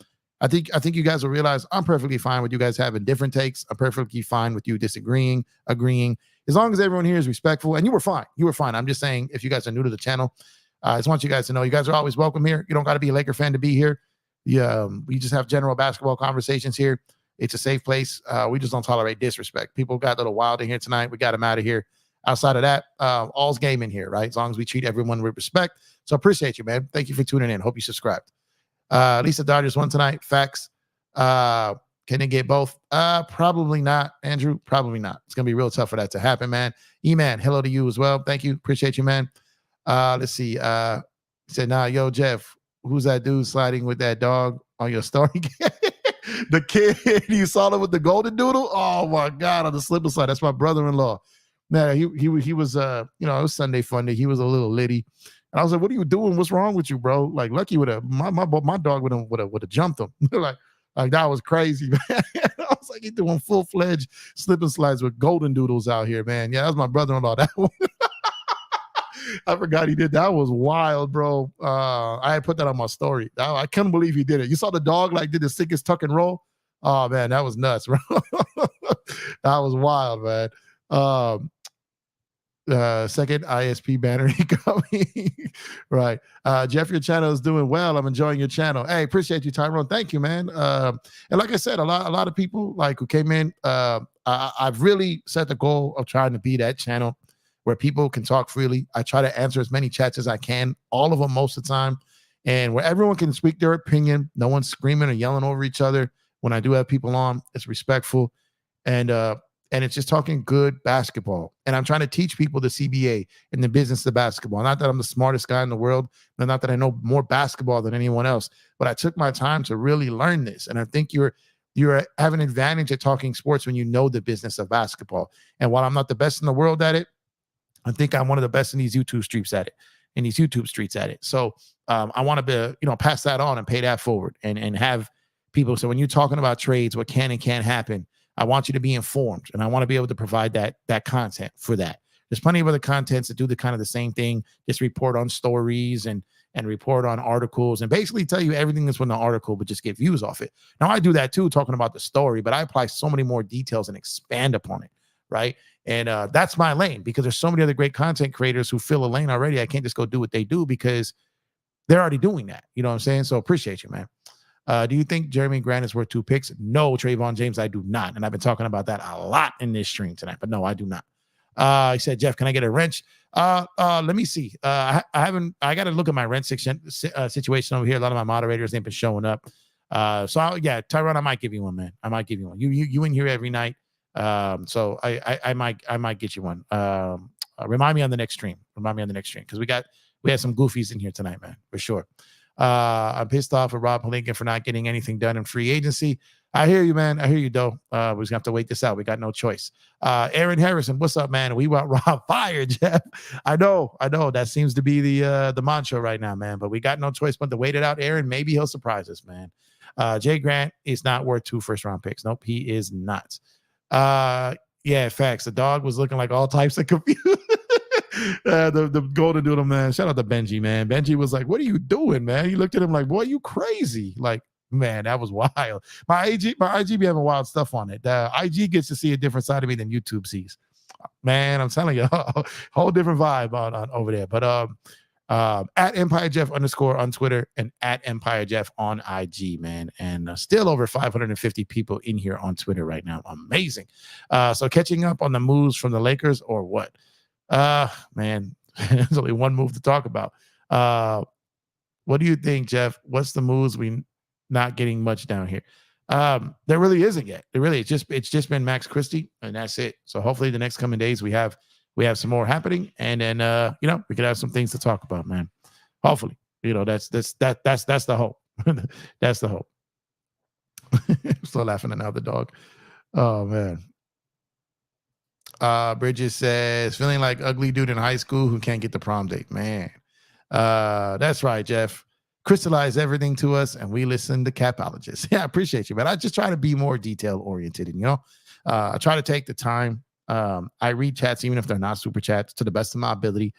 I think you guys will realize I'm perfectly fine with you guys having different takes. I'm perfectly fine with you disagreeing, agreeing, as long as everyone here is respectful. And you were fine. You were fine. I'm just saying, if you guys are new to the channel, I just want you guys to know you guys are always welcome here. You don't got to be a Laker fan to be here. Yeah, we just have general basketball conversations here. It's a safe place. We just don't tolerate disrespect. People got a little wild in here tonight. We got them out of here. Outside of that, all's game in here, right? As long as we treat everyone with respect. So appreciate you, man. Thank you for tuning in. Hope you subscribed. Lisa Dodgers won tonight. Facts. Can they get both? Probably not, Andrew. Probably not. It's gonna be real tough for that to happen, man. E-Man, hello to you as well. Thank you. Appreciate you, man. Let's see. He said, nah, yo, Jeff, who's that dude sliding with that dog on your story? The kid you saw him with the golden doodle. Oh my God, on the slip and slide. That's my brother-in-law. Nah, he was it was Sunday fun day. He was a little litty. And I was like, what are you doing? What's wrong with you, bro? Like, lucky would have my dog would have jumped him. like that was crazy, man. I was like, he's doing full-fledged slip and slides with golden doodles out here, man. Yeah, that was my brother-in-law. That one. I forgot he did. That was wild, bro. I had put that on my story. I couldn't believe he did it. You saw the dog like did the sickest tuck and roll. Oh man, that was nuts, bro. That was wild, man. Second ISP banner coming. Right. Jeff, your channel is doing well. I'm enjoying your channel. Hey, appreciate you, Tyrone. Thank you, man. And like I said, a lot of people like who came in, I've really set the goal of trying to be that channel where people can talk freely. I try to answer as many chats as I can, all of them most of the time, and where everyone can speak their opinion. No one's screaming or yelling over each other. When I do have people on, it's respectful, and it's just talking good basketball. And I'm trying to teach people the CBA and the business of basketball. Not that I'm the smartest guy in the world, and not that I know more basketball than anyone else, but I took my time to really learn this. And I think you have an advantage at talking sports when you know the business of basketball. And while I'm not the best in the world at it, I think I'm one of the best in these YouTube streets at it. So I want to be, pass that on and pay that forward and have people. So when you're talking about trades, what can and can't happen, I want you to be informed, and I want to be able to provide that content for that. There's plenty of other contents that do the same thing, just report on stories and report on articles and basically tell you everything that's in the article, but just get views off it. Now I do that too, talking about the story, but I apply so many more details and expand upon it, right? And that's my lane, because there's so many other great content creators who fill a lane already. I can't just go do what they do because they're already doing that. You know what I'm saying? So appreciate you, man. Do you think Jerami Grant is worth 2 picks? No, Trayvon James, I do not. And I've been talking about that a lot in this stream tonight, but no, I do not. He said, Jeff, can I get a wrench? Let me see. I got to look at my rent situation over here. A lot of my moderators ain't been showing up. Tyrone, I might give you one, man. I might give you one. You in here every night. So I might get you one. Remind me on the next stream. Because we had some goofies in here tonight, man, for sure. I'm pissed off at Rob Pelinka for not getting anything done in free agency. I hear you, man. I hear you, though. We're just gonna have to wait this out. We got no choice. Aaron Harrison, what's up, man? We want Rob fired, Jeff. I know. That seems to be the mantra right now, man. But we got no choice but to wait it out, Aaron. Maybe he'll surprise us, man. Jay Grant is not worth 2 first-round picks. Nope, he is not. Yeah, facts. The dog was looking like all types of confused. The golden doodle, man. Shout out to Benji, man. Benji was like, what are you doing, man? He looked at him like, boy, you crazy. Like, man, that was wild. My IG be having wild stuff on it. IG gets to see a different side of me than YouTube sees. Man, I'm telling you, whole different vibe on over there. But at EmpireJeff _ on Twitter and at EmpireJeff on IG, man. And still over 550 people in here on Twitter right now. Amazing. So catching up on the moves from the Lakers or what? Man, there's only one move to talk about. What do you think, Jeff? What's the moves we not getting much down here? There really isn't yet. It's just been Max Christie, and that's it. So hopefully the next coming days we have some more happening, and then we could have some things to talk about, man. Hopefully, that's the hope. That's the hope. Still laughing at another dog. Oh man. Bridges says, feeling like ugly dude in high school who can't get the prom date, man. That's right, Jeff. Crystallize everything to us, and we listen to capologists. Yeah, I appreciate you, man. I just try to be more detail oriented, and I try to take the time. I read chats even if they're not super chats to the best of my ability.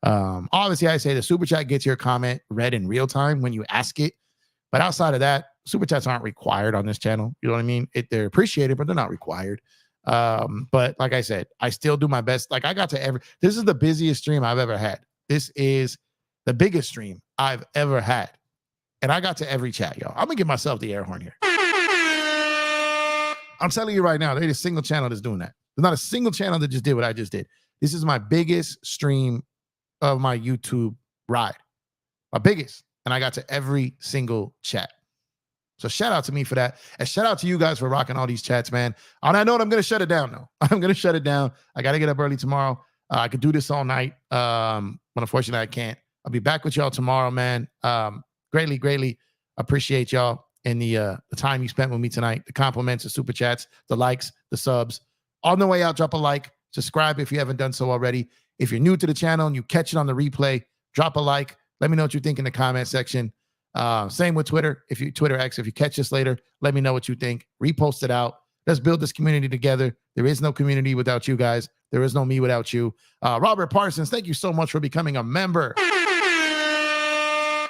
Obviously, I say the super chat gets your comment read in real time when you ask it. But outside of that, super chats aren't required on this channel. You know what I mean? They're appreciated, but they're not required. But like I said, I still do my best. Like I got to this is the busiest stream I've ever had. This is the biggest stream I've ever had. And I got to every chat, y'all. I'm gonna give myself the air horn here. I'm telling you right now, there ain't a single channel that's doing that. There's not a single channel that just did what I just did. This is my biggest stream of my YouTube ride. My biggest. And I got to every single chat. So shout out to me for that. And shout out to you guys for rocking all these chats, man. On that note, I'm going to shut it down, though. I'm going to shut it down. I got to get up early tomorrow. I could do this all night. But unfortunately, I can't. I'll be back with y'all tomorrow, man. Greatly, greatly appreciate y'all and the time you spent with me tonight. The compliments, the super chats, the likes, the subs. On the way out, drop a like. Subscribe if you haven't done so already. If you're new to the channel and you catch it on the replay, drop a like. Let me know what you think in the comment section. Same with Twitter. If you Twitter X, if you catch this later, let me know what you think. Repost it out. Let's build this community together. There is no community without you guys. There is no me without you. Robert Parsons, thank you so much for becoming a member.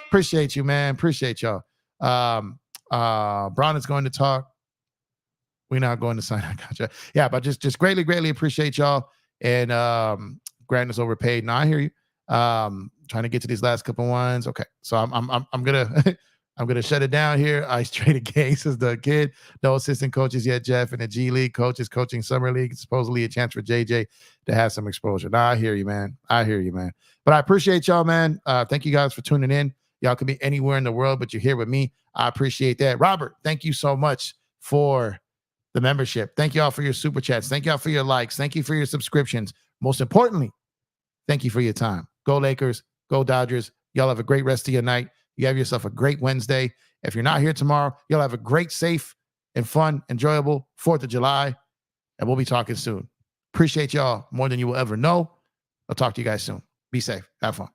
Appreciate you, man. Appreciate y'all. Braun is going to talk. We're not going to sign. I gotcha. Yeah, but just greatly, greatly appreciate y'all. And Grant is overpaid. Now I hear you. Trying to get to these last couple ones. Okay, so I'm gonna I'm gonna shut it down here. Ice Trader Gang says the kid, no assistant coaches yet, Jeff, and the G League coaches coaching summer league. Supposedly a chance for JJ to have some exposure. Nah, I hear you, man. I hear you, man. But I appreciate y'all, man. Thank you guys for tuning in. Y'all can be anywhere in the world, but you're here with me. I appreciate that. Robert, thank you so much for the membership. Thank you all for your super chats. Thank you all for your likes. Thank you for your subscriptions. Most importantly, thank you for your time. Go Lakers. Go Dodgers. Y'all have a great rest of your night. You have yourself a great Wednesday. If you're not here tomorrow, you'll have a great, safe, and fun, enjoyable 4th of July. And we'll be talking soon. Appreciate y'all more than you will ever know. I'll talk to you guys soon. Be safe. Have fun.